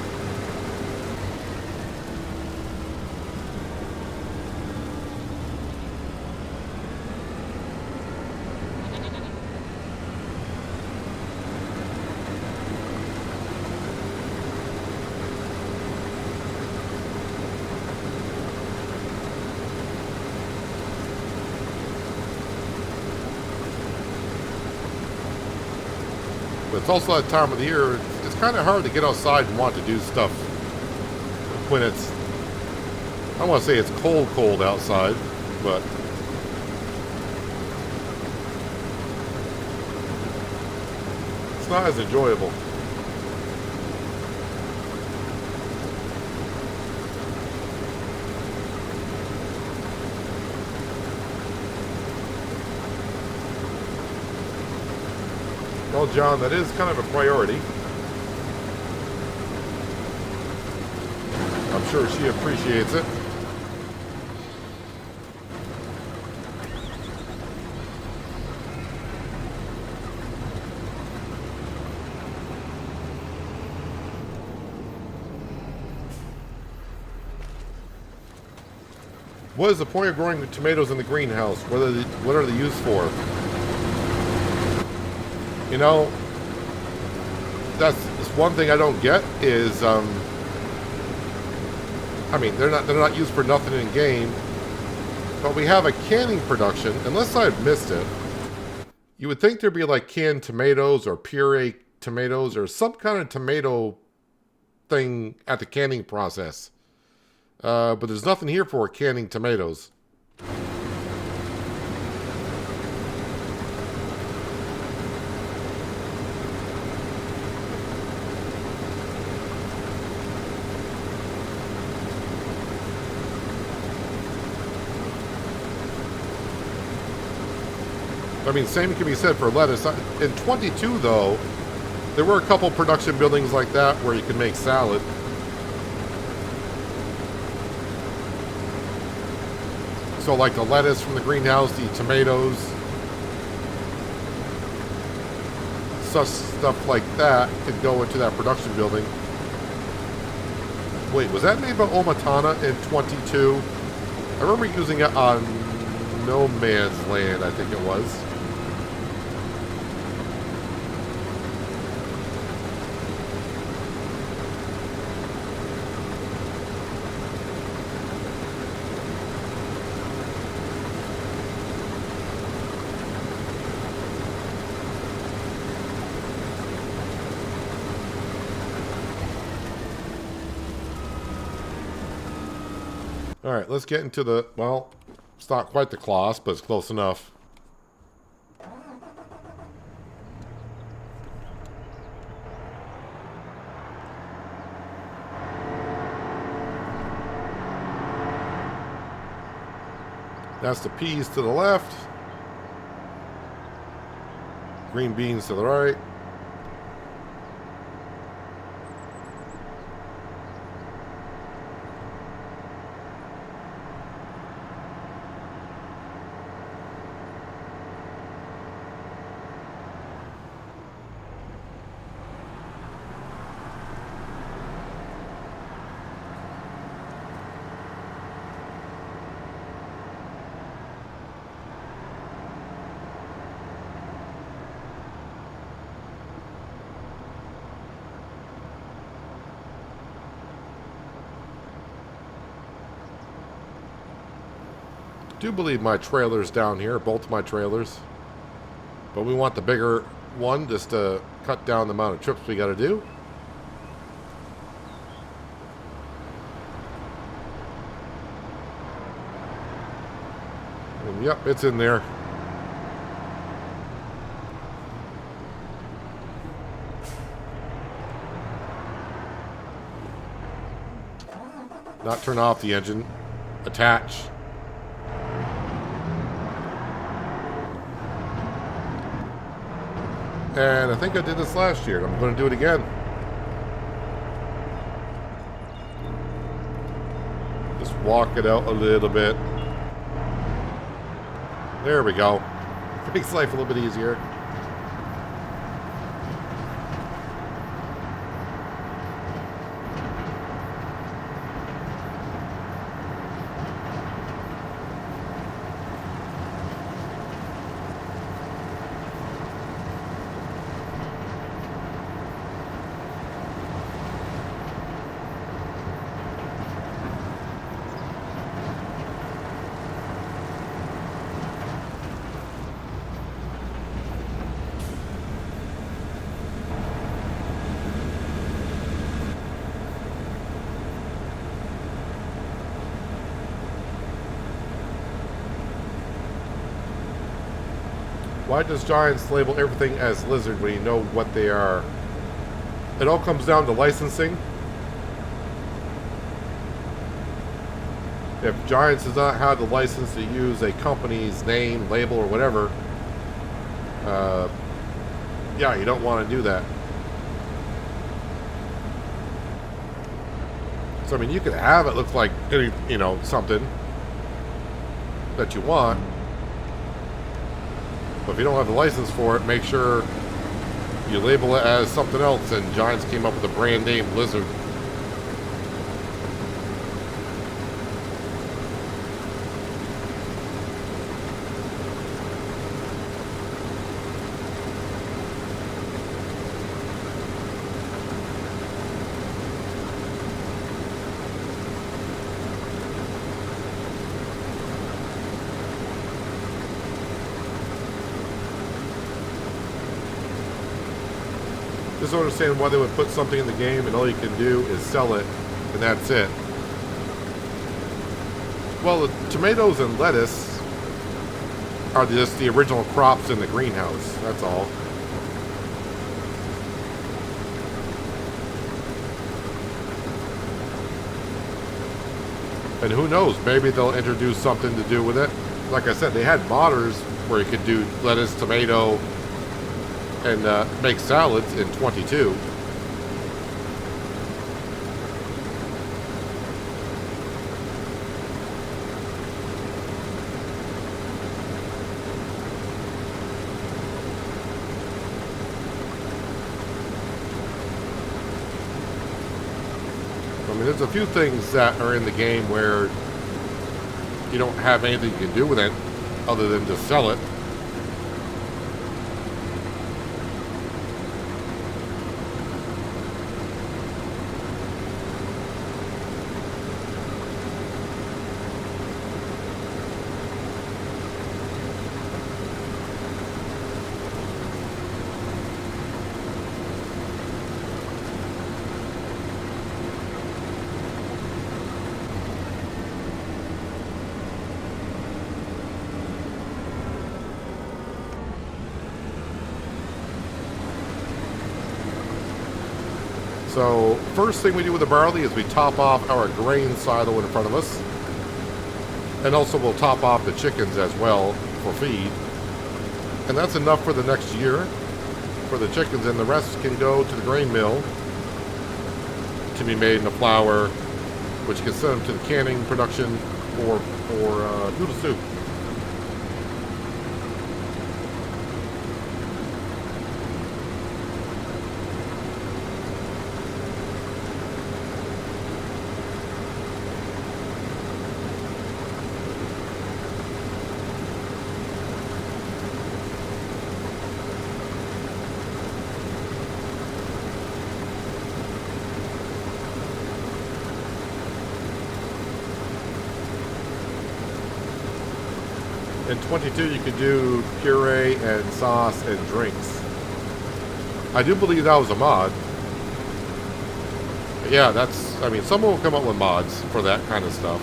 But it's also that time of the year, it's kind of hard to get outside and want to do stuff when it's, I don't want to say it's cold outside, but it's not as enjoyable. Well, John, that is kind of a priority. I'm sure she appreciates it. What is the point of growing tomatoes in the greenhouse? What are they used for? You know, that's one thing I don't get is, I mean, they're not used for nothing in game, but we have a canning production. Unless I've missed it, you would think there'd be like canned tomatoes or puree tomatoes or some kind of tomato thing at the canning process. But there's nothing here for canning tomatoes. I mean, same can be said for lettuce. In 22, though, there were a couple production buildings like that where you could make salad. So like the lettuce from the greenhouse, the tomatoes, such stuff like that could go into that production building. Wait, was that made by Omatana in 22? I remember using it on No Man's Land, I think it was. Alright, let's get into the, well, it's not quite the Kloss, but it's close enough. That's the peas to the left. Green beans to the right. I do believe my trailer's down here, both my trailers. But we want the bigger one just to cut down the amount of trips we got to do. And yep, it's in there. Not turn off the engine. Attach. And I think I did this last year. I'm going to do it again. Just walk it out a little bit. There we go. Makes life a little bit easier. Why does Giants label everything as lizard when you know what they are? It all comes down to licensing. If Giants does not have the license to use a company's name, label, or whatever, yeah, you don't want to do that. So, I mean, you could have it look like any, you know, something that you want. But if you don't have the license for it, make sure you label it as something else. And Giants came up with a brand name, Lizard. Just don't understand why they would put something in the game and all you can do is sell it, and that's it. Well, the tomatoes and lettuce are just the original crops in the greenhouse, that's all. And who knows, maybe they'll introduce something to do with it. Like I said, they had modders where you could do lettuce, tomato, and make salads in 22. mean, there's a few things that are in the game where you don't have anything you can do with it other than just sell it. So first thing we do with the barley is we top off our grain silo in front of us. And also we'll top off the chickens as well for feed. And that's enough for the next year for the chickens, and the rest can go to the grain mill to be made into flour, which can send them to the canning production for noodle soup. In 22, you could do puree and sauce and drinks. I do believe that was a mod. But yeah, that's, I mean, someone will come up with mods for that kind of stuff.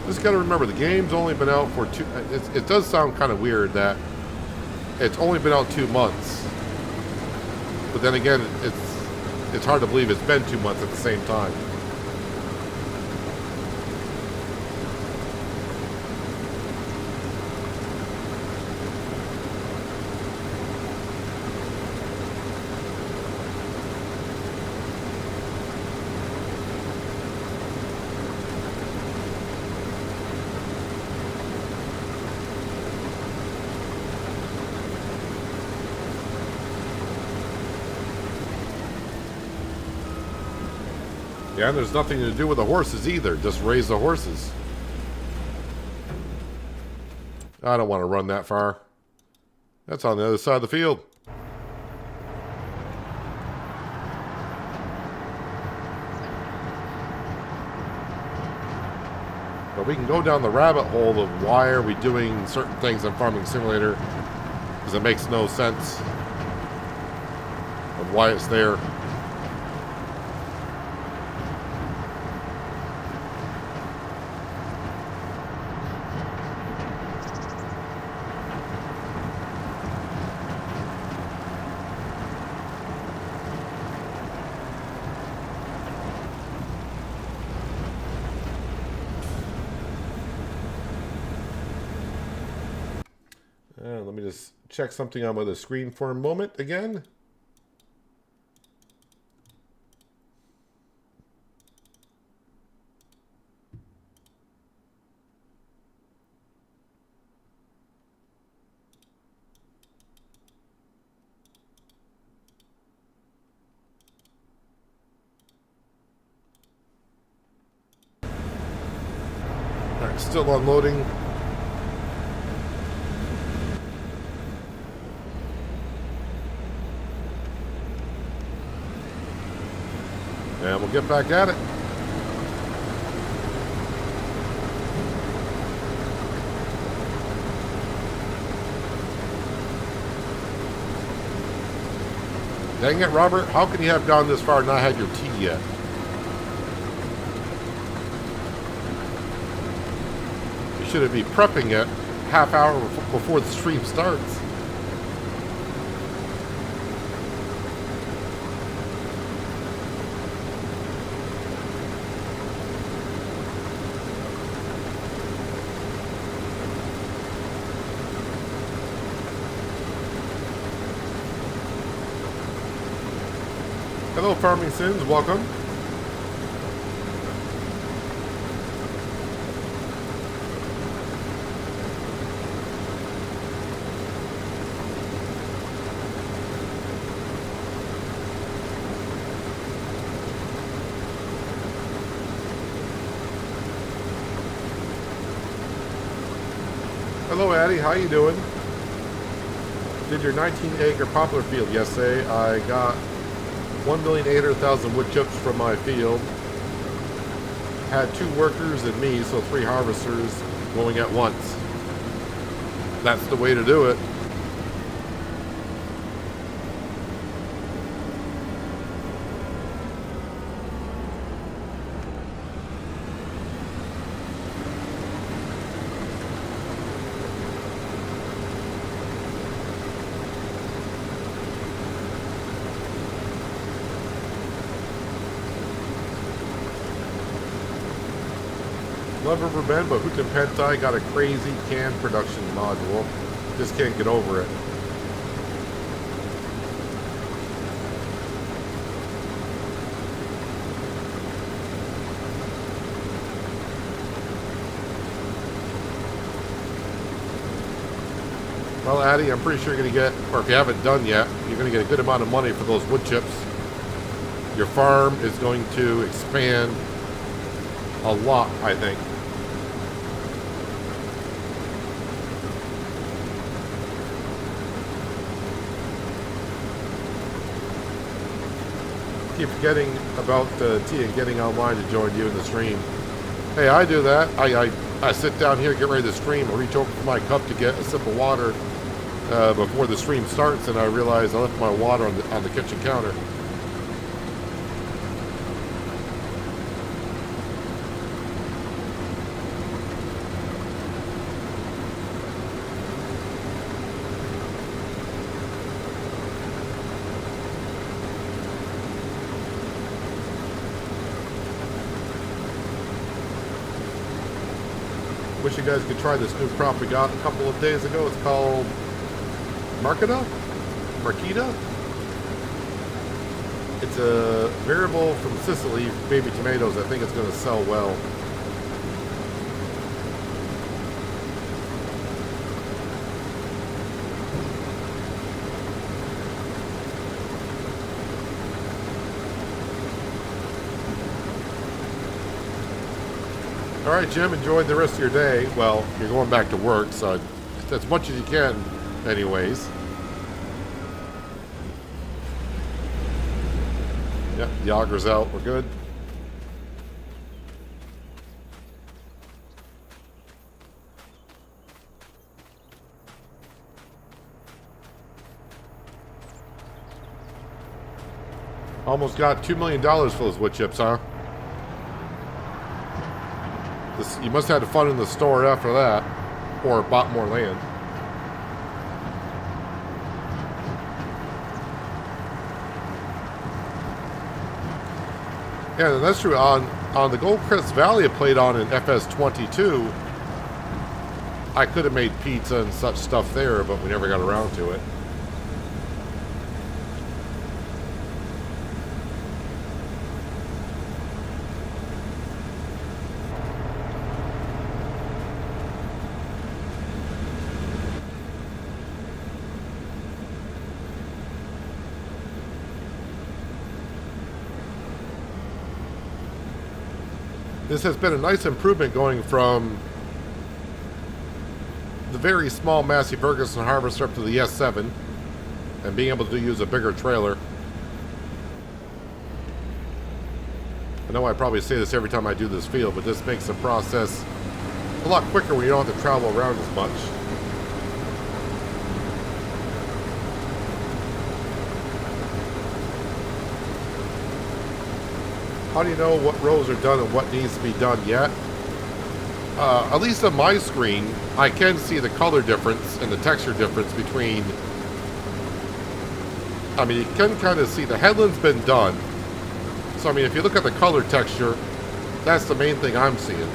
Just gotta remember, the game's only been out for it does sound kind of weird that it's only been out 2 months. But then again, it's hard to believe it's been 2 months at the same time. Yeah, and there's nothing to do with the horses either. Just raise the horses. I don't want to run that far. That's on the other side of the field. But we can go down the rabbit hole of why are we doing certain things on Farming Simulator, because it makes no sense of why it's there. Let me just check something on the screen for a moment again. All right, still unloading. And we'll get back at it. Dang it, Robert. How can you have gone this far and not had your tea yet? You should be prepping it half hour before the stream starts. Hello, Farming Sims. Welcome. Hello, Addie. How you doing? Did your 19-acre poplar field yesterday. I got 1,800,000 wood chips from my field. Had 2 workers and me, so 3 harvesters going at once. That's the way to do it. Love Riverbend, but Hoot and Pentai got a crazy can production module. Just can't get over it. Well, Addie, I'm pretty sure you're going to get, or if you haven't done yet, you're going to get a good amount of money for those wood chips. Your farm is going to expand a lot, I think. Keep forgetting about T and getting online to join you in the stream. Hey, I do that. I sit down here, get ready to stream, I reach over for my cup to get a sip of water before the stream starts, and I realize I left my water on the kitchen counter. Wish you guys could try this new crop we got a couple of days ago. It's called Marquita? It's a variable from Sicily, baby tomatoes. I think it's going to sell well. All right, Jim, enjoy the rest of your day. Well, you're going back to work, so as much as you can, anyways. Yep, the auger's out. We're good. Almost got $2 million for those wood chips, huh? You must have had fun in the store after that, or bought more land. Yeah, that's true. On the Goldcrest Valley I played on in FS22, I could have made pizza and such stuff there, but we never got around to it. This has been a nice improvement going from the very small Massey Ferguson harvester up to the S7 and being able to use a bigger trailer. I know I probably say this every time I do this field, but this makes the process a lot quicker when you don't have to travel around as much. How do you know what rows are done and what needs to be done yet? At least on my screen, I can see the color difference and the texture difference between... I mean, you can kind of see the headland's been done. So, I mean, if you look at the color texture, that's the main thing I'm seeing.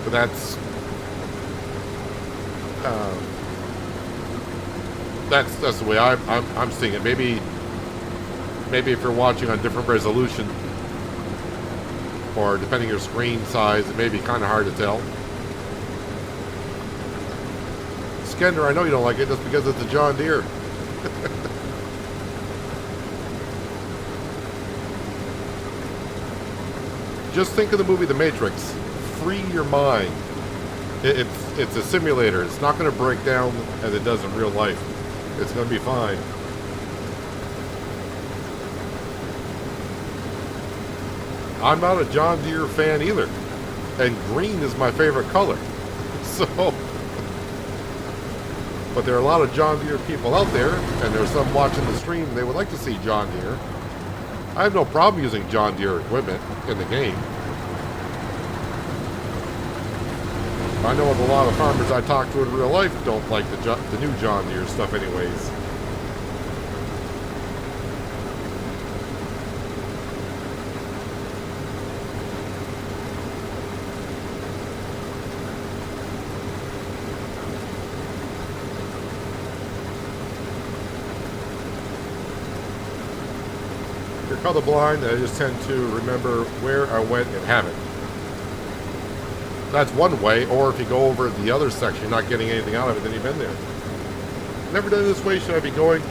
But that's the way I'm seeing it. Maybe if you're watching on different resolution, or depending on your screen size, it may be kind of hard to tell. Skender, I know you don't like it just because it's a John Deere. Just think of the movie The Matrix. free your mind. It's a simulator. It's not going to break down as it does in real life. It's going to be fine. I'm not a John Deere fan either. And green is my favorite color. So, but there are a lot of John Deere people out there, and there's some watching the stream, they would like to see John Deere. I have no problem using John Deere equipment in the game. I know a lot of farmers I talk to in real life don't like the new John Deere stuff anyways. You're colorblind, I just tend to remember where I went and haven't. That's one way, or if you go over the other section, you're not getting anything out of it, then you've been there. Never done it this way, should I be going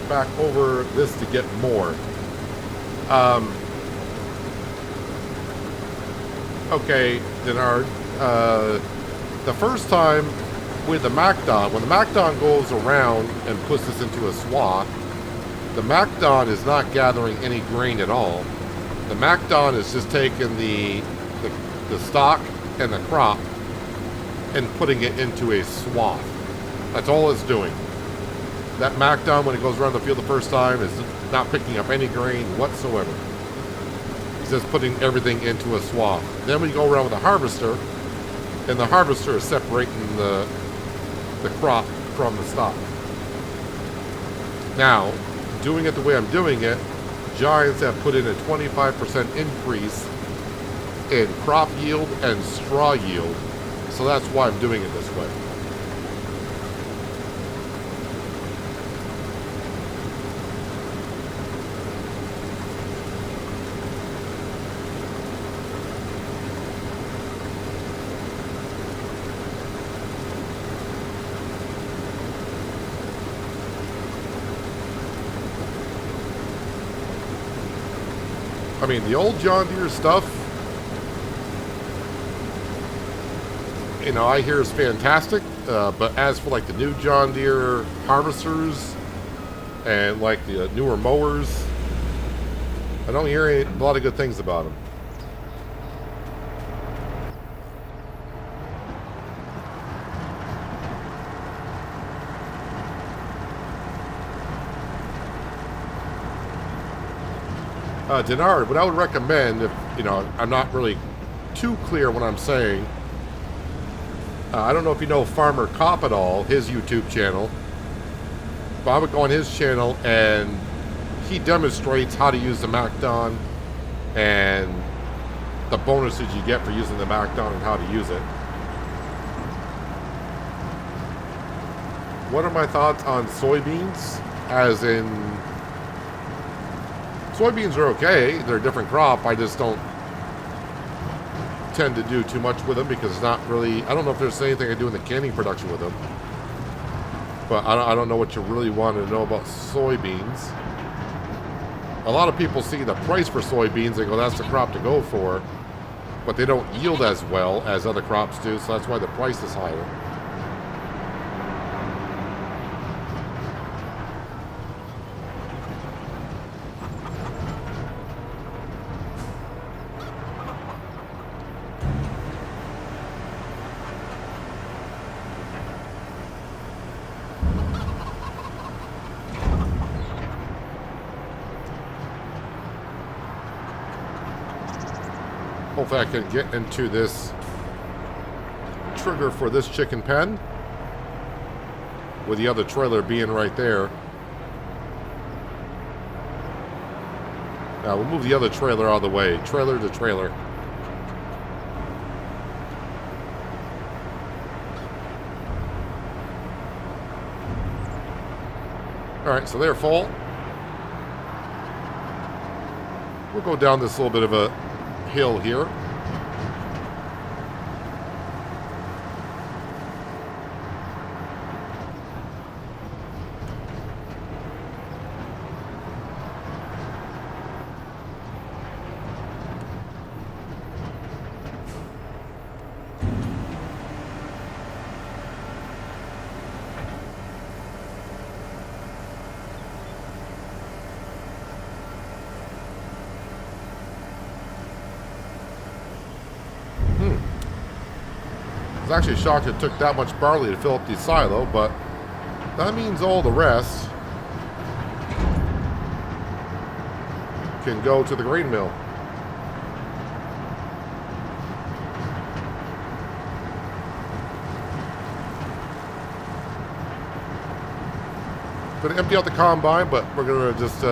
back over this to get more? Okay, Denard, the first time with the McDon, when the McDon goes around and puts this into a swath, the McDon is not gathering any grain at all. The McDon is just taking the stock and the crop and putting it into a swath. That's all it's doing. That McDon, when it goes around the field the first time, is not picking up any grain whatsoever. It's just putting everything into a swath. Then we go around with a harvester, and the harvester is separating the crop from the stock. Now, doing it the way I'm doing it, Giants have put in a 25% increase in crop yield and straw yield. So that's why I'm doing it this way. I mean, the old John Deere stuff, you know, I hear is fantastic, but as for like the new John Deere harvesters and like the newer mowers, I don't hear a lot of good things about them. Denard, what I would recommend, if, you know, I'm not really too clear what I'm saying, I don't know if you know Farmer Cop at all, his YouTube channel, but I would go on his channel and he demonstrates how to use the McDon and the bonuses you get for using the McDon and how to use it. What are my thoughts on soybeans? As in, soybeans are okay. They're a different crop. I just don't tend to do too much with them because it's not really, I don't know if there's anything I do in the canning production with them. But I don't know what you really want to know about soybeans. A lot of people see the price for soybeans and go, that's the crop to go for. But they don't yield as well as other crops do, so that's why the price is higher. Hopefully I can get into this trigger for this chicken pen with the other trailer being right there. Now we'll move the other trailer out of the way. Trailer to trailer. Alright, so they're full. We'll go down this little bit of a hill here. was actually shocked it took that much barley to fill up the silo, but that means all the rest can go to the grain mill. Going to empty out the combine, but we're going to just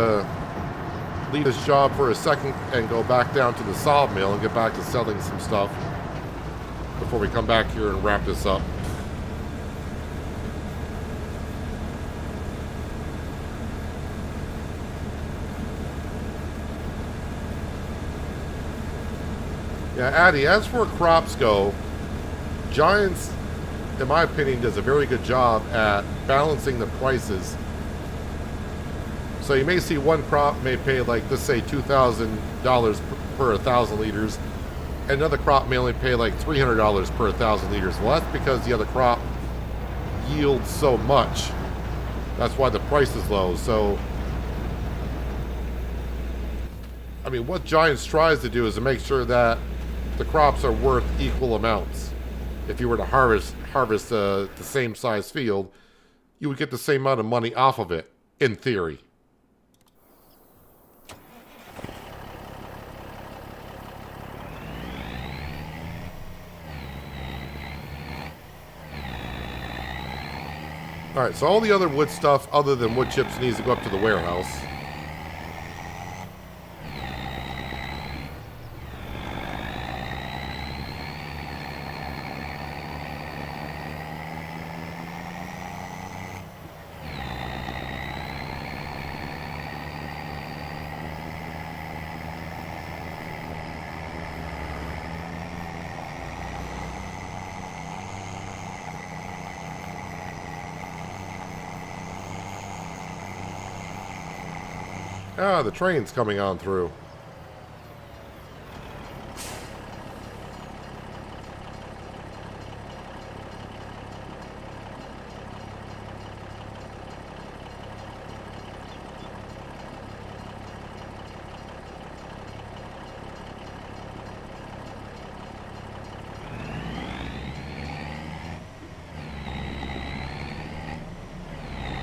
leave this job for a second and go back down to the sawmill and get back to selling some stuff before we come back here and wrap this up. Yeah, Addy, as for crops go, Giants, in my opinion, does a very good job at balancing the prices. So you may see one crop may pay, like, let's say $2,000 per 1,000 liters. And another crop may only pay like $300 per 1,000 liters. Well, that's because the other crop yields so much. That's why the price is low. So, I mean, what Giants tries to do is to make sure that the crops are worth equal amounts. If you were to harvest the same size field, you would get the same amount of money off of it, in theory. Alright, so all the other wood stuff other than wood chips needs to go up to the warehouse. Ah, the train's coming on through.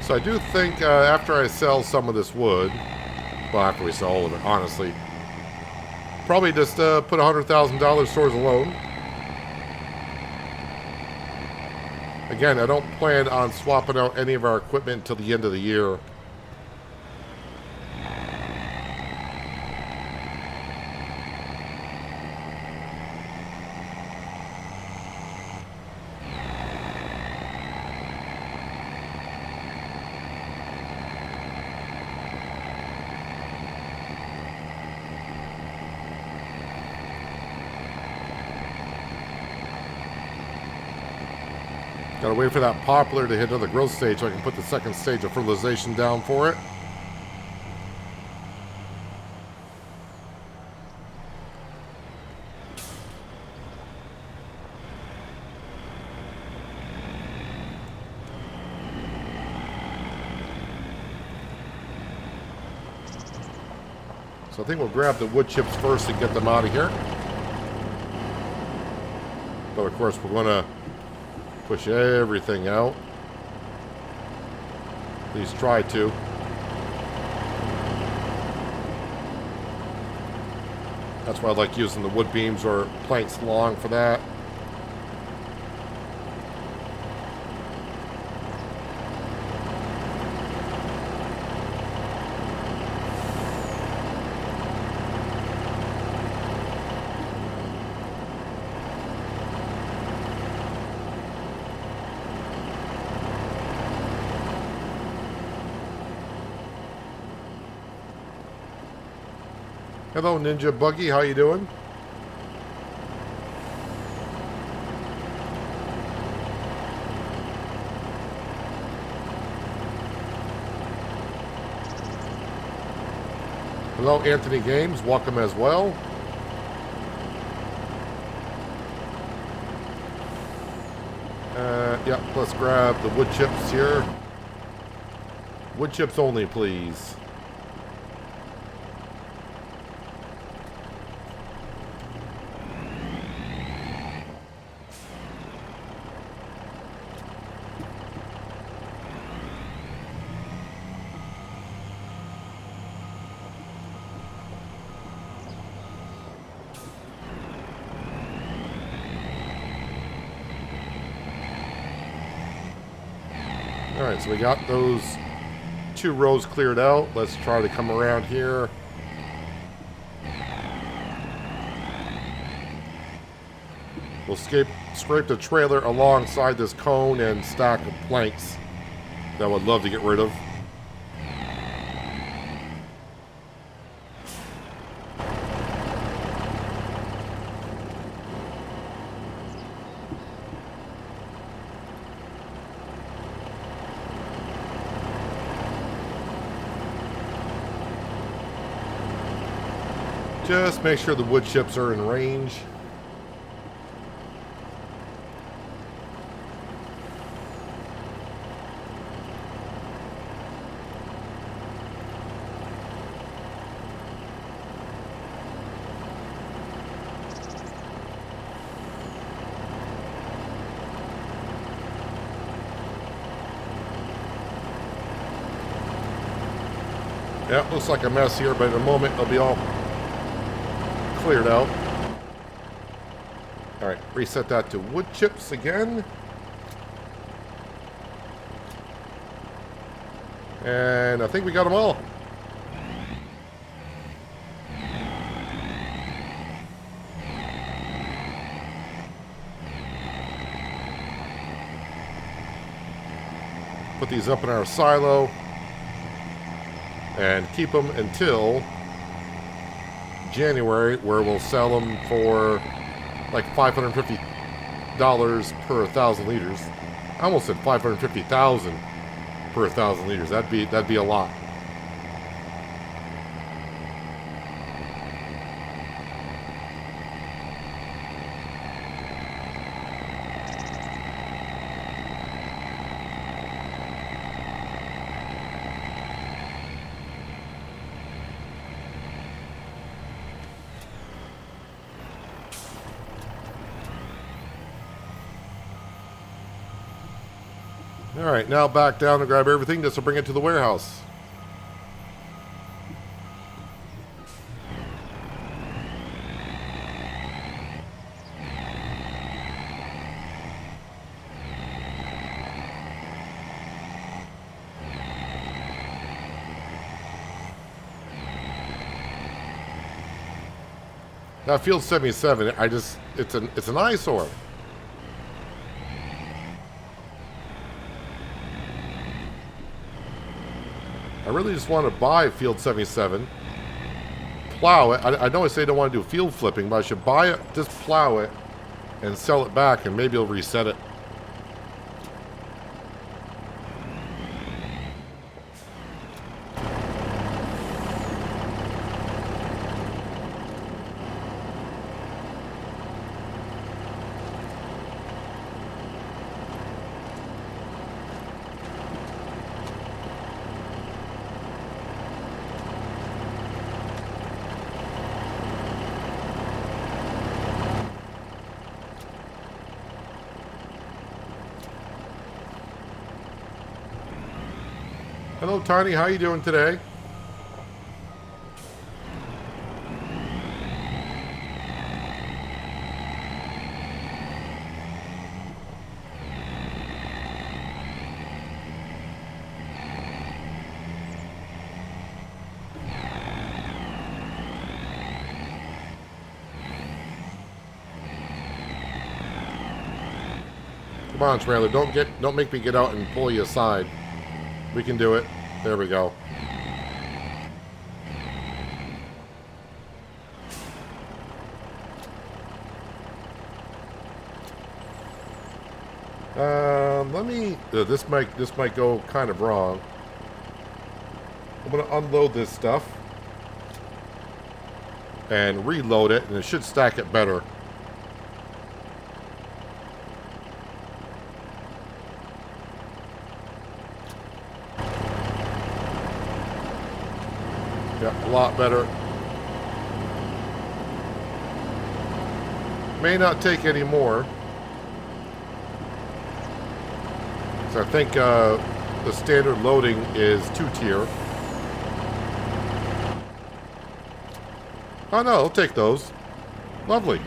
So I do think after I sell some of this wood, well, after we sell all of it, honestly, probably just put $100,000 towards a loan. Again, I don't plan on swapping out any of our equipment until the end of the year. Gotta wait for that poplar to hit another growth stage so I can put the second stage of fertilization down for it. So I think we'll grab the wood chips first and get them out of here. But of course we're gonna push everything out. At least try to. That's why I like using the wood beams or planks long for that. Hello, Ninja Buggy. How you doing? Hello, Anthony Games. Welcome as well. Yeah, let's grab the wood chips here. Wood chips only, please. Alright, so we got those 2 rows cleared out. Let's try to come around here. We'll scrape the trailer alongside this cone and stack of planks that I would love to get rid of. Just make sure the wood chips are in range. Yeah, looks like a mess here, but in a moment it'll be all cleared out. Alright, reset that to wood chips again. And I think we got them all. Put these up in our silo and keep them until January, where we'll sell them for like $550 per 1,000 liters. I almost said 550,000 per 1,000 liters. That'd be a lot. Alright, now back down and grab everything just to bring it to the warehouse. That Field 77, it's an eyesore. I really just want to buy Field 77, plow it. I know I say I don't want to do field flipping, but I should buy it, just plow it, and sell it back, and maybe it'll reset it. Hello, Tiny. How you doing today? Come on, trailer. Don't make me get out and pull you aside. We can do it. There we go. Let me. This might go kind of wrong. I'm gonna unload this stuff and reload it, and it should stack it better. Yeah, a lot better. May not take any more. So I think the standard loading is 2-tier. Oh no, I'll take those. Lovely.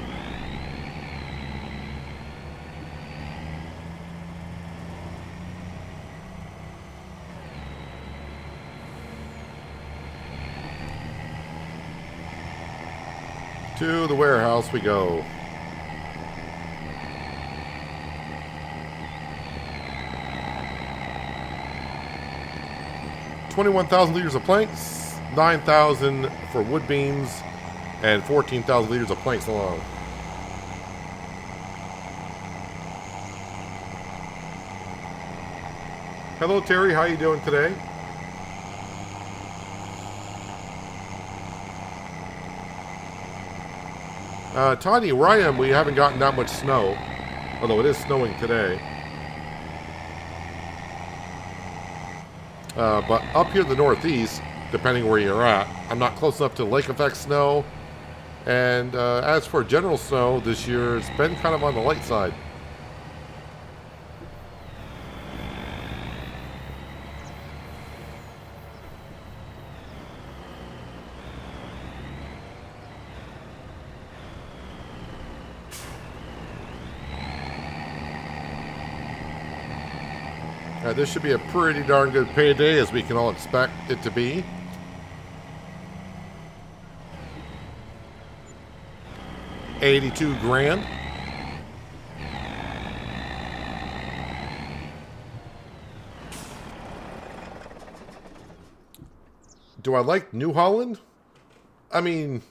To the warehouse we go. $21,000 liters of planks, 9,000 for wood beams, and 14,000 liters of planks alone. Hello Terry, how you doing today? Tiny, where I am, we haven't gotten that much snow, although it is snowing today. But up here in the northeast, depending where you're at, I'm not close enough to lake effect snow. And as for general snow this year, it's been kind of on the light side. This should be a pretty darn good payday, as we can all expect it to be. $82 grand. Do I like New Holland? I mean,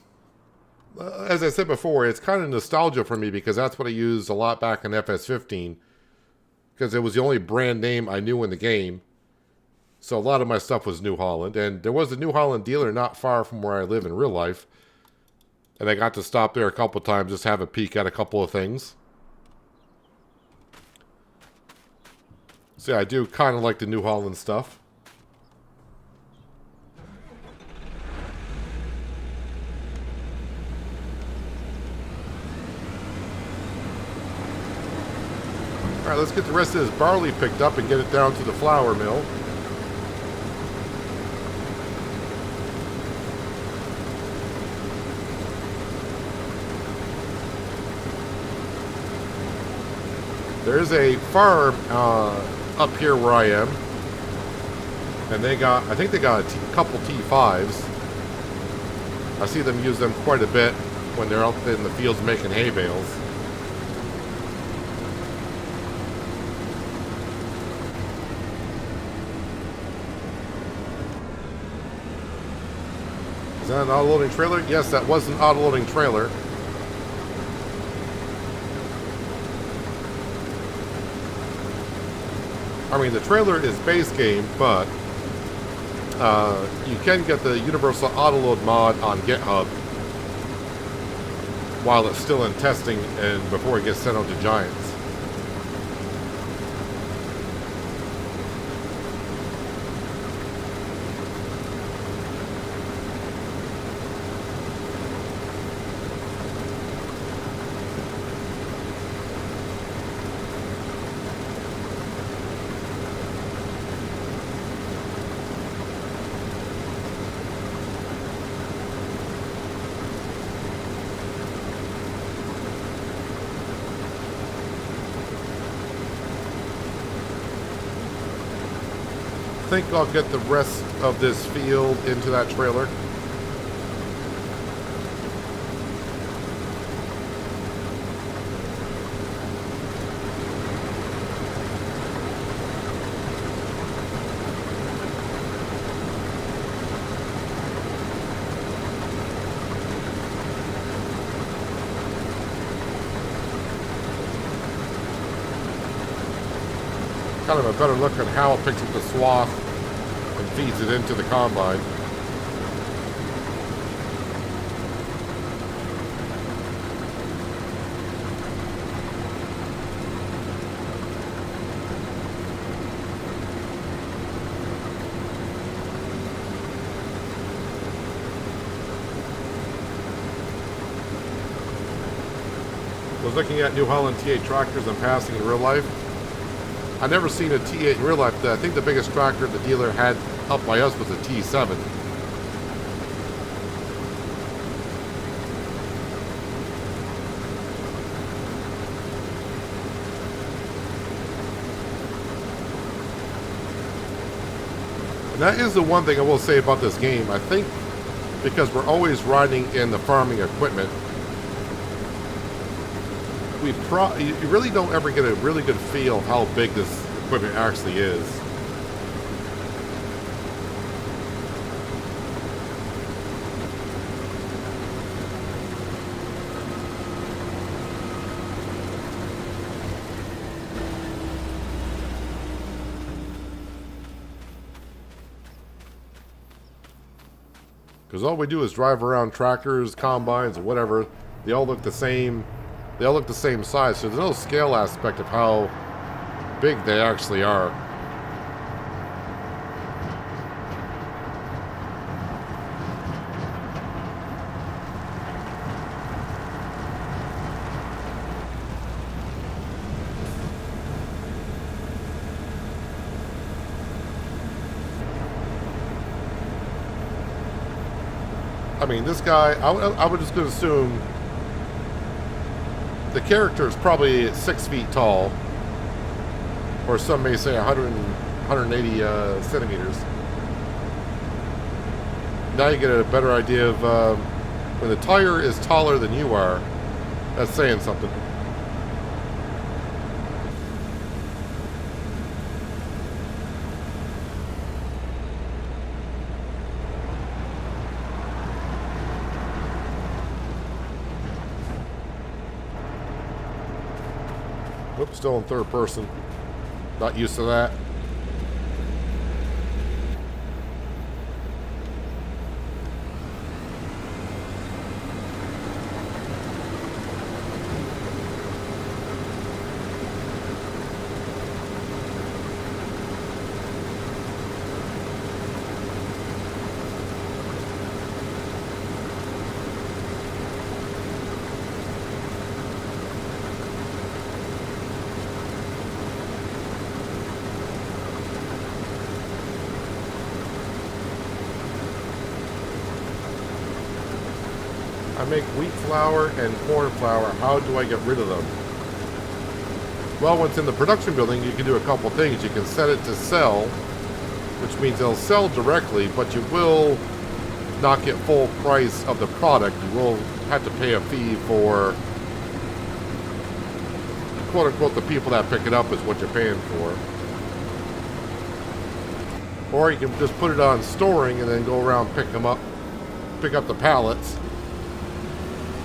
as I said before, it's kind of nostalgia for me because that's what I used a lot back in FS15. Because it was the only brand name I knew in the game. So a lot of my stuff was New Holland. And there was a New Holland dealer not far from where I live in real life. And I got to stop there a couple times, just have a peek at a couple of things. So yeah, I do kind of like the New Holland stuff. All right, let's get the rest of this barley picked up and get it down to the flour mill. There's a farm up here where I am, and I think they got a couple T5s. I see them use them quite a bit when they're out in the fields making hay bales. Is that an auto-loading trailer? Yes, that was an auto-loading trailer. I mean, the trailer is base game, but you can get the Universal Autoload mod on GitHub while it's still in testing and before it gets sent out to Giants. I think I'll get the rest of this field into that trailer. Kind of a better look at how it picks up the swath and feeds it into the combine. I was looking at New Holland T8 tractors I'm passing in real life. I've never seen a T8 in real life. I think the biggest tractor the dealer had up by us was a T7. And that is the one thing I will say about this game. I think because we're always riding in the farming equipment, you really don't ever get a really good feel of how big this equipment actually is. Because all we do is drive around tractors, combines, or whatever. They all look the same. They all look the same size. So there's no scale aspect of how big they actually are. I mean, this guy, I would just gonna assume the character is probably 6 feet tall, or some may say 180 centimeters. Now you get a better idea of when the tire is taller than you are, that's saying something. Whoops, still in third person. Not used to that. I make wheat flour and corn flour. How do I get rid of them? Well, once in the production building, you can do a couple things. You can set it to sell, which means they'll sell directly, but you will not get full price of the product. You will have to pay a fee for, quote unquote, the people that pick it up is what you're paying for. Or you can just put it on storing and then go around, pick them up, pick up the pallets,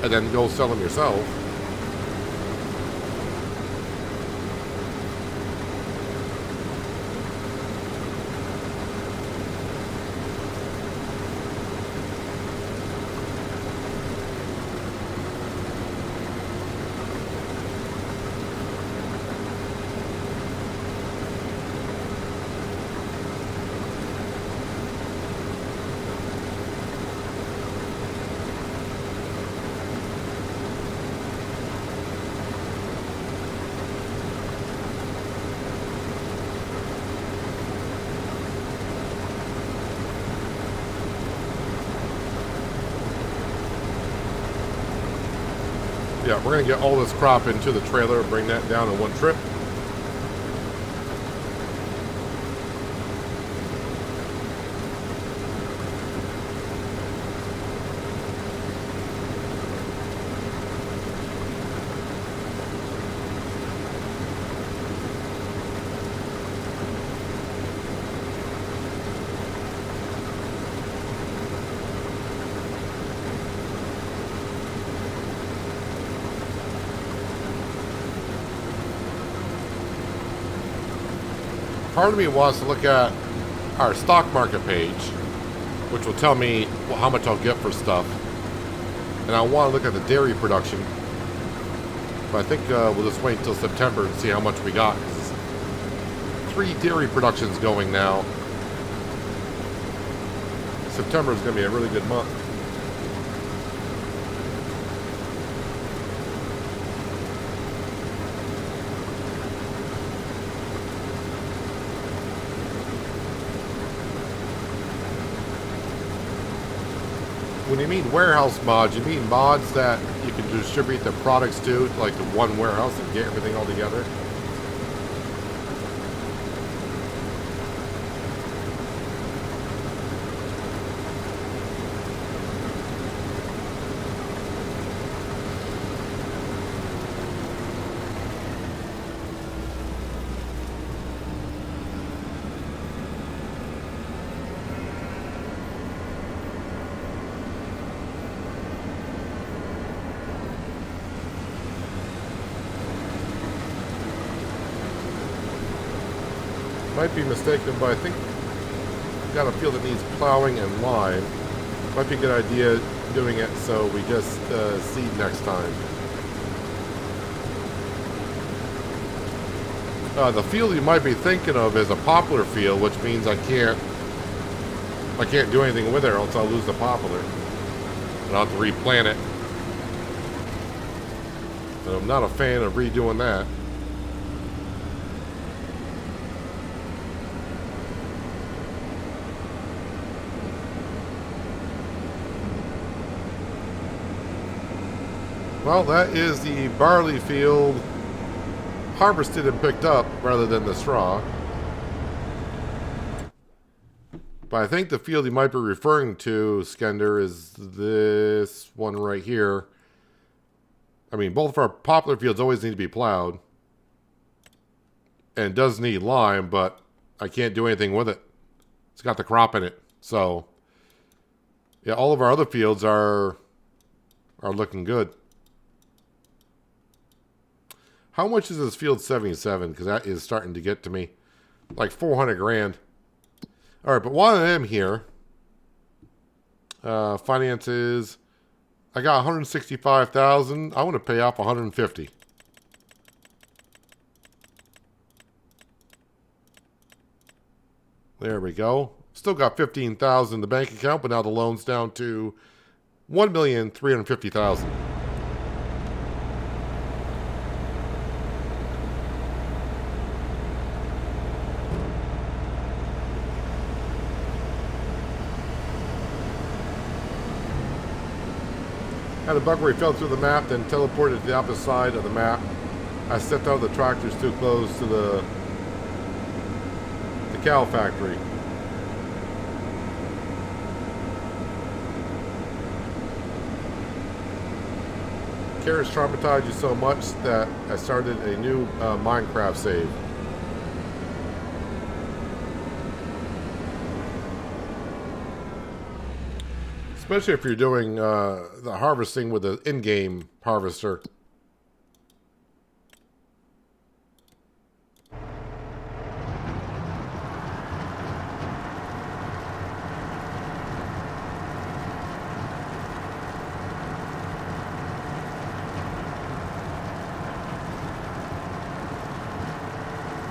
and then go sell them yourself. Yeah, we're going to get all this crop into the trailer and bring that down in one trip. Part of me wants to look at our stock market page, which will tell me how much I'll get for stuff. And I want to look at the dairy production. But I think we'll just wait until September and see how much we got. 3 dairy productions going now. September is going to be a really good month. When you mean warehouse mods, you mean mods that you can distribute the products to, like the one warehouse and get everything all together? Might be mistaken, but I think we've got a field that needs plowing and lime. Might be a good idea doing it so we just seed next time. The field you might be thinking of is a poplar field, which means I can't do anything with it, or else I'll lose the poplar. And I'll have to replant it. And I'm not a fan of redoing that. Well, that is the barley field harvested and picked up rather than the straw. But I think the field you might be referring to, Skender, is this one right here. I mean, both of our poplar fields always need to be plowed. And it does need lime, but I can't do anything with it. It's got the crop in it. So, yeah, all of our other fields are looking good. How much is this field 77? Because that is starting to get to me. Like 400 grand. All right, but while I am here, finances, I got 165,000. I want to pay off 150. There we go. Still got 15,000 in the bank account, but now the loan's down to 1,350,000. Had a bug where he fell through the map, then teleported to the opposite side of the map. I stepped out of the tractors too close to the cow factory. Carrots traumatized you so much that I started a new Minecraft save. Especially if you're doing the harvesting with an in-game harvester.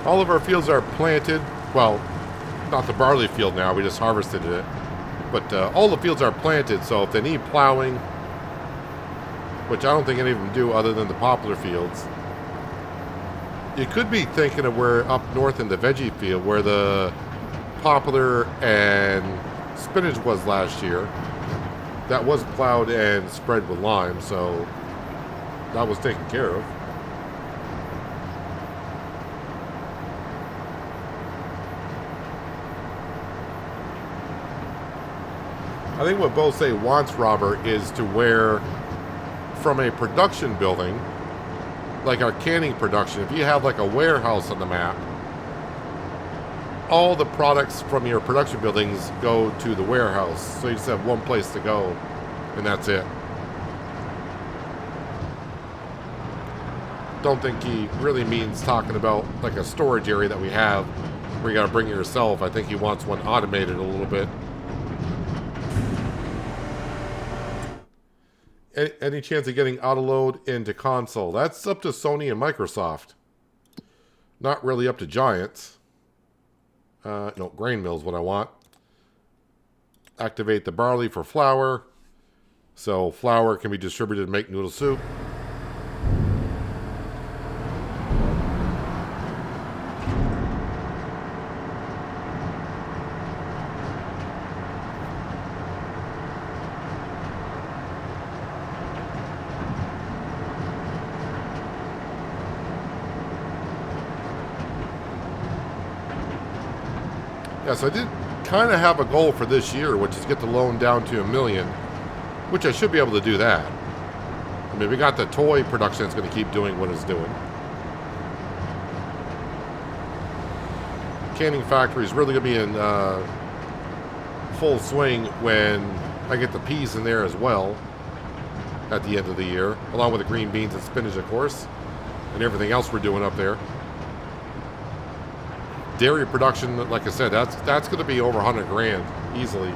All of our fields are planted. Well, not the barley field now. We just harvested it. But all the fields are planted, so if they need plowing, which I don't think any of them do other than the poplar fields, you could be thinking of where up north in the veggie field, where the poplar and spinach was last year. That was plowed and spread with lime, so that was taken care of. I think what Bo Say wants, Robert, is to where from a production building, like our canning production, if you have like a warehouse on the map, all the products from your production buildings go to the warehouse. So you just have one place to go, and that's it. Don't think he really means talking about like a storage area that we have where you got to bring it yourself. I think he wants one automated a little bit. Any chance of getting autoload into console? That's up to Sony and Microsoft. Not really up to Giants. No, grain mill is what I want. Activate the barley for flour. So flour can be distributed to make noodle soup. Yeah, so I did kind of have a goal for this year, which is get the loan down to $1 million, which I should be able to do that. I mean, we got the toy production that's going to keep doing what it's doing. Canning factory is really going to be in full swing when I get the peas in there as well at the end of the year, along with the green beans and spinach, of course, and everything else we're doing up there. Dairy production, like I said, that's going to be over 100 grand easily.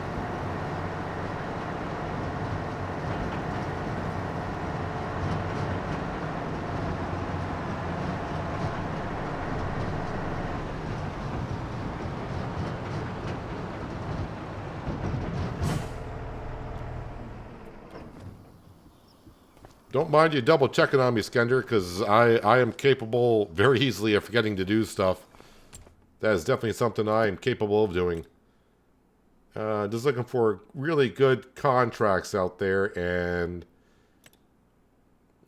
Don't mind you double checking on me, Skender, because I am capable very easily of forgetting to do stuff. That is definitely something I am capable of doing. Just looking for really good contracts out there, and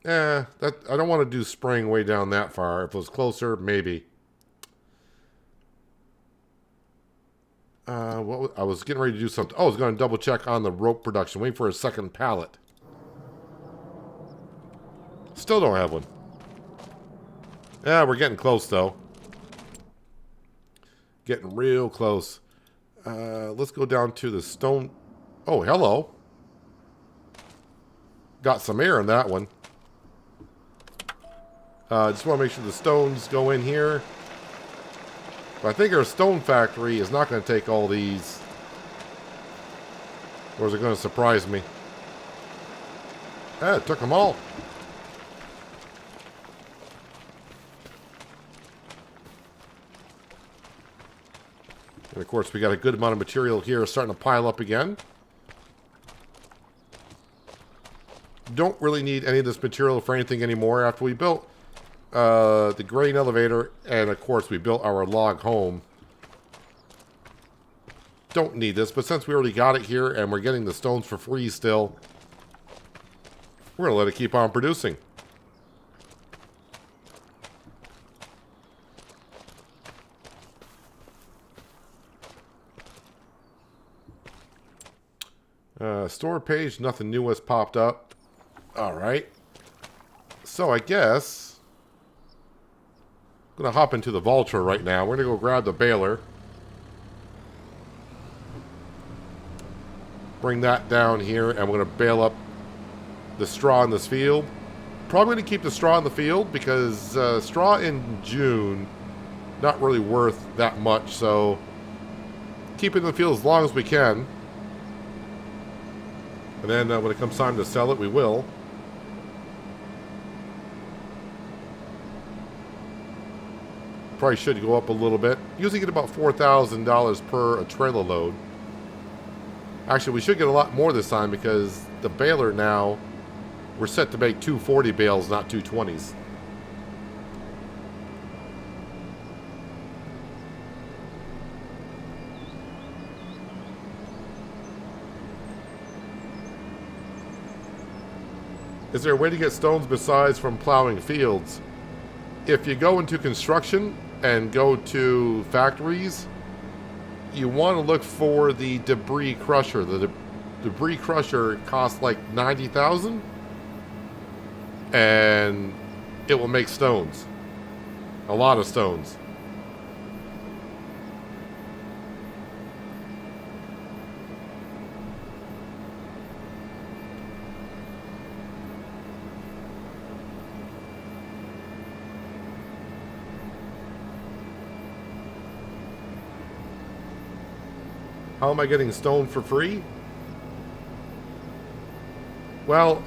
I don't want to do spring way down that far. If it was closer, maybe. I was getting ready to do something. Oh, I was going to double check on the rope production. Waiting for a second pallet. Still don't have one. Yeah, we're getting close, though. Getting real close. Let's go down to the stone. Oh, hello. Got some air in that one. Just want to make sure the stones go in here. But I think our stone factory is not going to take all these. Or is it going to surprise me? Ah, it took them all. And of course, we got a good amount of material here starting to pile up again. Don't really need any of this material for anything anymore after we built the grain elevator, and of course we built our log home. Don't need this, but since we already got it here and we're getting the stones for free still, we're going to let it keep on producing. Store page, nothing new has popped up. Alright. So I guess I'm going to hop into the Vulture right now. We're going to go grab the baler. Bring that down here, and we're going to bale up the straw in this field. Probably going to keep the straw in the field because straw in June, not really worth that much. So keep it in the field as long as we can. And then when it comes time to sell it, we will. Probably should go up a little bit. Usually get about $4,000 per a trailer load. Actually, we should get a lot more this time because the baler now, we're set to make 240 bales, not 220s. Is there a way to get stones besides from plowing fields? If you go into construction and go to factories, you want to look for the debris crusher. The debris crusher costs like $90,000, and it will make stones. A lot of stones. How am I getting stone for free? Well,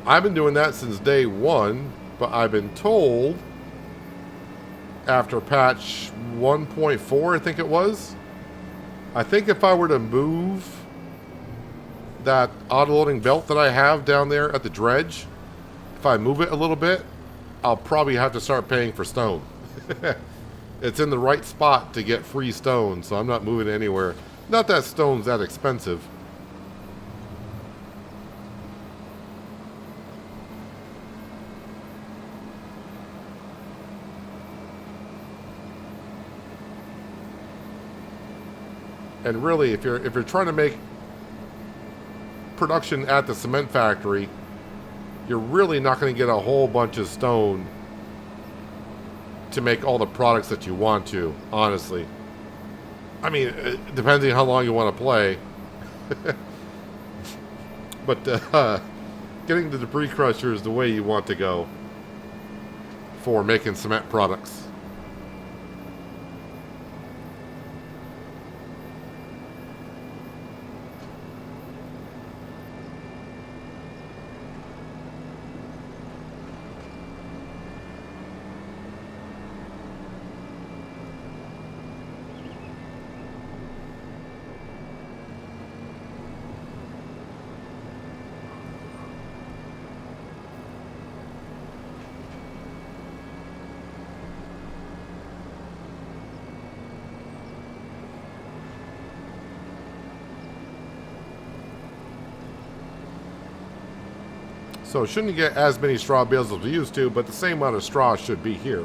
I've been doing that since day one, but I've been told after patch 1.4, I think it was, I think if I were to move that auto-loading belt that I have down there at the dredge, if I move it a little bit, I'll probably have to start paying for stone. It's in the right spot to get free stone, so I'm not moving it anywhere. Not that stone's that expensive. And really, if you're trying to make production at the cement factory, you're really not going to get a whole bunch of stone to make all the products that you want to, honestly. I mean, depending on how long you want to play. But getting the debris crusher is the way you want to go for making cement products. So shouldn't get as many straw bales as we used to, but the same amount of straw should be here.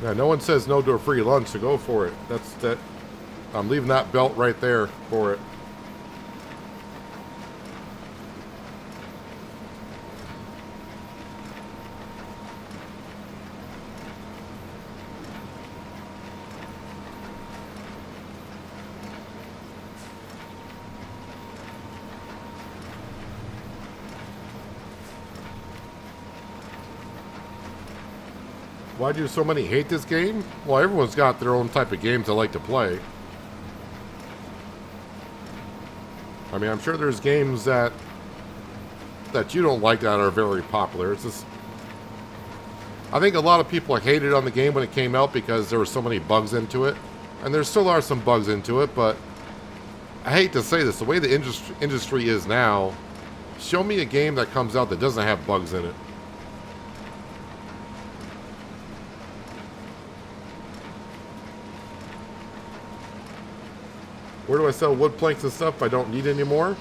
Yeah, no one says no to a free lunch, so go for it. That's that. I'm leaving that belt right there for it. Why do so many hate this game? Well, everyone's got their own type of games they like to play. I mean, I'm sure there's games that you don't like that are very popular. It's just, I think a lot of people hated on the game when it came out because there were so many bugs into it, and there still are some bugs into it. But I hate to say this, the way the industry is now, show me a game that comes out that doesn't have bugs in it. Where do I sell wood planks and stuff I don't need anymore?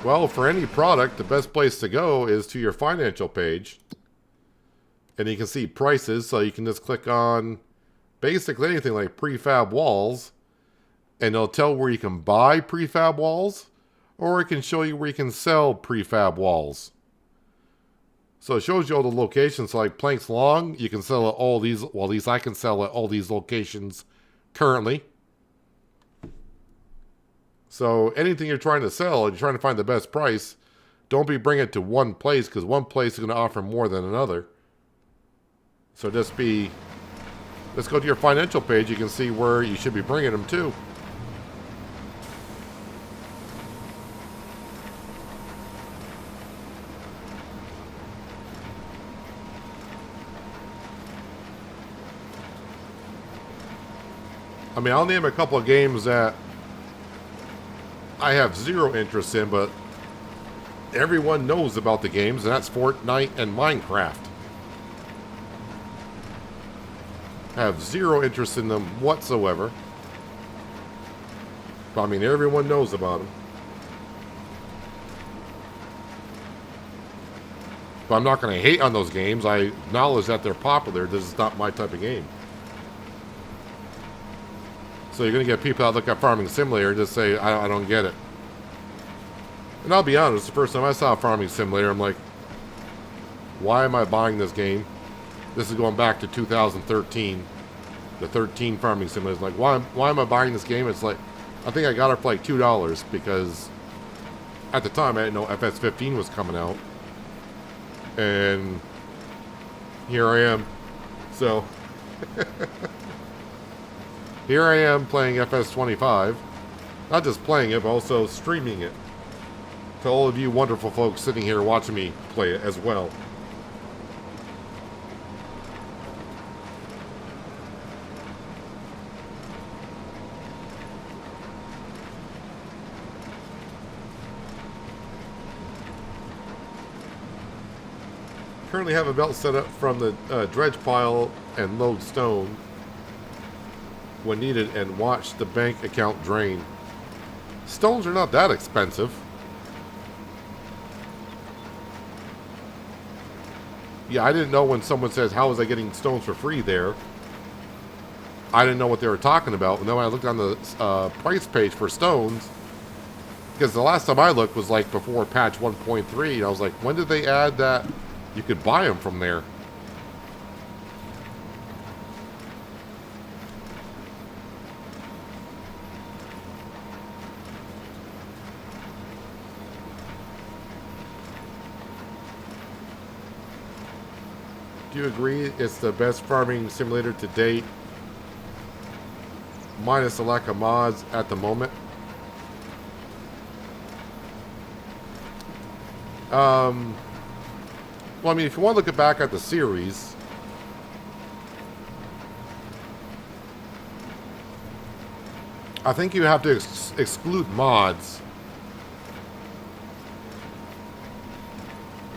Well, for any product, the best place to go is to your financial page. And you can see prices, so you can just click on basically anything like prefab walls. And it'll tell where you can buy prefab walls, or it can show you where you can sell prefab walls. So it shows you all the locations, like planks long, you can sell at all these, well, at least I can sell at all these locations currently. So anything you're trying to sell, and you're trying to find the best price, don't be bringing it to one place, because one place is going to offer more than another. So let's go to your financial page, you can see where you should be bringing them to. I mean, I'll name a couple of games that I have zero interest in, but everyone knows about the games, and that's Fortnite and Minecraft. I have zero interest in them whatsoever. But I mean, everyone knows about them. But I'm not going to hate on those games. I acknowledge that they're popular. This is not my type of game. So you're going to get people that look at Farming Simulator and just say, I don't get it. And I'll be honest, the first time I saw Farming Simulator, I'm like, why am I buying this game? This is going back to 2013. The 13 Farming Simulator. It's like, why am I buying this game? It's like, I think I got it for like $2 because at the time I didn't know FS15 was coming out. And here I am. So... here I am playing FS25. Not just playing it, but also streaming it. To all of you wonderful folks sitting here watching me play it as well. Currently have a belt set up from the dredge pile and load stone when needed and watch the bank account drain. Stones are not that expensive. Yeah, I didn't know when someone says, how was I getting stones for free there? I didn't know what they were talking about. And then when I looked on the price page for stones, because the last time I looked was like before patch 1.3, and I was like, when did they add that you could buy them from there? Do you agree it's the best farming simulator to date, minus the lack of mods at the moment? Well, I mean, if you want to look back at the series, I think you have to exclude mods.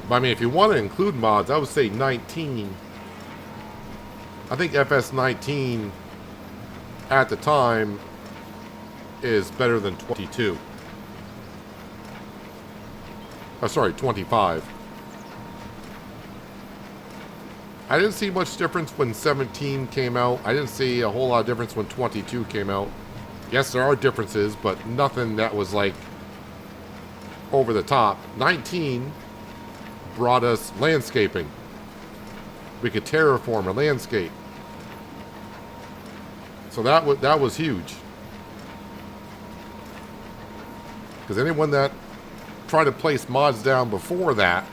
I mean, if you want to include mods, I would say 19. I think FS 19 at the time is better than 22. Oh, sorry, 25. I didn't see much difference when 17 came out. I didn't see a whole lot of difference when 22 came out. Yes, there are differences, but nothing that was like over the top. 19 brought us landscaping. We could terraform a landscape. So that was huge. Because anyone that tried to place mods down before that,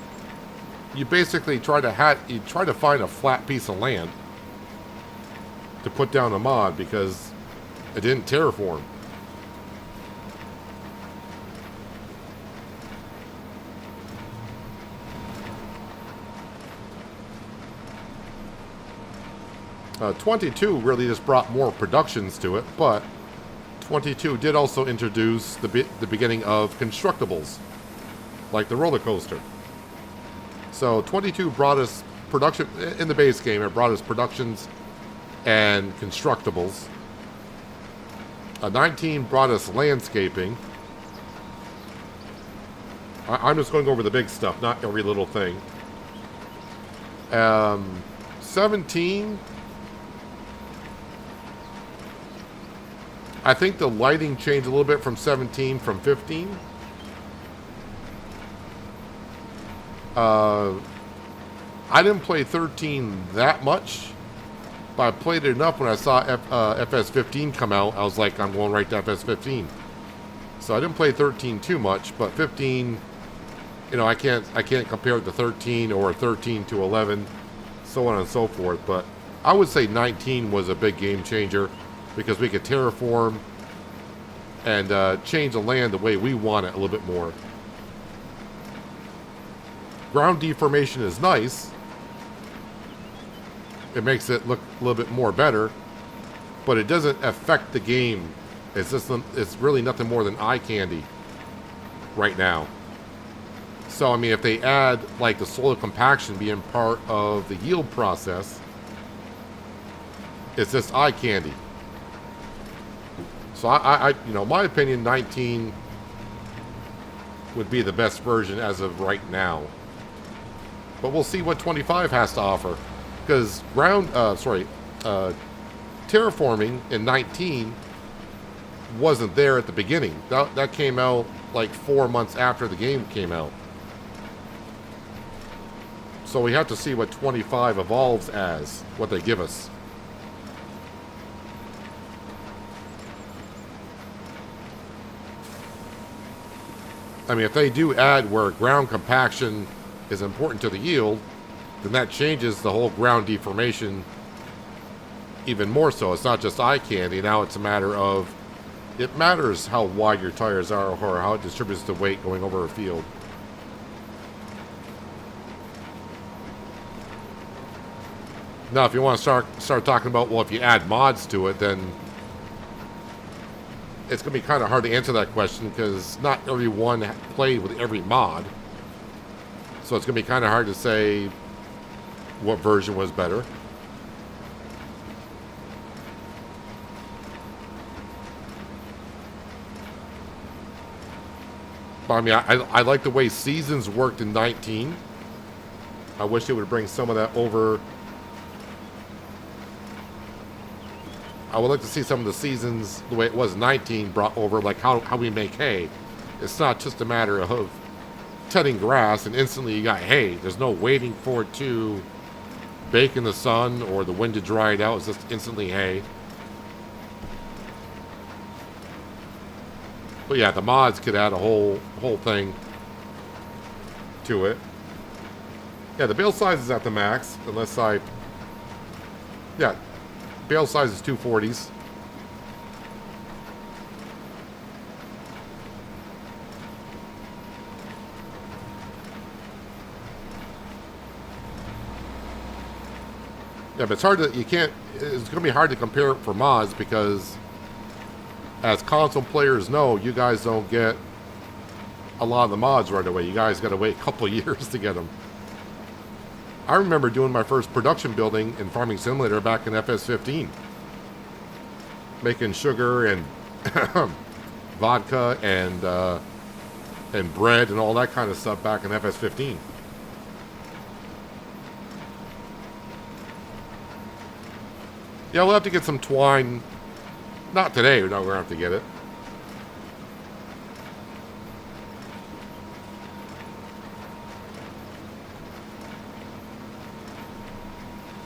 you basically try to find a flat piece of land to put down a mod because it didn't terraform. Uh, 22 really just brought more productions to it, but 22 did also introduce the beginning of constructibles, like the roller coaster. So 22 brought us production in the base game. It brought us productions and constructibles. 19 brought us landscaping. I'm just going over the big stuff, not every little thing. 17, I think the lighting changed a little bit from 17 from 15. I didn't play 13 that much, but I played it enough when I saw FS15 come out. I was like, I'm going right to FS15. So I didn't play 13 too much, but 15, you know, I can't compare it to 13 or 13 to 11, so on and so forth. But I would say 19 was a big game changer because we could terraform and change the land the way we want it a little bit more. Ground deformation is nice. It makes it look a little bit more better, but it doesn't affect the game. It's really nothing more than eye candy right now. So I mean, if they add like the soil compaction being part of the yield process, it's just eye candy. So you know, my opinion, 19 would be the best version as of right now. But we'll see what 25 has to offer. Because terraforming in 19 wasn't there at the beginning. That came out like 4 months after the game came out. So we have to see what 25 evolves as, what they give us. I mean, if they do add where ground compaction is important to the yield, then that changes the whole ground deformation even more so. It's not just eye candy. Now it's a matter of, it matters how wide your tires are or how it distributes the weight going over a field. Now, if you want to start talking about, well, if you add mods to it, then it's going to be kind of hard to answer that question because not everyone played with every mod. So it's going to be kind of hard to say what version was better. But I mean, I like the way seasons worked in 19. I wish they would bring some of that over. I would like to see some of the seasons the way it was in 19 brought over, like how we make hay. It's not just a matter of cutting grass and instantly you got hay. There's no waiting for it to bake in the sun or the wind to dry it out. It's just instantly hay. But yeah, the mods could add a whole thing to it. Yeah, the bale size is at the max, unless yeah, bale size is 240s. Yeah, but it's hard to, it's going to be hard to compare it for mods because as console players know, you guys don't get a lot of the mods right away. You guys got to wait a couple of years to get them. I remember doing my first production building in Farming Simulator back in FS15. Making sugar and vodka and bread and all that kind of stuff back in FS15. Yeah, we'll have to get some twine. Not today, we're going to have to get it.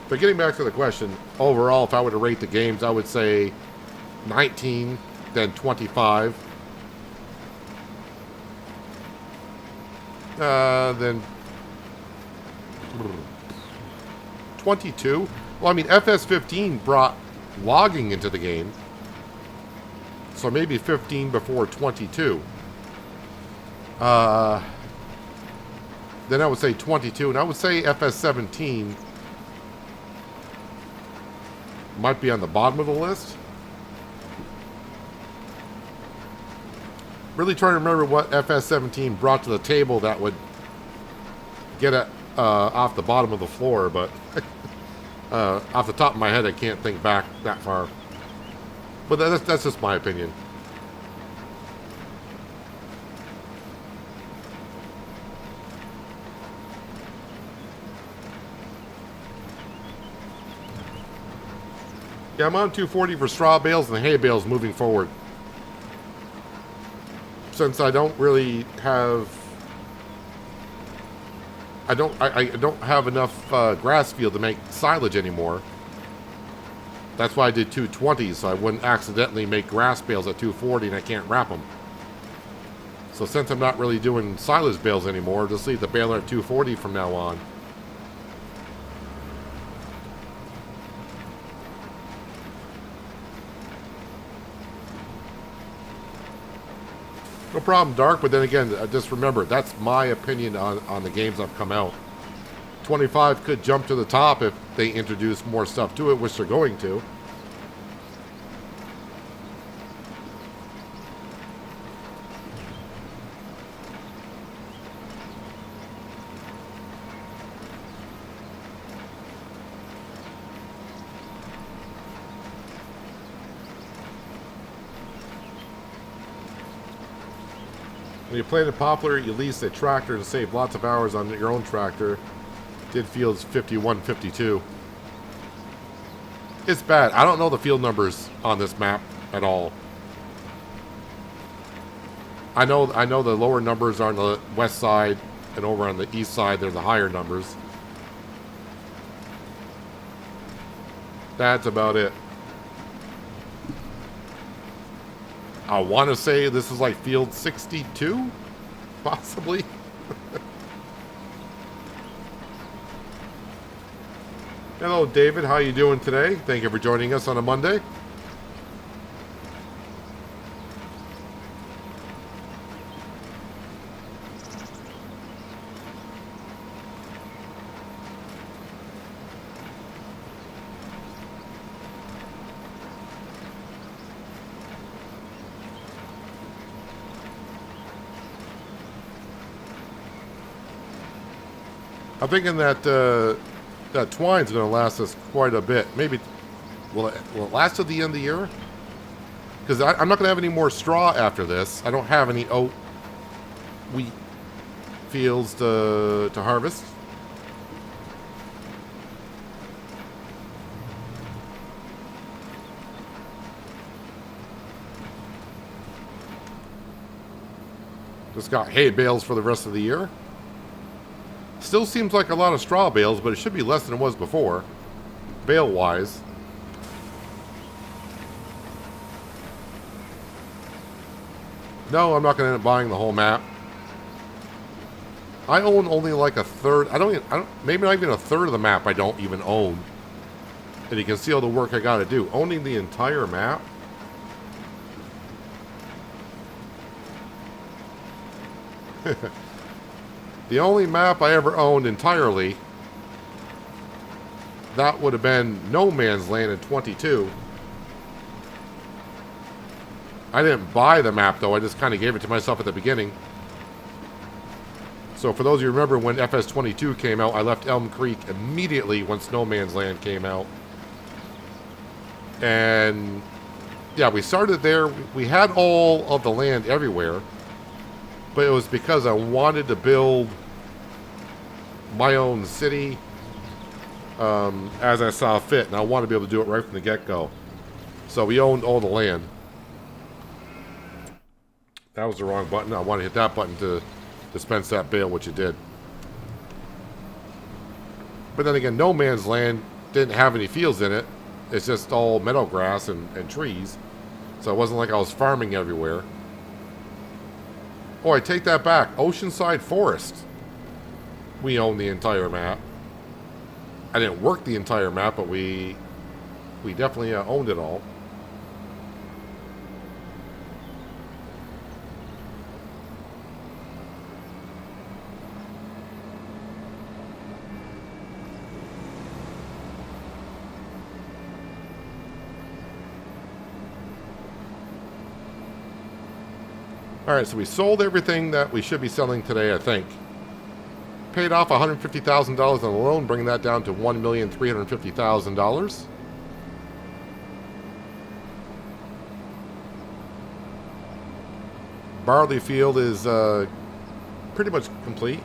But getting back to the question, overall, if I were to rate the games, I would say 19, then 25. Then 22. Well, I mean, FS15 brought logging into the game. So maybe 15 before 22. Then I would say 22. And I would say FS17 might be on the bottom of the list. Really trying to remember what FS17 brought to the table that would get it off the bottom of the floor, but off the top of my head, I can't think back that far. But that's just my opinion. Yeah, I'm on 240 for straw bales and hay bales moving forward. Since I don't really have... I don't have enough grass field to make silage anymore. That's why I did 220, so I wouldn't accidentally make grass bales at 240 and I can't wrap them. So since I'm not really doing silage bales anymore, just leave the baler at 240 from now on. No problem, Dark, but then again, just remember, that's my opinion on the games that have come out. 25 could jump to the top if they introduce more stuff to it, which they're going to. When you planted poplar, you leased a tractor to save lots of hours on your own tractor. Did fields 51, 52. It's bad. I don't know the field numbers on this map at all. I know the lower numbers are on the west side, and over on the east side there's the higher numbers. That's about it. I want to say this is like field 62, possibly. Hello, David. How you doing today? Thank you for joining us on a Monday. I'm thinking that that twine's going to last us quite a bit. Maybe, will it last to the end of the year? Because I'm not going to have any more straw after this. I don't have any oat, wheat fields to harvest. Just got hay bales for the rest of the year. Still seems like a lot of straw bales, but it should be less than it was before, bale-wise. No, I'm not going to end up buying the whole map. I own only like a third. Maybe not even a third of the map I don't even own. And you can see all the work I got to do. Owning the entire map. The only map I ever owned entirely, that would have been No Man's Land in 22. I didn't buy the map, though. I just kind of gave it to myself at the beginning. So for those of you who remember when FS22 came out, I left Elm Creek immediately when No Man's Land came out. And yeah, we started there. We had all of the land everywhere. But it was because I wanted to build my own city as I saw fit. And I wanted to be able to do it right from the get-go. So we owned all the land. That was the wrong button. I want to hit that button to dispense that bale, which it did. But then again, No Man's Land didn't have any fields in it. It's just all meadow grass and trees. So it wasn't like I was farming everywhere. Oh, I take that back. Oceanside Forest. We own the entire map. I didn't work the entire map, but we definitely owned it all. Alright, so we sold everything that we should be selling today, I think. Paid off $150,000 on a loan, bringing that down to $1,350,000. Barley field is pretty much complete.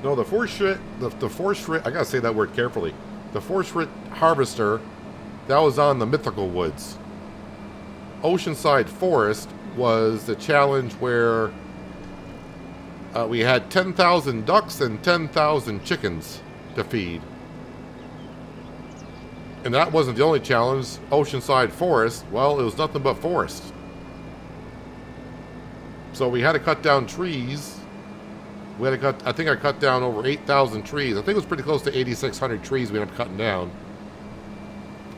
No, the force I gotta say that word carefully. The force harvester, that was on the Mythical Woods. Oceanside Forest was the challenge where we had 10,000 ducks and 10,000 chickens to feed. And that wasn't the only challenge. Oceanside Forest, well, it was nothing but forest. So we had to cut down trees. We had to cut, I think I cut down over 8,000 trees. I think it was pretty close to 8,600 trees we ended up cutting down.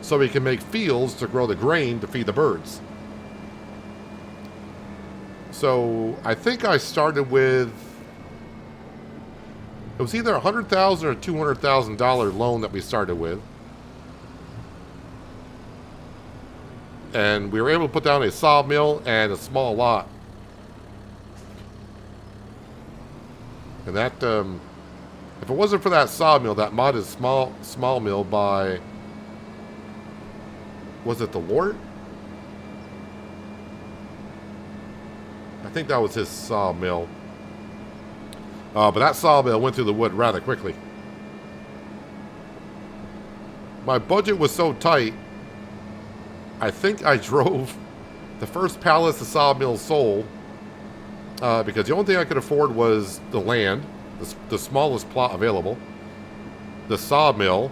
So we can make fields to grow the grain to feed the birds. So I think I started with, it was either $100,000 or $200,000 loan that we started with. And we were able to put down a sawmill and a small lot. And that, if it wasn't for that sawmill, that modded small mill by, was it the Lord? I think that was his sawmill. But that sawmill went through the wood rather quickly. My budget was so tight, I think I drove the first pallets the sawmill sold. Because the only thing I could afford was the land, the smallest plot available, the sawmill.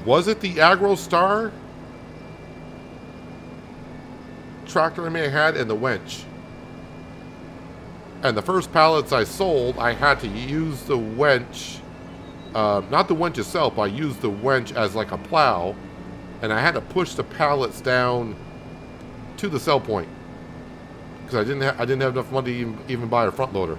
Was it the Agro Star tractor I may have had, and the winch? And the first pallets I sold, I had to use the winch, not the winch itself, but I used the winch as like a plow, and I had to push the pallets down to the sell point because I didn't have enough money to even buy a front loader.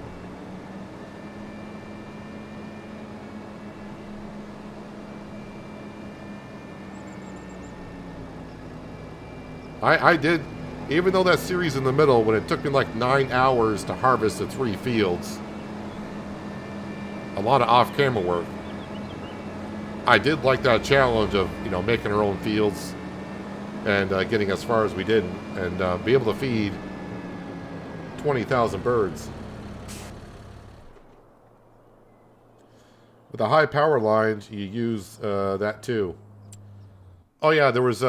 I did, even though that series in the middle, when it took me like 9 hours to harvest the 3 fields, a lot of off-camera work, I did like that challenge of, you know, making our own fields and getting as far as we did, and be able to feed 20,000 birds. With the high power lines, you use that too. Oh yeah, there was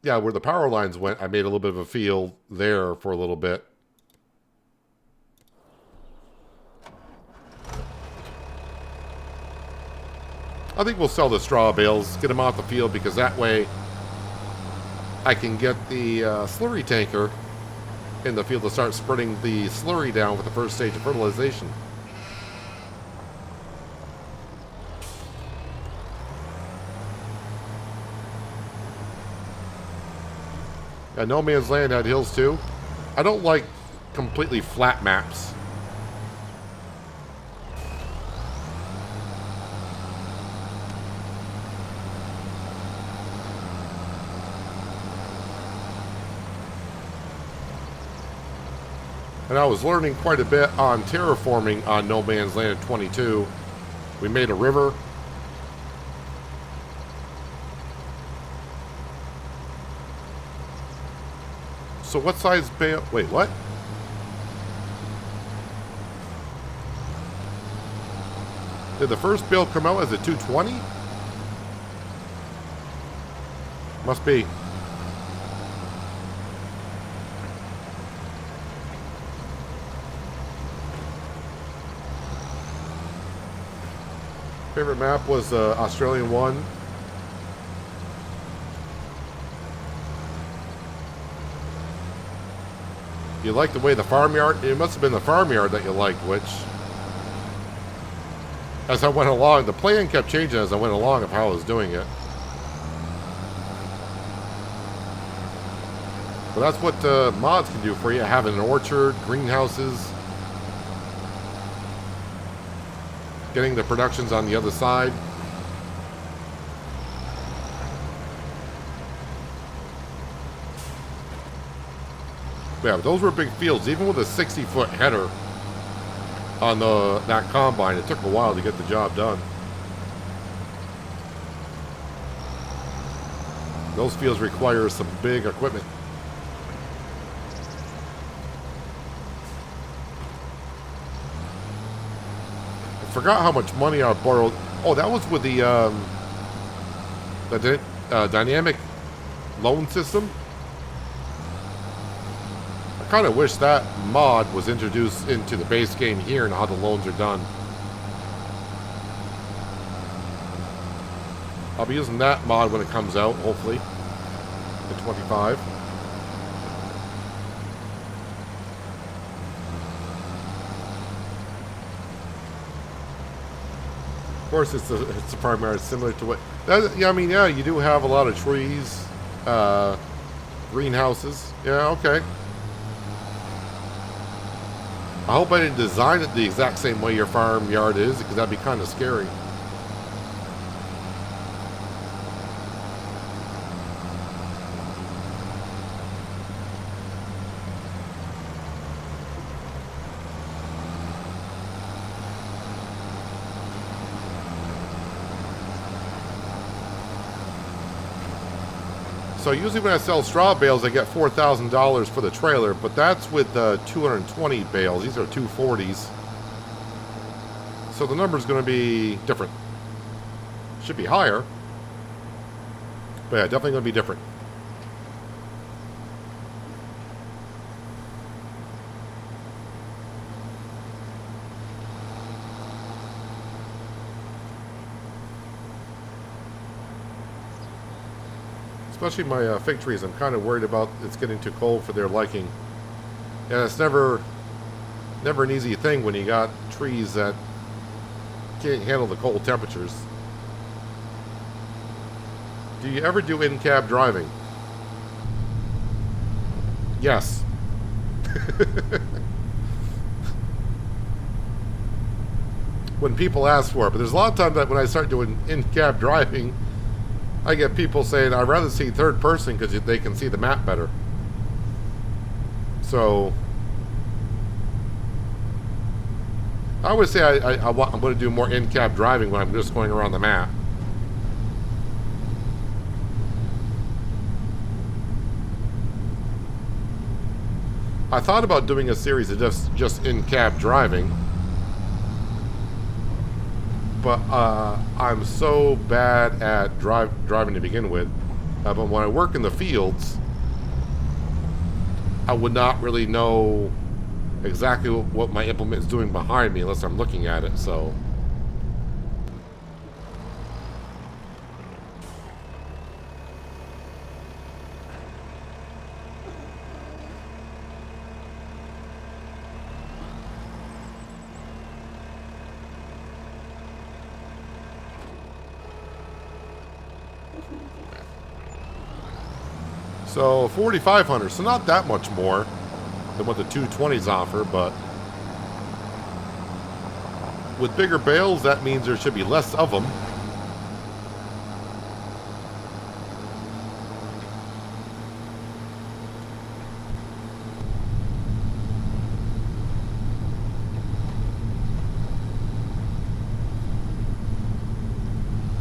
yeah, where the power lines went, I made a little bit of a field there for a little bit. I think we'll sell the straw bales, get them off the field, because that way I can get the slurry tanker in the field to start spreading the slurry down with the first stage of fertilization. Yeah, No Man's Land had hills too. I don't like completely flat maps. And I was learning quite a bit on terraforming on No Man's Land 22. We made a river. So what size bale? Wait, what? Did the first bale come out as a 220? Must be. Favorite map was the Australian one. You liked the way the farmyard... It must have been the farmyard that you liked, which... As I went along, the plan kept changing as I went along of how I was doing it. But that's what mods can do for you. Having an orchard, greenhouses, getting the productions on the other side. Yeah, those were big fields. Even with a 60-foot header on that combine, it took a while to get the job done. Those fields require some big equipment. I forgot how much money I borrowed. Oh, that was with the dynamic loan system. I kind of wish that mod was introduced into the base game here and how the loans are done. I'll be using that mod when it comes out, hopefully, in 25. Of course, it's a primary similar to what. Yeah, I mean, yeah, you do have a lot of trees, greenhouses. Yeah, okay. I hope I didn't design it the exact same way your farmyard is, because that'd be kind of scary. So usually when I sell straw bales, I get $4,000 for the trailer, but that's with 220 bales. These are 240s. So the number's going to be different. Should be higher. But yeah, definitely going to be different. Especially my fig trees, I'm kind of worried about it's getting too cold for their liking. And it's never an easy thing when you got trees that can't handle the cold temperatures. Do you ever do in-cab driving? Yes. When people ask for it. But there's a lot of times that when I start doing in-cab driving, I get people saying, I'd rather see third person because they can see the map better. So, I would say I'm going to do more in-cab driving when I'm just going around the map. I thought about doing a series of just in-cab driving. But I'm so bad at driving to begin with. But when I work in the fields, I would not really know exactly what my implement is doing behind me unless I'm looking at it. So, So 4,500, so not that much more than what the 220s offer, but with bigger bales, that means there should be less of them.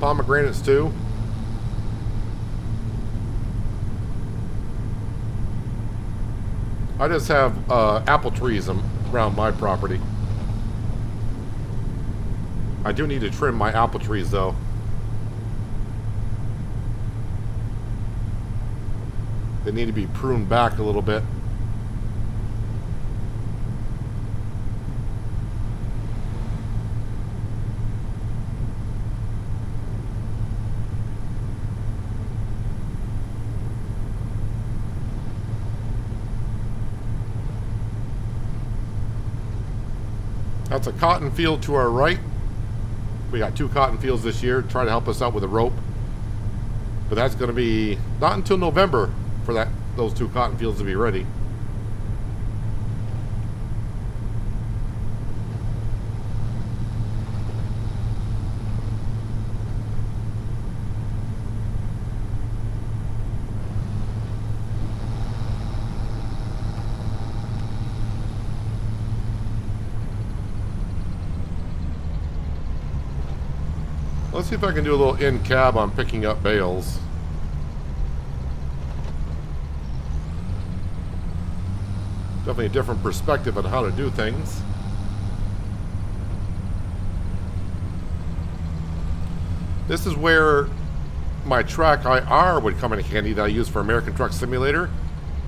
pomegranates too. I just have apple trees around my property. I do need to trim my apple trees though. They need to be pruned back a little bit. That's a cotton field to our right. We got 2 cotton fields this year. Try to help us out with a rope. But that's going to be not until November for those 2 cotton fields to be ready. Let's see if I can do a little in-cab on picking up bales. Definitely a different perspective on how to do things. This is where my track IR would come in handy that I use for American Truck Simulator.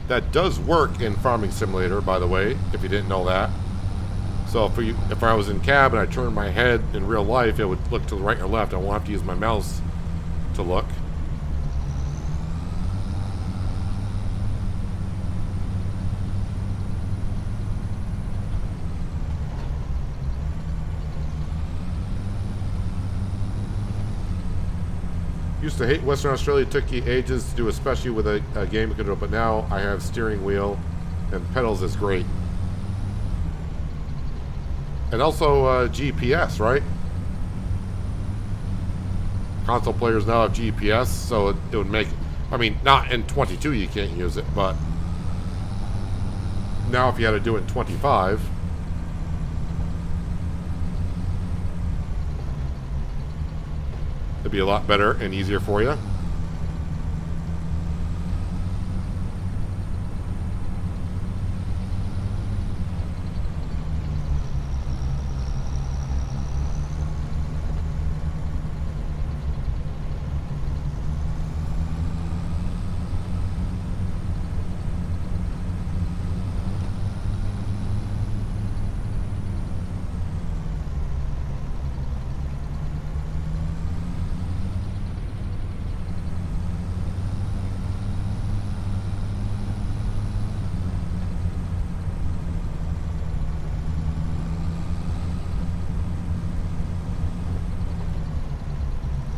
That does work in Farming Simulator, by the way, if you didn't know that. So if I was in cab and I turned my head in real life, it would look to the right or left. I won't have to use my mouse to look. Used to hate Western Australia. It took you ages to do, especially with a game control, but now I have steering wheel and pedals is great. And also GPS, right? Console players now have GPS, so it would make... I mean, not in 22 you can't use it, but... now if you had to do it in 25... it'd be a lot better and easier for you.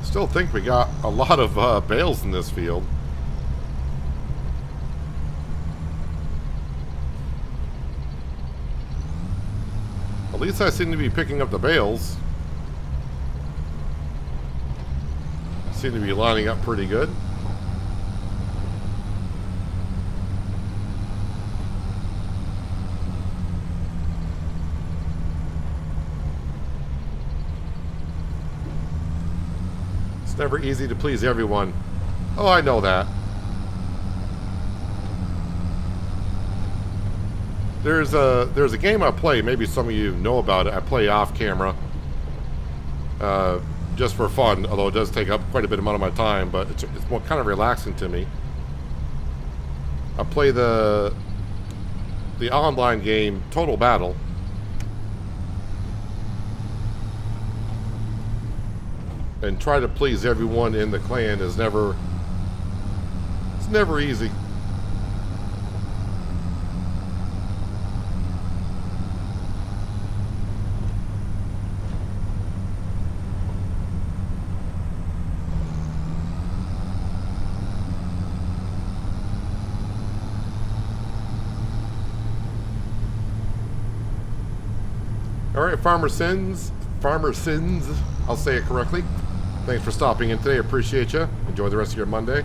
Still think we got a lot of bales in this field. At least I seem to be picking up the bales. Seem to be lining up pretty good. Never easy to please everyone. Oh, I know that. There's a game I play, maybe some of you know about it. I play off camera. Just for fun, although it does take up quite a bit amount of my time, but it's more kind of relaxing to me. I play the online game Total Battle. And try to please everyone in the clan is never... it's never easy. Alright, Farmer Sins, I'll say it correctly. Thanks for stopping in today. Appreciate you. Enjoy the rest of your Monday.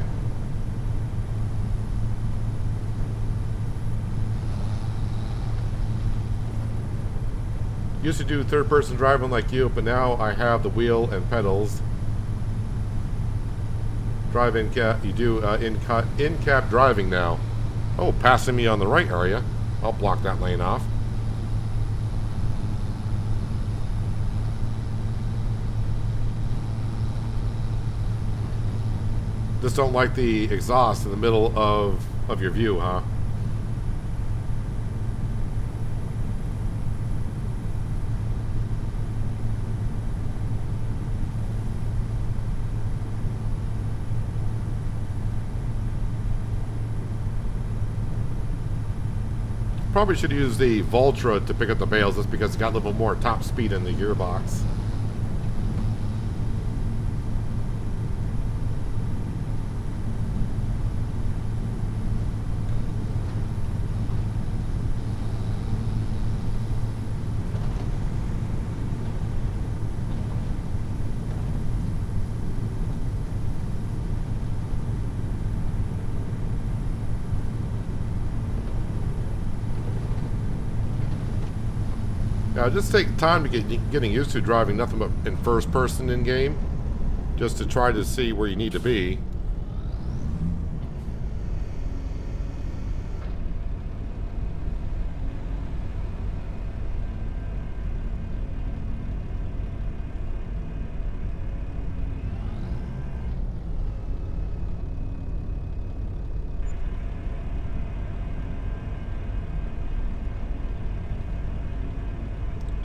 Used to do third-person driving like you, but now I have the wheel and pedals. Drive in cab. You do in cab driving now. Oh, passing me on the right area. I'll block that lane off. Just don't like the exhaust in the middle of your view, huh? Probably should use the Voltra to pick up the bales just because it's got a little more top speed in the gearbox. Now, just take time to getting used to driving nothing but in first person in game, just to try to see where you need to be.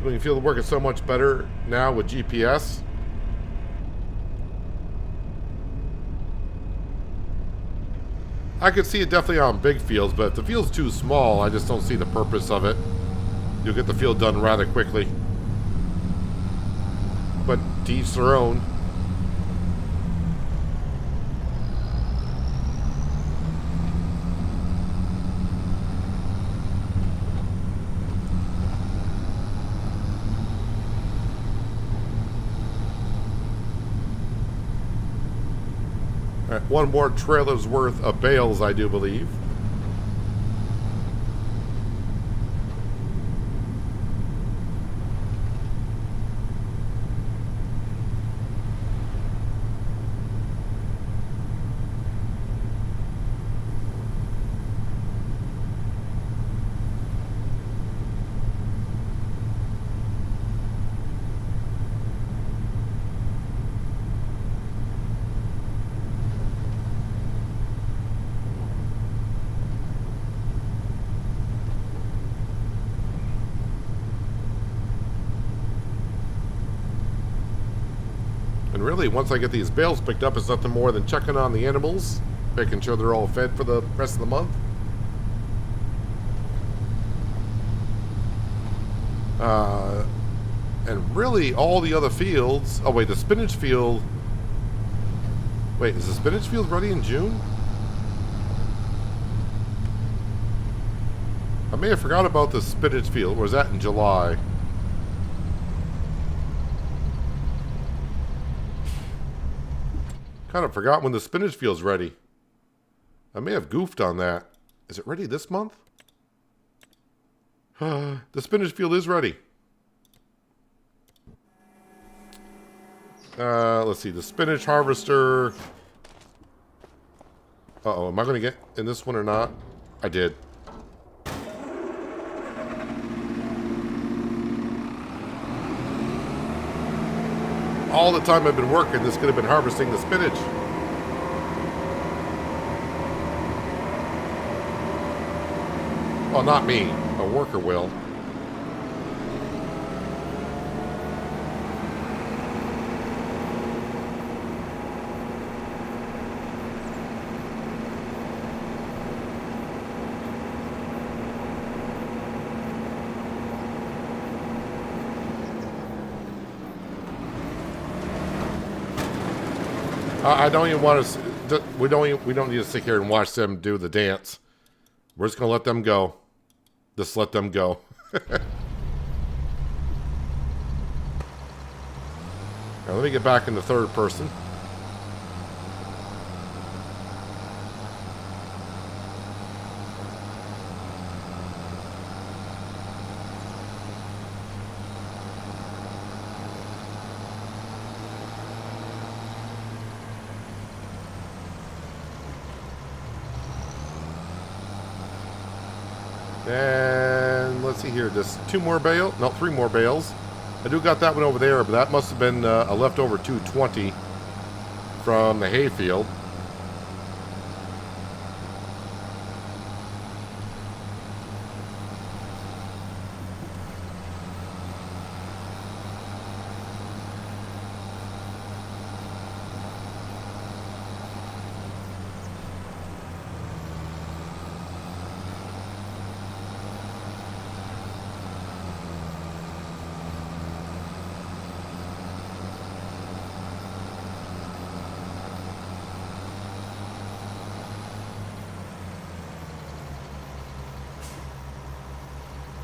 Do you feel the work is so much better now with GPS? I could see it definitely on big fields, but if the field's too small, I just don't see the purpose of it. You'll get the field done rather quickly. But to each their own. All right, one more trailer's worth of bales, I do believe. And really, once I get these bales picked up, it's nothing more than checking on the animals, making sure they're all fed for the rest of the month. And really, all the other fields... Oh, wait, the spinach field... Wait, is the spinach field ready in June? I may have forgot about the spinach field. Or was that in July? Kind of forgot when the spinach field's ready. I may have goofed on that. Is it ready this month? The spinach field is ready. Let's see. The spinach harvester. Uh-oh. Am I going to get in this one or not? I did. All the time I've been working, this could have been harvesting the spinach. Well, not me. A worker will. I don't even want to. We don't need to sit here and watch them do the dance. We're just gonna let them go. Just let them go. Now let me get back into third person. And let's see here, just 2 more bales, no, 3 more bales. I do got that one over there, but that must have been a leftover 220 from the hayfield.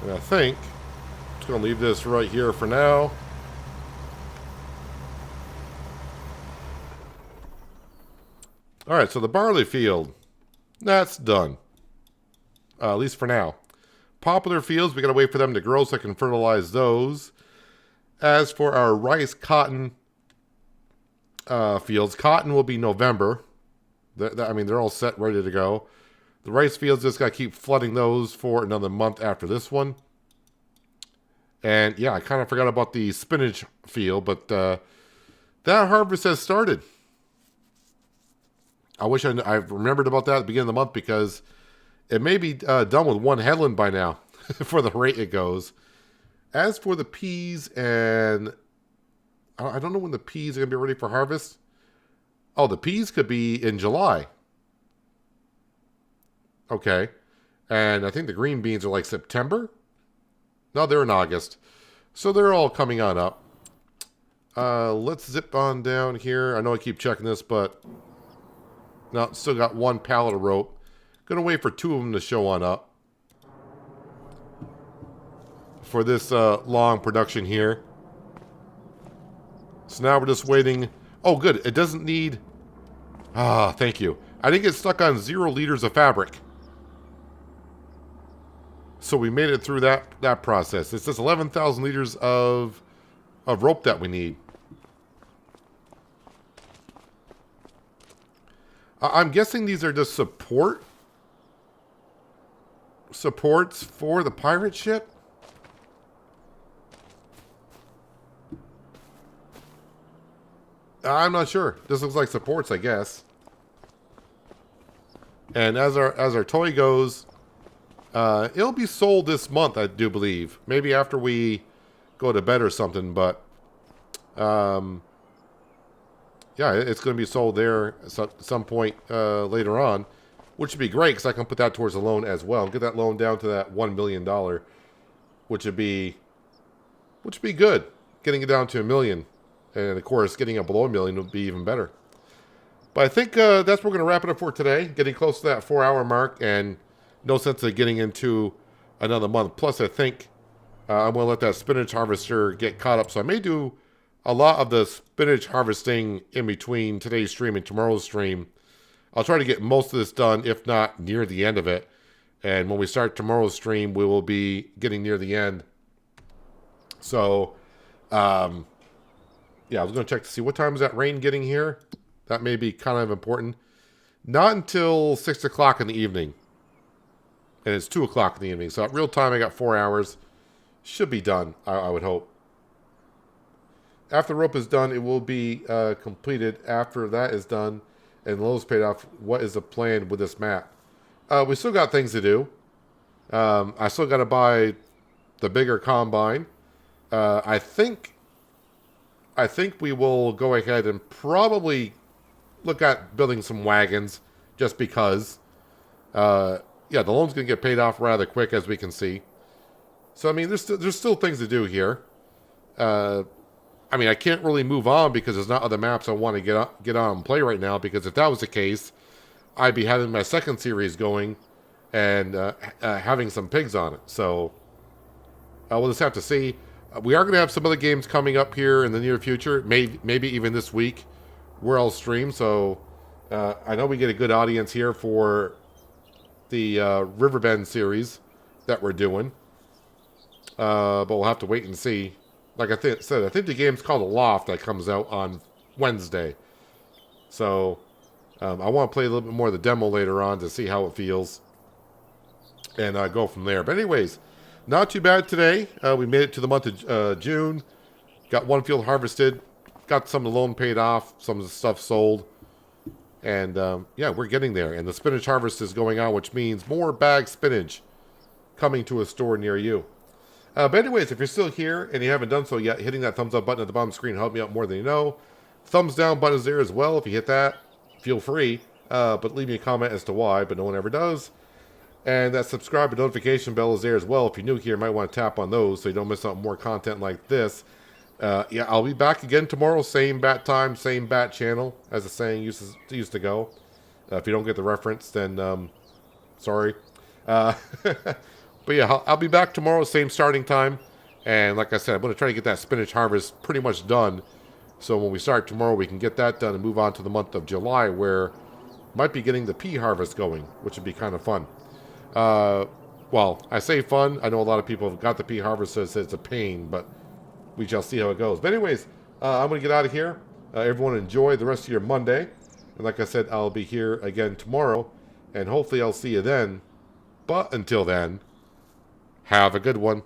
And I think I'm just going to leave this right here for now. All right, so the barley field, that's done. At least for now. Popular fields, we got to wait for them to grow so I can fertilize those. As for our rice cotton fields, cotton will be November. I mean, they're all set, ready to go. The rice fields, just got to keep flooding those for another month after this one. And yeah, I kind of forgot about the spinach field, but that harvest has started. I wish I remembered about that at the beginning of the month, because it may be done with one headland by now for the rate it goes. As for the peas, and I don't know when the peas are going to be ready for harvest. Oh, the peas could be in July. Okay. And I think the green beans are like September. No, they're in August. So they're all coming on up. Let's zip on down here. I know I keep checking this, but no, still got 1 pallet of rope. Gonna wait for 2 of them to show on up for this long production here. So now we're just waiting. Oh, good. It doesn't need... Ah, thank you. I didn't get stuck on 0 liters of fabric. So we made it through that process. It's just 11,000 liters of rope that we need. I'm guessing these are just supports for the pirate ship. I'm not sure. This looks like supports, I guess. And as our toy goes, it'll be sold this month, I do believe. Maybe after we go to bed or something, but yeah, it's going to be sold there at some point later on, which would be great because I can put that towards the loan as well. Get that loan down to that $1 million, which would be good. Getting it down to $1 million, and of course, getting it below $1 million would be even better. But I think that's where we're going to wrap it up for today. Getting close to that 4-hour mark, and no sense of getting into another month. Plus, I think I'm going to let that spinach harvester get caught up. So I may do a lot of the spinach harvesting in between today's stream and tomorrow's stream. I'll try to get most of this done, if not near the end of it. And when we start tomorrow's stream, we will be getting near the end. So, yeah, I was going to check to see what time is that rain getting here. That may be kind of important. Not until 6 o'clock in the evening. And it's 2 o'clock in the evening. So at real time, I got 4 hours. Should be done, I would hope. After the rope is done, it will be completed. After that is done and load's paid off, what is the plan with this map? We still got things to do. I still got to buy the bigger combine. I think we will go ahead and probably look at building some wagons just because. Yeah, the loan's going to get paid off rather quick, as we can see. So, I mean, there's still things to do here. I mean, I can't really move on because there's not other maps I want to get on and play right now, because if that was the case, I'd be having my second series going and having some pigs on it. So, we'll just have to see. We are going to have some other games coming up here in the near future, maybe even this week, where I'll stream. So, I know we get a good audience here for the Riverbend series that we're doing. But we'll have to wait and see. Like I said, I think the game's called The Loft that comes out on Wednesday. So, I want to play a little bit more of the demo later on to see how it feels. and go from there. But anyways, not too bad today. We made it to the month of June. Got one field harvested. Got some of the loan paid off. Some of the stuff sold. And yeah, we're getting there. And the spinach harvest is going on, which means more bagged spinach coming to a store near you. But anyways, if you're still here and you haven't done so yet, hitting that thumbs up button at the bottom of the screen help me out more than you know. Thumbs down button is there as well. If you hit that, feel free. But leave me a comment as to why, but no one ever does. And that subscribe and notification bell is there as well. If you're new here, you might want to tap on those so you don't miss out on more content like this. Yeah, I'll be back again tomorrow. Same bat time, same bat channel, as the saying used to go. If you don't get the reference, then sorry. But yeah, I'll be back tomorrow, same starting time. And like I said, I'm going to try to get that spinach harvest pretty much done. So when we start tomorrow, we can get that done and move on to the month of July, where might be getting the pea harvest going, which would be kind of fun. Well, I say fun. I know a lot of people have got the pea harvest, so it's a pain, but we shall see how it goes. But anyways, I'm going to get out of here. Everyone enjoy the rest of your Monday. And like I said, I'll be here again tomorrow. And hopefully I'll see you then. But until then, have a good one.